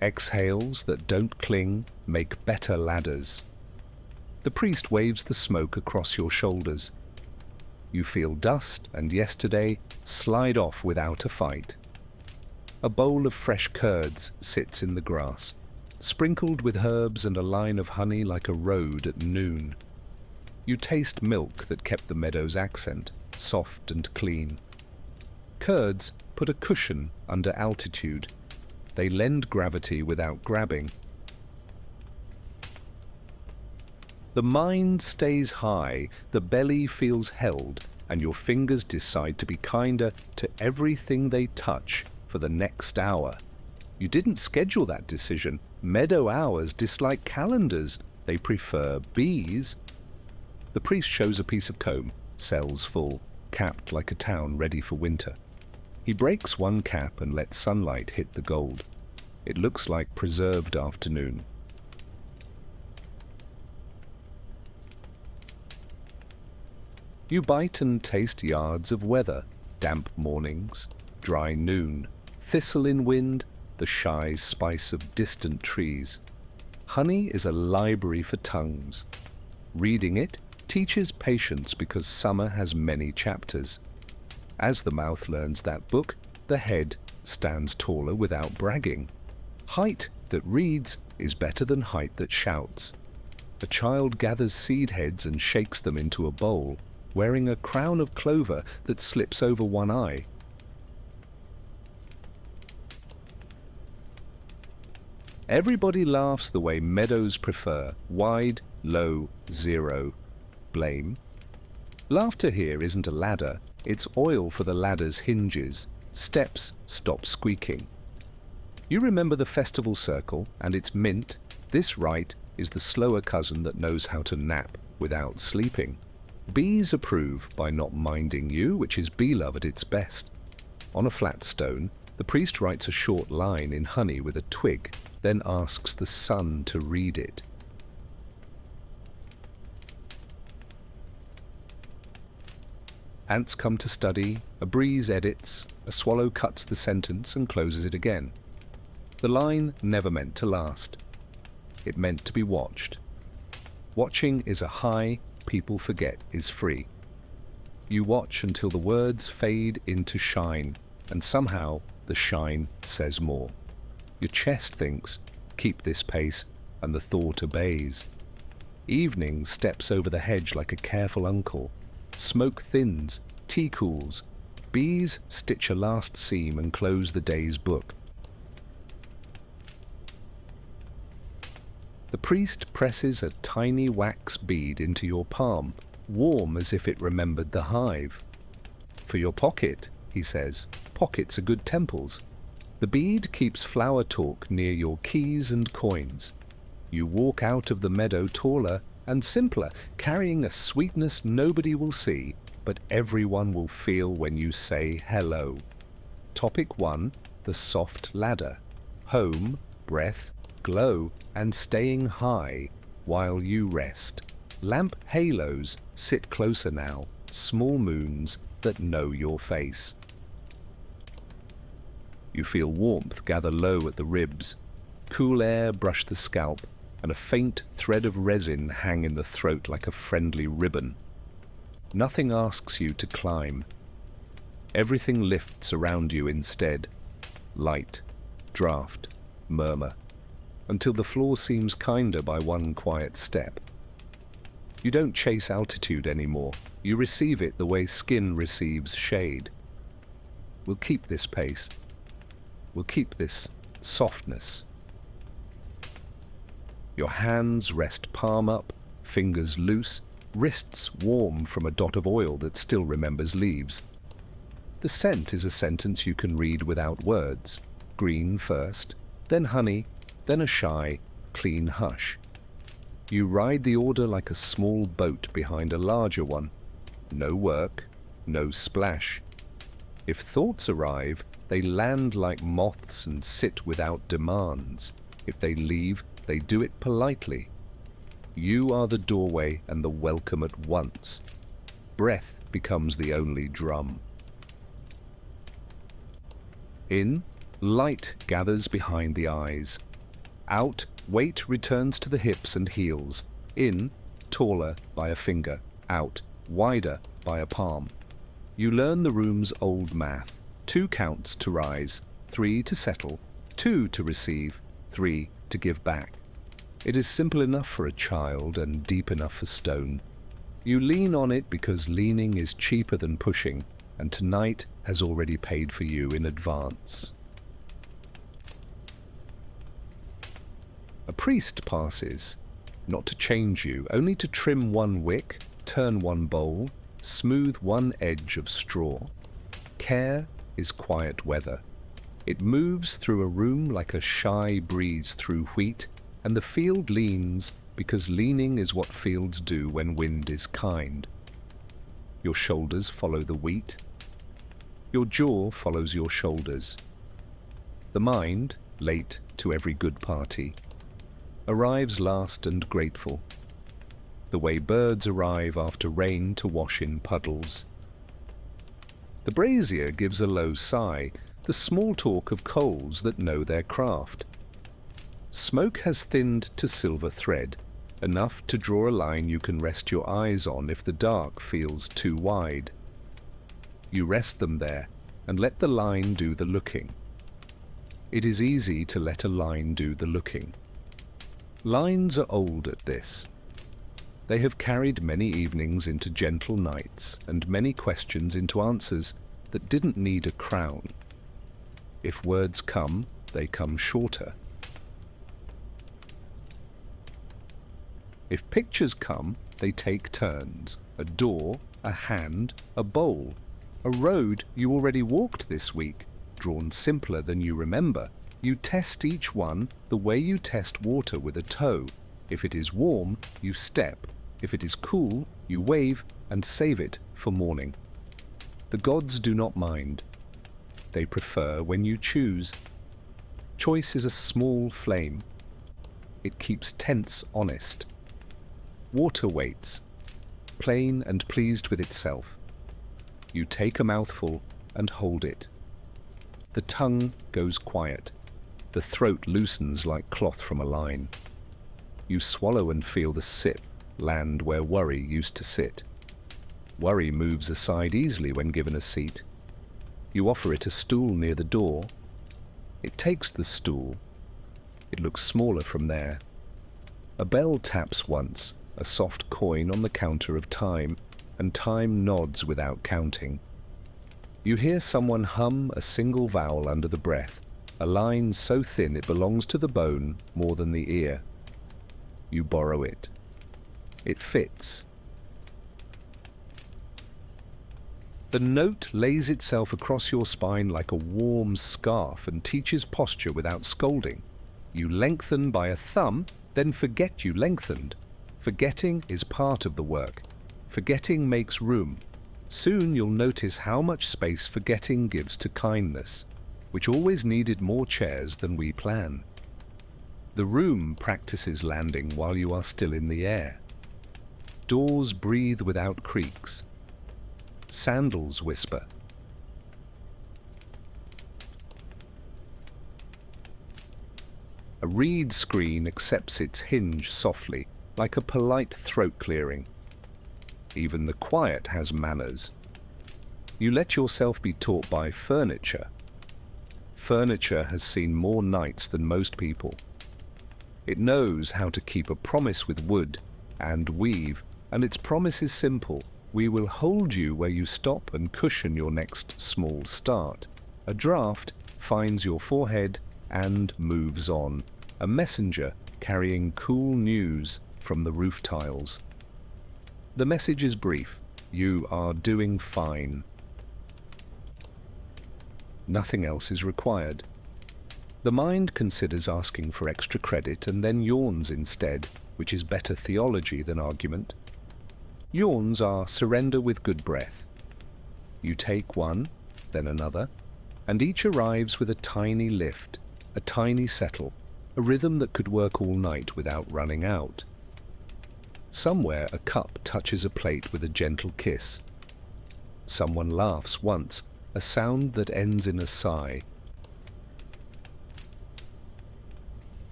Exhales that don't cling make better ladders. The priest waves the smoke across your shoulders. You feel dust and yesterday slide off without a fight. A bowl of fresh curds sits in the grass, sprinkled with herbs and a line of honey like a road at noon. You taste milk that kept the meadow's accent, soft and clean. Curds put a cushion under altitude. They lend gravity without grabbing. The mind stays high, the belly feels held, and your fingers decide to be kinder to everything they touch for the next hour. You didn't schedule that decision. Meadow hours dislike calendars. They prefer bees. The priest shows a piece of comb, cells full, capped like a town ready for winter. He breaks one cap and lets sunlight hit the gold. It looks like preserved afternoon. You bite and taste yards of weather, damp mornings, dry noon, thistle in wind, the shy spice of distant trees. Honey is a library for tongues. Reading it teaches patience because summer has many chapters. As the mouth learns that book, the head stands taller without bragging. Height that reads is better than height that shouts. A child gathers seed heads and shakes them into a bowl, wearing a crown of clover that slips over one eye. Everybody laughs the way meadows prefer, wide, low, zero. Blame. Laughter here isn't a ladder, it's oil for the ladder's hinges. Steps stop squeaking. You remember the festival circle and its mint. This rite is the slower cousin that knows how to nap without sleeping. Bees approve by not minding you, which is bee love at its best. On a flat stone, the priest writes a short line in honey with a twig, then asks the sun to read it. Ants come to study, a breeze edits, a swallow cuts the sentence and closes it again. The line never meant to last. It meant to be watched. Watching is a high people forget is free. You watch until the words fade into shine, and somehow the shine says more. Your chest thinks, keep this pace, and the thought obeys. Evening steps over the hedge like a careful uncle. Smoke thins, tea cools. Bees stitch a last seam and close the day's book. The priest presses a tiny wax bead into your palm, warm as if it remembered the hive. For your pocket, he says, pockets are good temples. The bead keeps flower talk near your keys and coins. You walk out of the meadow taller and simpler, carrying a sweetness nobody will see, but everyone will feel when you say hello. Topic 1, the soft ladder. Home, breath, glow, and staying high while you rest. Lamp halos sit closer now, small moons that know your face. You feel warmth gather low at the ribs. Cool air brush the scalp, and a faint thread of resin hang in the throat like a friendly ribbon. Nothing asks you to climb. Everything lifts around you instead. Light, draft, murmur, until the floor seems kinder by one quiet step. You don't chase altitude anymore. You receive it the way skin receives shade. We'll keep this pace. We'll keep this softness. Your hands rest palm up, fingers loose, wrists warm from a dot of oil that still remembers leaves. The scent is a sentence you can read without words. Green first, then honey, then a shy, clean hush. You ride the order like a small boat behind a larger one. No work, no splash. If thoughts arrive, they land like moths and sit without demands. If they leave, they do it politely. You are the doorway and the welcome at once. Breath becomes the only drum. In, light gathers behind the eyes. Out, weight returns to the hips and heels. In, taller by a finger. Out, wider by a palm. You learn the room's old math. 2 counts to rise, 3 to settle, 2 to receive, 3 to give back. It is simple enough for a child and deep enough for stone. You lean on it because leaning is cheaper than pushing, and tonight has already paid for you in advance. A priest passes, not to change you, only to trim one wick, turn one bowl, smooth one edge of straw. Care is quiet weather. It moves through a room like a shy breeze through wheat, and the field leans because leaning is what fields do when wind is kind. Your shoulders follow the wheat. Your jaw follows your shoulders. The mind, late to every good party, arrives last and grateful, the way birds arrive after rain to wash in puddles. The brazier gives a low sigh, the small talk of coals that know their craft. Smoke has thinned to silver thread, enough to draw a line you can rest your eyes on if the dark feels too wide. You rest them there and let the line do the looking. It is easy to let a line do the looking. Lines are old at this. They have carried many evenings into gentle nights and many questions into answers that didn't need a crown. If words come, they come shorter. If pictures come, they take turns. A door, a hand, a bowl. A road you already walked this week, drawn simpler than you remember. You test each one the way you test water with a toe. If it is warm, you step. If it is cool, you wave and save it for morning. The gods do not mind. They prefer when you choose. Choice is a small flame. It keeps tents honest. Water waits, plain and pleased with itself. You take a mouthful and hold it. The tongue goes quiet. The throat loosens like cloth from a line. You swallow and feel the sip land where worry used to sit. Worry moves aside easily when given a seat. You offer it a stool near the door. It takes the stool. It looks smaller from there. A bell taps once, a soft coin on the counter of time, and time nods without counting. You hear someone hum a single vowel under the breath, a line so thin it belongs to the bone more than the ear. You borrow it. It fits. The note lays itself across your spine like a warm scarf and teaches posture without scolding. You lengthen by a thumb, then forget you lengthened. Forgetting is part of the work. Forgetting makes room. Soon you'll notice how much space forgetting gives to kindness, which always needed more chairs than we plan. The room practices landing while you are still in the air. Doors breathe without creaks. Sandals whisper. A reed screen accepts its hinge softly, like a polite throat clearing. Even the quiet has manners. You let yourself be taught by furniture. Furniture has seen more nights than most people. It knows how to keep a promise with wood and weave, and its promise is simple. We will hold you where you stop and cushion your next small start. A draft finds your forehead and moves on. A messenger carrying cool news from the roof tiles. The message is brief. You are doing fine. Nothing else is required. The mind considers asking for extra credit and then yawns instead, which is better theology than argument. Yawns are surrender with good breath. You take one, then another, and each arrives with a tiny lift, a tiny settle, a rhythm that could work all night without running out. Somewhere a cup touches a plate with a gentle kiss. Someone laughs once, a sound that ends in a sigh.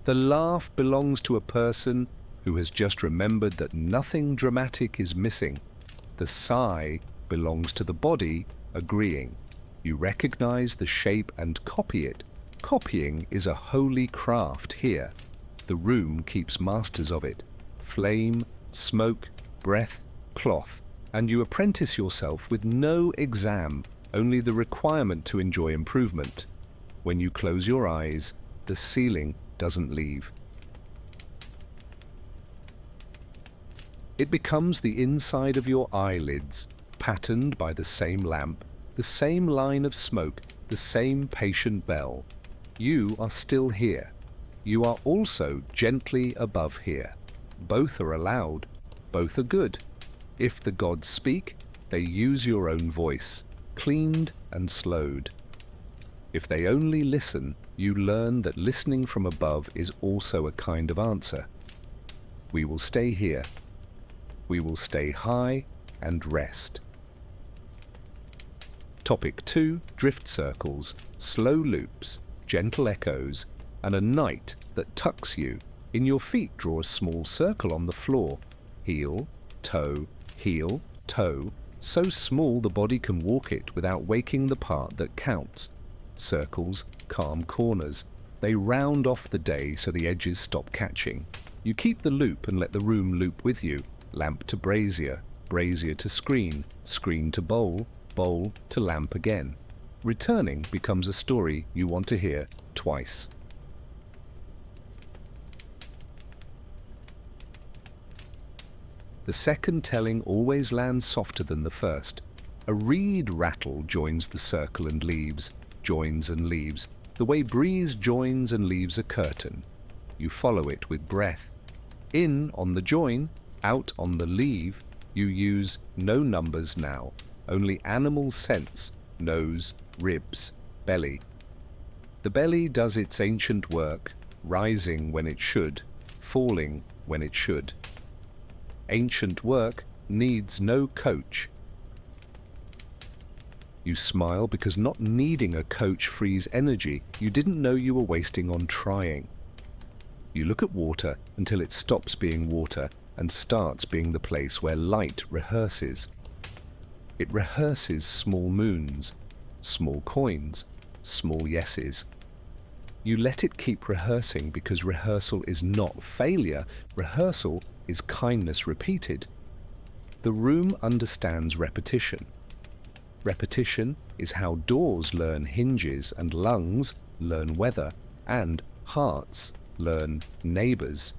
The laugh belongs to a person who has just remembered that nothing dramatic is missing. The sigh belongs to the body agreeing. You recognize the shape and copy it. Copying is a holy craft here. The room keeps masters of it. Flame, smoke, breath, cloth, and you apprentice yourself with no exam, only the requirement to enjoy improvement. When you close your eyes, the ceiling doesn't leave. It becomes the inside of your eyelids, patterned by the same lamp, the same line of smoke, the same patient bell. You are still here. You are also gently above here. Both are allowed. Both are good. If the gods speak, they use your own voice, cleaned and slowed. If they only listen, you learn that listening from above is also a kind of answer. We will stay here. We will stay high and rest. Topic 2, drift circles, slow loops, gentle echoes, and a night that tucks you. In your feet draw a small circle on the floor. Heel, toe, so small the body can walk it without waking the part that counts. Circles, calm corners. They round off the day so the edges stop catching. You keep the loop and let the room loop with you. Lamp to brazier, brazier to screen, screen to bowl, bowl to lamp again. Returning becomes a story you want to hear twice. The second telling always lands softer than the first. A reed rattle joins the circle and leaves, joins and leaves, the way breeze joins and leaves a curtain. You follow it with breath. In on the join, Out on the leave, you use no numbers now, only animal sense, nose, ribs, belly. The belly does its ancient work, rising when it should, falling when it should. Ancient work needs no coach. You smile because not needing a coach frees energy you didn't know you were wasting on trying. You look at water until it stops being water and starts being the place where light rehearses. It rehearses small moons, small coins, small yeses. You let it keep rehearsing because rehearsal is not failure. Rehearsal is kindness repeated. The room understands repetition. Repetition is how doors learn hinges and lungs learn weather and hearts learn neighbors.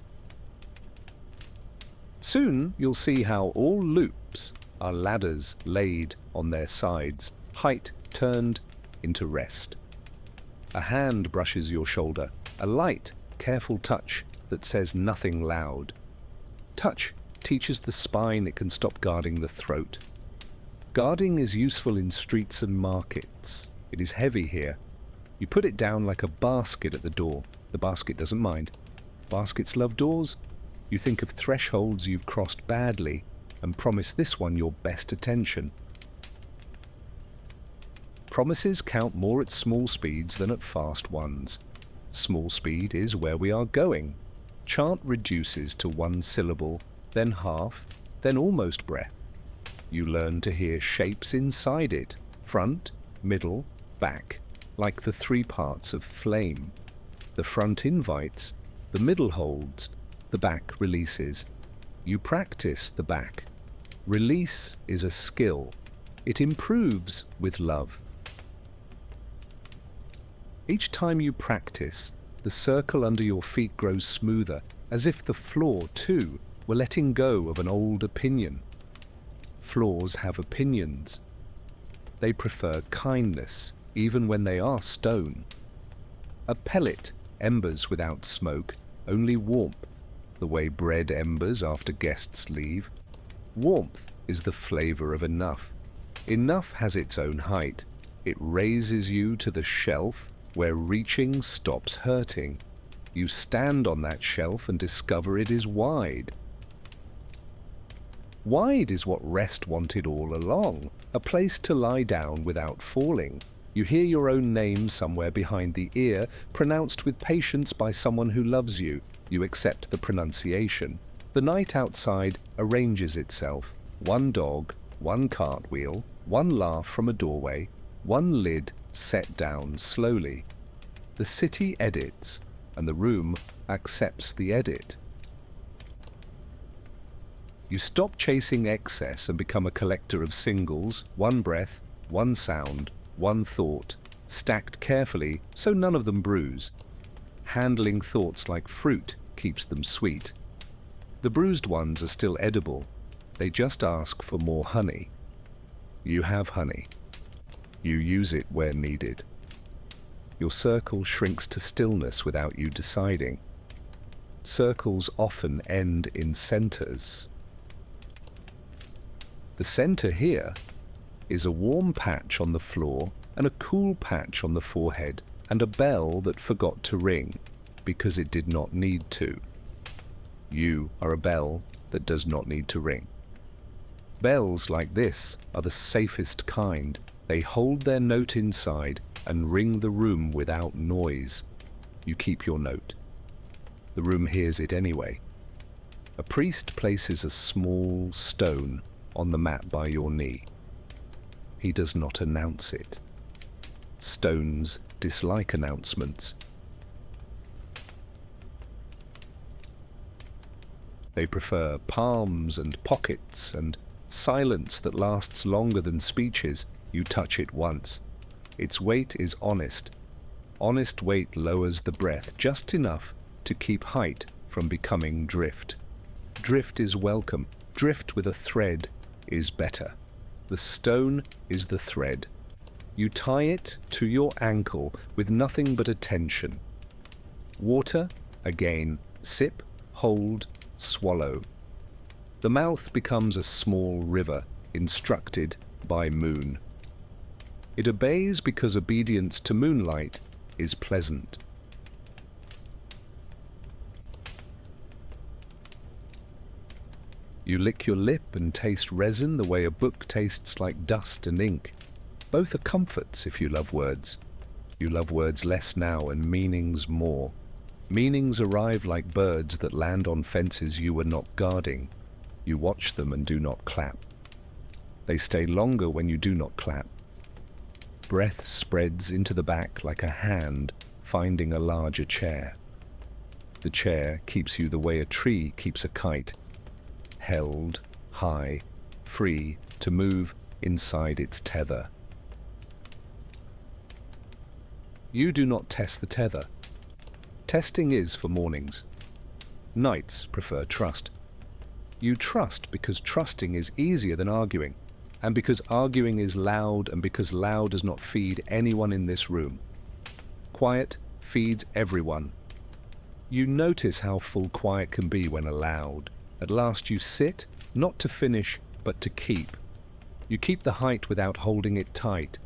Soon you'll see how all loops are ladders laid on their sides, height turned into rest. A hand brushes your shoulder, a light, careful touch that says nothing loud. Touch teaches the spine it can stop guarding the throat. Guarding is useful in streets and markets. It is heavy here. You put it down like a basket at the door. The basket doesn't mind. Baskets love doors. You think of thresholds you've crossed badly and promise this one your best attention. Promises count more at small speeds than at fast ones. Small speed is where we are going. Chant reduces to one syllable, then half, then almost breath. You learn to hear shapes inside it, front, middle, back, like the three parts of flame. The front invites, the middle holds, the back releases. You practice the back. Release is a skill. It improves with love. Each time you practice, the circle under your feet grows smoother, as if the floor, too, were letting go of an old opinion. Floors have opinions. They prefer kindness, even when they are stone. A pellet, embers without smoke, only warmth, the way bread embers after guests leave. Warmth is the flavor of enough. Enough has its own height. It raises you to the shelf where reaching stops hurting. You stand on that shelf and discover it is wide. Wide is what rest wanted all along, a place to lie down without falling. You hear your own name somewhere behind the ear, pronounced with patience by someone who loves you. You accept the pronunciation. The night outside arranges itself. One dog, one cartwheel, one laugh from a doorway, one lid set down slowly. The city edits, and the room accepts the edit. You stop chasing excess and become a collector of singles, one breath, one sound, one thought, stacked carefully so none of them bruise. Handling thoughts like fruit keeps them sweet. The bruised ones are still edible. They just ask for more honey. You have honey. You use it where needed. Your circle shrinks to stillness without you deciding. Circles often end in centers. The center here is a warm patch on the floor and a cool patch on the forehead and a bell that forgot to ring because it did not need to. You are a bell that does not need to ring. Bells like this are the safest kind. They hold their note inside and ring the room without noise. You keep your note. The room hears it anyway. A priest places a small stone on the mat by your knee. He does not announce it. Stones dislike announcements. They prefer palms and pockets and silence that lasts longer than speeches. You touch it once. Its weight is honest. Honest weight lowers the breath just enough to keep height from becoming drift. Drift is welcome. Drift with a thread is better. The stone is the thread. You tie it to your ankle with nothing but attention. Water, again, sip, hold, swallow. The mouth becomes a small river, instructed by moon. It obeys because obedience to moonlight is pleasant. You lick your lip and taste resin the way a book tastes like dust and ink. Both are comforts if you love words. You love words less now and meanings more. Meanings arrive like birds that land on fences you were not guarding. You watch them and do not clap. They stay longer when you do not clap. Breath spreads into the back like a hand finding a larger chair. The chair keeps you the way a tree keeps a kite, held, high, free to move inside its tether. You do not test the tether. Testing is for mornings. Nights prefer trust. You trust because trusting is easier than arguing, and because arguing is loud, and because loud does not feed anyone in this room. Quiet feeds everyone. You notice how full quiet can be when allowed. At last you sit, not to finish, but to keep. You keep the height without holding it tight.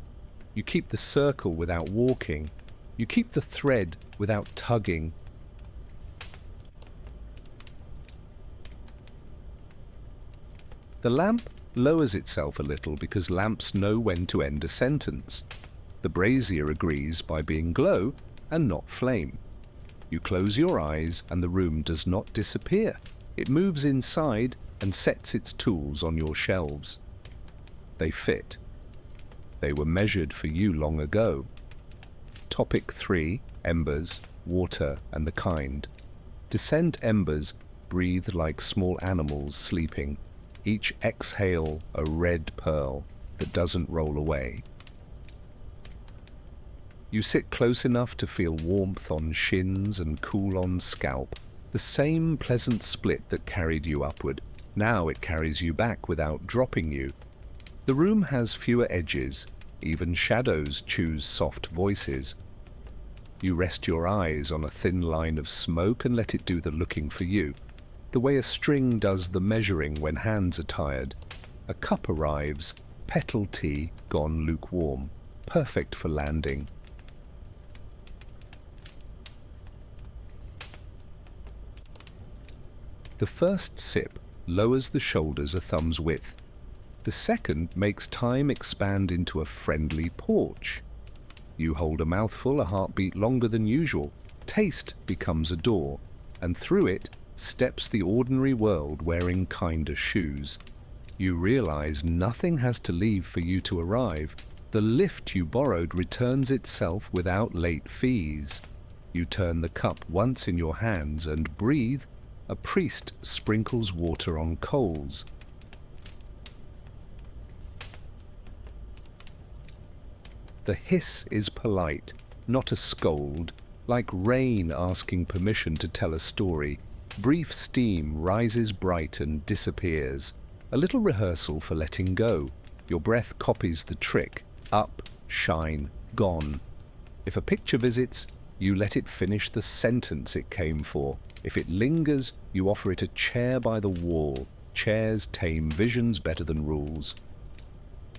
You keep the circle without walking. You keep the thread without tugging. The lamp lowers itself a little because lamps know when to end a sentence. The brazier agrees by being glow and not flame. You close your eyes and the room does not disappear. It moves inside and sets its tools on your shelves. They fit. They were measured for you long ago. Topic 3, embers, water and the kind. Descent embers breathe like small animals sleeping. Each exhale a red pearl that doesn't roll away. You sit close enough to feel warmth on shins and cool on scalp. The same pleasant split that carried you upward. Now it carries you back without dropping you. The room has fewer edges. Even shadows choose soft voices. You rest your eyes on a thin line of smoke and let it do the looking for you. The way a string does the measuring when hands are tired. A cup arrives, petal tea gone lukewarm, perfect for landing. The first sip lowers the shoulders a thumb's width. The second makes time expand into a friendly porch. You hold a mouthful a heartbeat longer than usual. Taste becomes a door, and through it steps the ordinary world wearing kinder shoes. You realize nothing has to leave for you to arrive. The lift you borrowed returns itself without late fees. You turn the cup once in your hands and breathe. A priest sprinkles water on coals. The hiss is polite, not a scold, like rain asking permission to tell a story. Brief steam rises bright and disappears. A little rehearsal for letting go. Your breath copies the trick. Up, shine, gone. If a picture visits, you let it finish the sentence it came for. If it lingers, you offer it a chair by the wall. Chairs tame visions better than rules.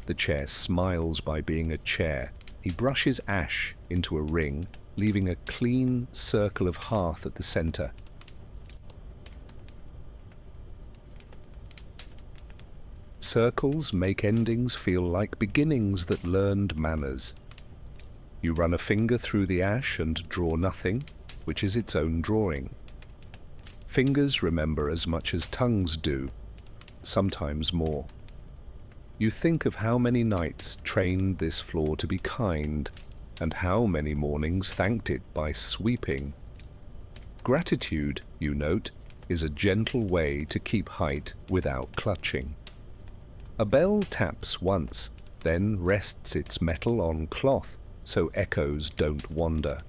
The chair smiles by being a chair. He brushes ash into a ring, leaving a clean circle of hearth at the center. Circles make endings feel like beginnings that learned manners. You run a finger through the ash and draw nothing, which is its own drawing. Fingers remember as much as tongues do, sometimes more. You think of how many nights trained this floor to be kind, and how many mornings thanked it by sweeping. Gratitude, you note, is a gentle way to keep height without clutching. A bell taps once, then rests its metal on cloth so echoes don't wander.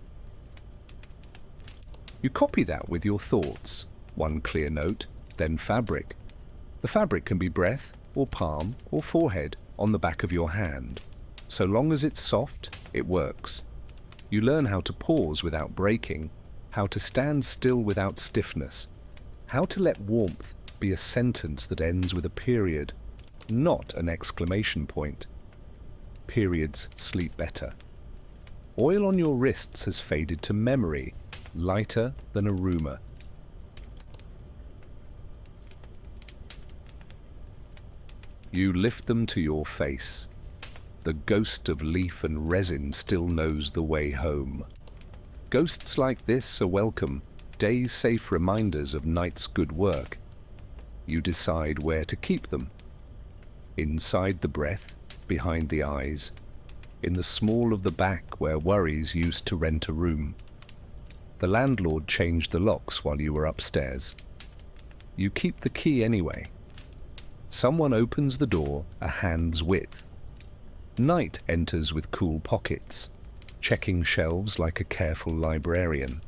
You copy that with your thoughts. One clear note, then fabric. The fabric can be breath, or palm, or forehead on the back of your hand. So long as it's soft, it works. You learn how to pause without breaking, how to stand still without stiffness, how to let warmth be a sentence that ends with a period, not an exclamation point. Periods sleep better. Oil on your wrists has faded to memory, lighter than a rumor. You lift them to your face. The ghost of leaf and resin still knows the way home. Ghosts like this are welcome, day-safe reminders of night's good work. You decide where to keep them. Inside the breath, behind the eyes, in the small of the back where worries used to rent a room. The landlord changed the locks while you were upstairs. You keep the key anyway. Someone opens the door a hand's width. Night enters with cool pockets, checking shelves like a careful librarian.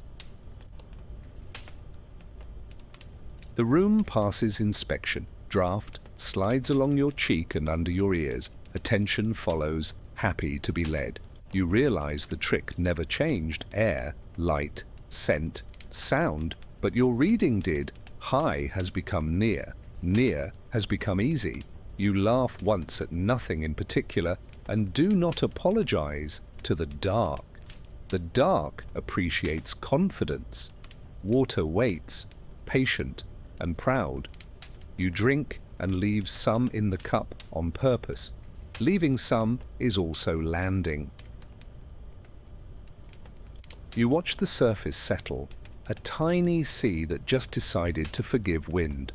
The room passes inspection. Draft slides along your cheek and under your ears. Attention follows, happy to be led. You realize the trick never changed. Air, light, scent, sound, but your reading did. High has become near. Near has become easy. You laugh once at nothing in particular and do not apologize to the dark. The dark appreciates confidence. Water waits, patient and proud. You drink and leave some in the cup on purpose. Leaving some is also landing. You watch the surface settle, a tiny sea that just decided to forgive wind.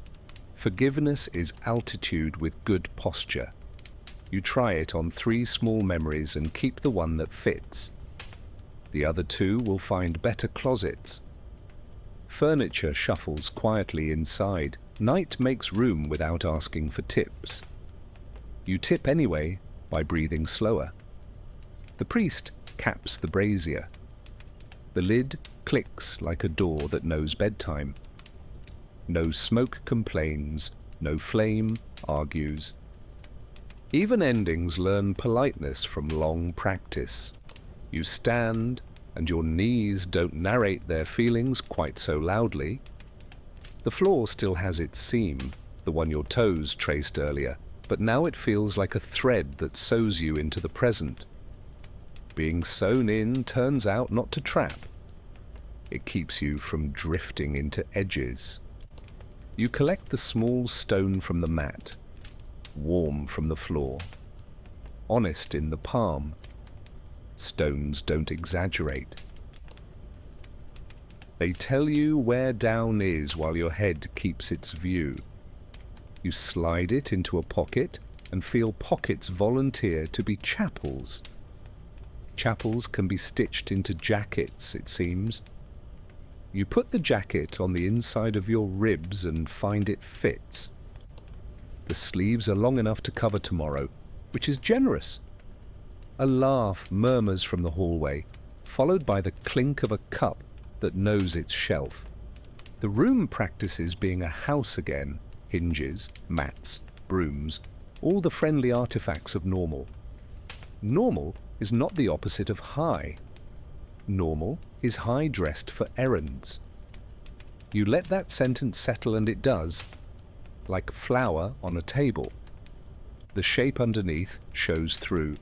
Forgiveness is altitude with good posture. You try it on 3 small memories and keep the one that fits. The other 2 will find better closets. Furniture shuffles quietly inside. Night makes room without asking for tips. You tip anyway by breathing slower. The priest caps the brazier. The lid clicks like a door that knows bedtime. No smoke complains, no flame argues. Even endings learn politeness from long practice. You stand, and your knees don't narrate their feelings quite so loudly. The floor still has its seam, the one your toes traced earlier, but now it feels like a thread that sews you into the present. Being sewn in turns out not to trap. It keeps you from drifting into edges. You collect the small stone from the mat, warm from the floor, honest in the palm. Stones don't exaggerate. They tell you where down is while your head keeps its view. You slide it into a pocket and feel pockets volunteer to be chapels. Chapels can be stitched into jackets, it seems. You put the jacket on the inside of your ribs and find it fits. The sleeves are long enough to cover tomorrow, which is generous. A laugh murmurs from the hallway, followed by the clink of a cup that knows its shelf. The room practices being a house again. Hinges, mats, brooms, all the friendly artifacts of normal. Normal is not the opposite of high. Normal is high dressed for errands. You let that sentence settle and it does, like flour on a table. The shape underneath shows through.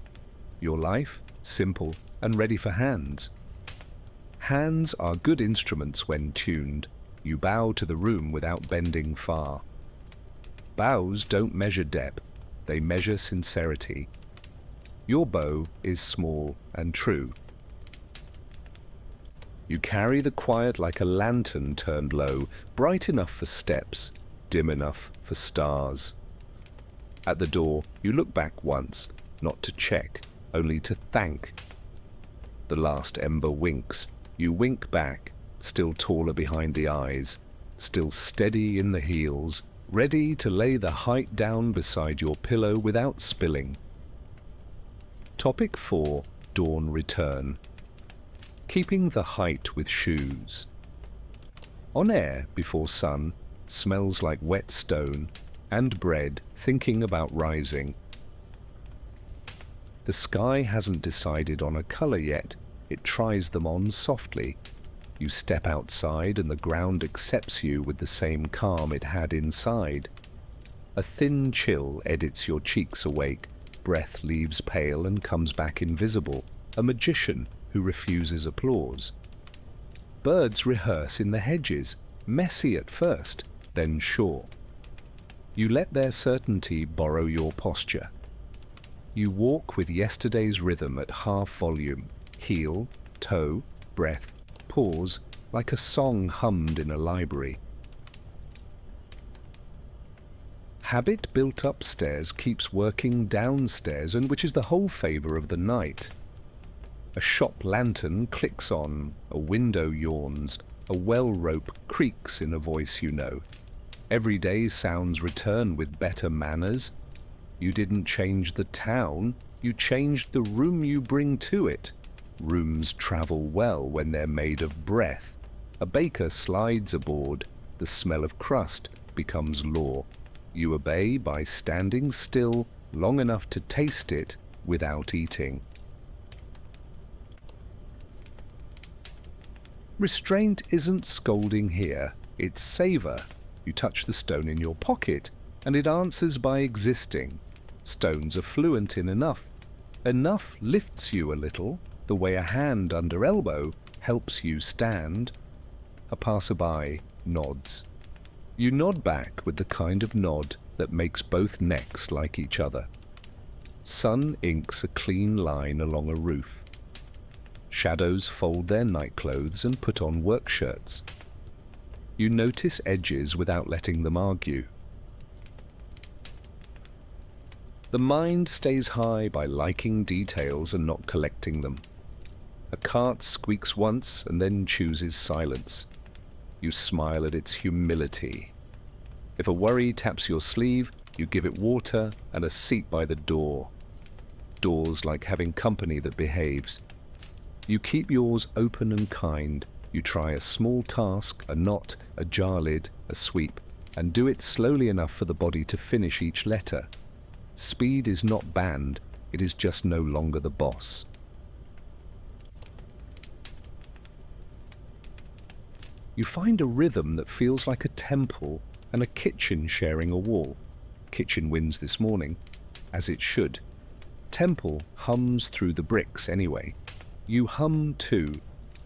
Your life, simple and ready for hands. Hands are good instruments when tuned. You bow to the room without bending far. Bows don't measure depth, they measure sincerity. Your bow is small and true. You carry the quiet like a lantern turned low, bright enough for steps, dim enough for stars. At the door, you look back once, not to check, only to thank. The last ember winks. You wink back, still taller behind the eyes, still steady in the heels, ready to lay the height down beside your pillow without spilling. Topic 4. Dawn Return. Keeping the height with shoes. On air before sun, smells like wet stone and bread thinking about rising. The sky hasn't decided on a color yet. It tries them on softly. You step outside and the ground accepts you with the same calm it had inside. A thin chill edits your cheeks awake, breath leaves pale and comes back invisible, a magician who refuses applause. Birds rehearse in the hedges, messy at first, then sure. You let their certainty borrow your posture. You walk with yesterday's rhythm at half volume, heel, toe, breath, pause, like a song hummed in a library. Habit built upstairs keeps working downstairs, and which is the whole favour of the night. A shop lantern clicks on, a window yawns, a well rope creaks in a voice you know. Everyday sounds return with better manners. You didn't change the town, you changed the room you bring to it. Rooms travel well when they're made of breath. A baker slides aboard, the smell of crust becomes law. You obey by standing still long enough to taste it without eating. Restraint isn't scolding here, it's savour. You touch the stone in your pocket, and it answers by existing. Stones are fluent in enough. Enough lifts you a little, the way a hand under elbow helps you stand. A passerby nods. You nod back with the kind of nod that makes both necks like each other. Sun inks a clean line along a roof. Shadows fold their nightclothes and put on work shirts. You notice edges without letting them argue. The mind stays high by liking details and not collecting them. A cart squeaks once and then chooses silence. You smile at its humility. If a worry taps your sleeve, you give it water and a seat by the door. Doors like having company that behaves. You keep yours open and kind. You try a small task, a knot, a jar lid, a sweep, and do it slowly enough for the body to finish each letter. Speed is not banned, it is just no longer the boss. You find a rhythm that feels like a temple and a kitchen sharing a wall. Kitchen wins this morning, as it should. Temple hums through the bricks anyway. You hum too,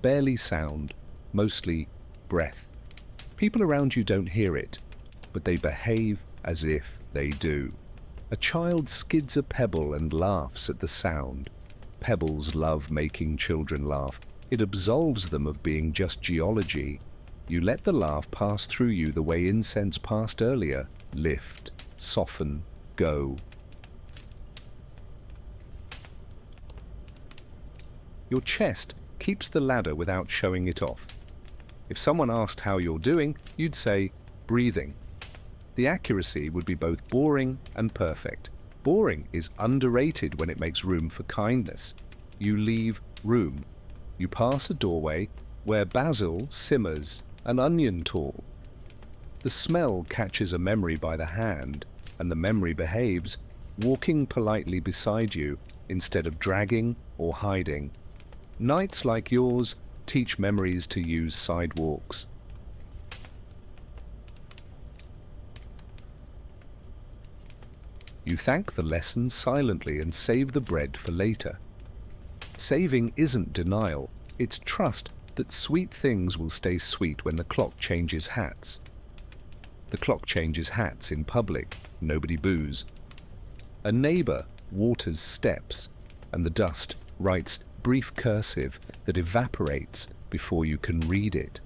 barely sound, mostly breath. People around you don't hear it, but they behave as if they do. A child skids a pebble and laughs at the sound. Pebbles love making children laugh. It absolves them of being just geology. You let the laugh pass through you the way incense passed earlier. Lift, soften, go. Your chest keeps the ladder without showing it off. If someone asked how you're doing, you'd say, breathing. The accuracy would be both boring and perfect. Boring is underrated when it makes room for kindness. You leave room. You pass a doorway where basil simmers, an onion tall. The smell catches a memory by the hand, and the memory behaves, walking politely beside you instead of dragging or hiding. Nights like yours teach memories to use sidewalks. You thank the lesson silently and save the bread for later. Saving isn't denial, it's trust that sweet things will stay sweet when the clock changes hats. The clock changes hats in public, nobody boos. A neighbour waters steps, and the dust writes brief cursive that evaporates before you can read it.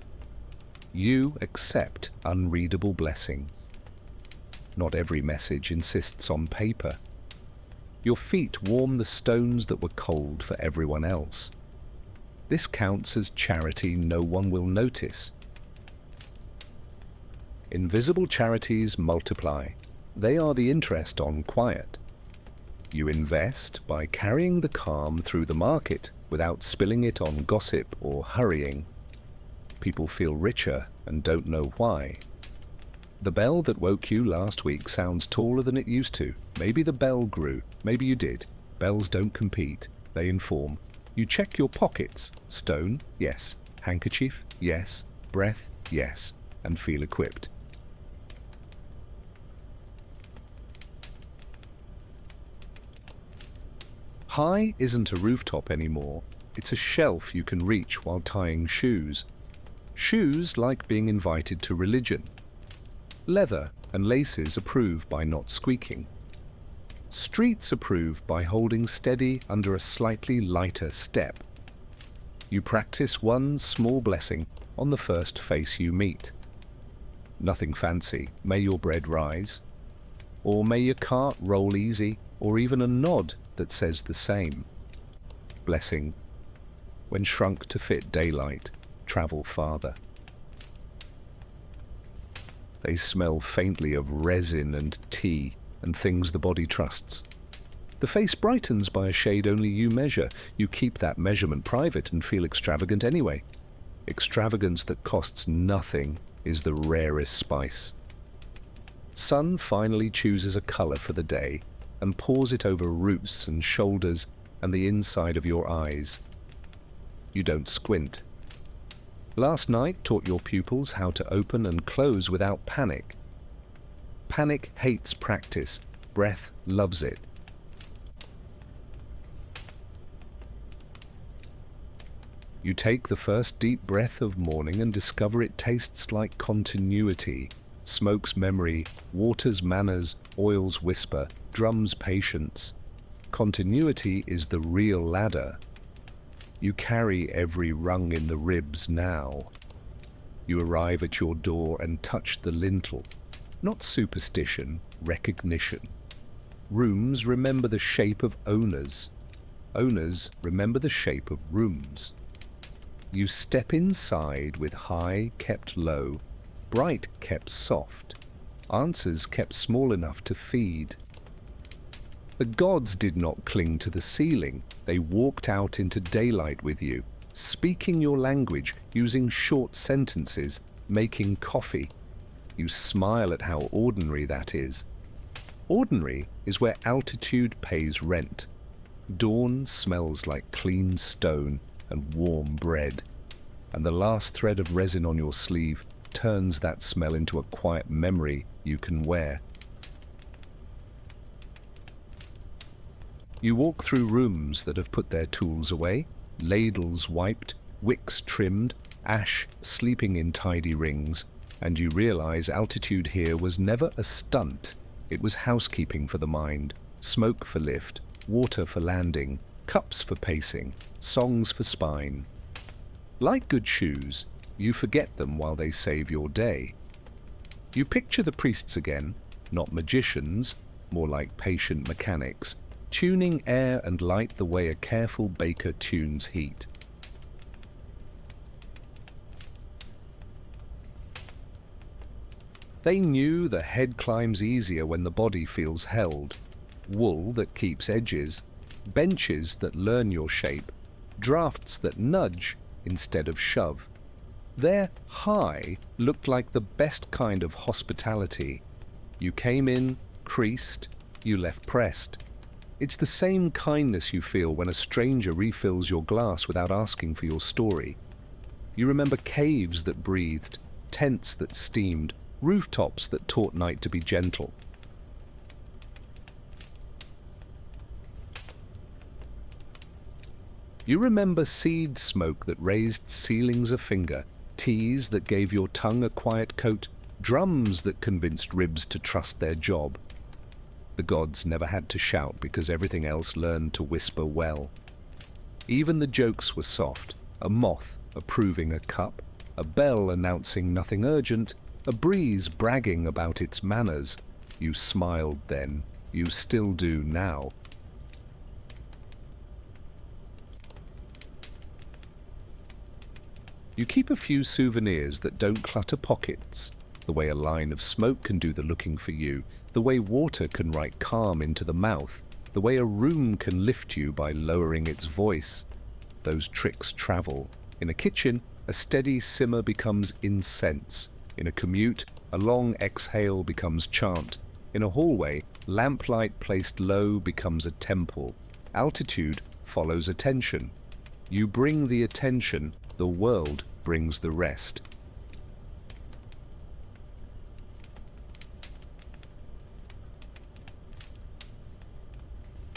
You accept unreadable blessings. Not every message insists on paper. Your feet warm the stones that were cold for everyone else. This counts as charity no one will notice. Invisible charities multiply. They are the interest on quiet. You invest by carrying the calm through the market without spilling it on gossip or hurrying. People feel richer and don't know why. The bell that woke you last week sounds taller than it used to. Maybe the bell grew. Maybe you did. Bells don't compete. They inform. You check your pockets. Stone? Yes. Handkerchief? Yes. Breath? Yes. And feel equipped. High isn't a rooftop anymore. It's a shelf you can reach while tying shoes. Shoes like being invited to religion. Leather and laces approve by not squeaking. Streets approve by holding steady under a slightly lighter step. You practice one small blessing on the first face you meet. Nothing fancy, may your bread rise, or may your cart roll easy, or even a nod that says the same. Blessing, when shrunk to fit daylight, travel farther. They smell faintly of resin and tea and things the body trusts. The face brightens by a shade only you measure. You keep that measurement private and feel extravagant anyway. Extravagance that costs nothing is the rarest spice. Sun finally chooses a color for the day and pours it over roots and shoulders and the inside of your eyes. You don't squint. Last night taught your pupils how to open and close without panic. Panic hates practice. Breath loves it. You take the first deep breath of morning and discover it tastes like continuity. Smoke's memory, water's manners, oil's whisper, drum's patience. Continuity is the real ladder. You carry every rung in the ribs now. You arrive at your door and touch the lintel. Not superstition, recognition. Rooms remember the shape of owners. Owners remember the shape of rooms. You step inside with high kept low, bright kept soft, answers kept small enough to feed. The gods did not cling to the ceiling. They walked out into daylight with you, speaking your language, using short sentences, making coffee. You smile at how ordinary that is. Ordinary is where altitude pays rent. Dawn smells like clean stone and warm bread, and the last thread of resin on your sleeve turns that smell into a quiet memory you can wear. You walk through rooms that have put their tools away, ladles wiped, wicks trimmed, ash sleeping in tidy rings, and you realize altitude here was never a stunt. It was housekeeping for the mind, smoke for lift, water for landing, cups for pacing, songs for spine. Like good shoes, you forget them while they save your day. You picture the priests again, not magicians, more like patient mechanics, tuning air and light the way a careful baker tunes heat. They knew the head climbs easier when the body feels held, wool that keeps edges, benches that learn your shape, drafts that nudge instead of shove. Their high looked like the best kind of hospitality. You came in creased, you left pressed. It's the same kindness you feel when a stranger refills your glass without asking for your story. You remember caves that breathed, tents that steamed, rooftops that taught night to be gentle. You remember seed smoke that raised ceilings a finger, teas that gave your tongue a quiet coat, drums that convinced ribs to trust their job. The gods never had to shout because everything else learned to whisper well. Even the jokes were soft, a moth approving a cup, a bell announcing nothing urgent, a breeze bragging about its manners. You smiled then, you still do now. You keep a few souvenirs that don't clutter pockets, the way a line of smoke can do the looking for you, the way water can write calm into the mouth, the way a room can lift you by lowering its voice. Those tricks travel. In a kitchen, a steady simmer becomes incense. In a commute, a long exhale becomes chant. In a hallway, lamplight placed low becomes a temple. Altitude follows attention. You bring the attention, the world brings the rest.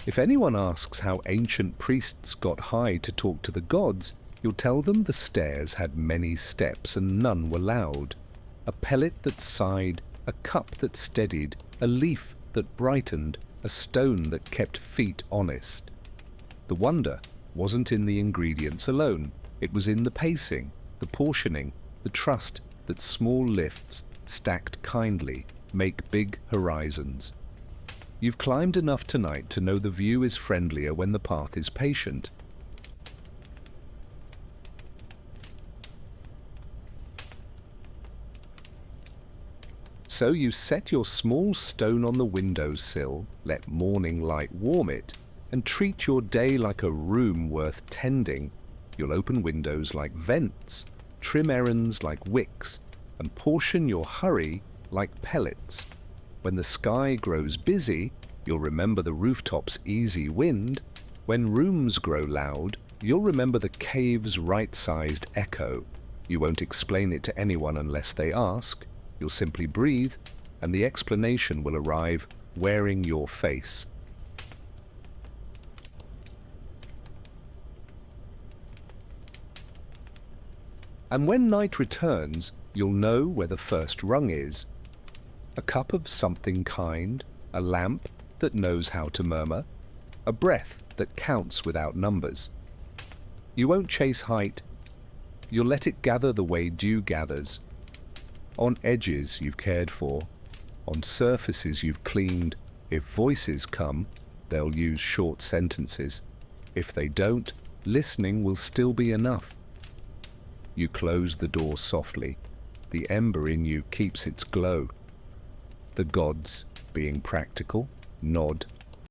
If anyone asks how ancient priests got high to talk to the gods, you'll tell them the stairs had many steps and none were loud. A pellet that sighed, a cup that steadied, a leaf that brightened, a stone that kept feet honest. The wonder wasn't in the ingredients alone. It was in the pacing, the portioning, the trust that small lifts, stacked kindly, make big horizons. You've climbed enough tonight to know the view is friendlier when the path is patient. So you set your small stone on the windowsill, let morning light warm it, and treat your day like a room worth tending. You'll open windows like vents, trim errands like wicks, and portion your hurry like pellets. When the sky grows busy, you'll remember the rooftop's easy wind. When rooms grow loud, you'll remember the cave's right-sized echo. You won't explain it to anyone unless they ask. You'll simply breathe, and the explanation will arrive wearing your face. And when night returns, you'll know where the first rung is. A cup of something kind, a lamp that knows how to murmur, a breath that counts without numbers. You won't chase height, you'll let it gather the way dew gathers. On edges you've cared for, on surfaces you've cleaned. If voices come, they'll use short sentences. If they don't, listening will still be enough. You close the door softly. The ember in you keeps its glow. The gods, being practical, nod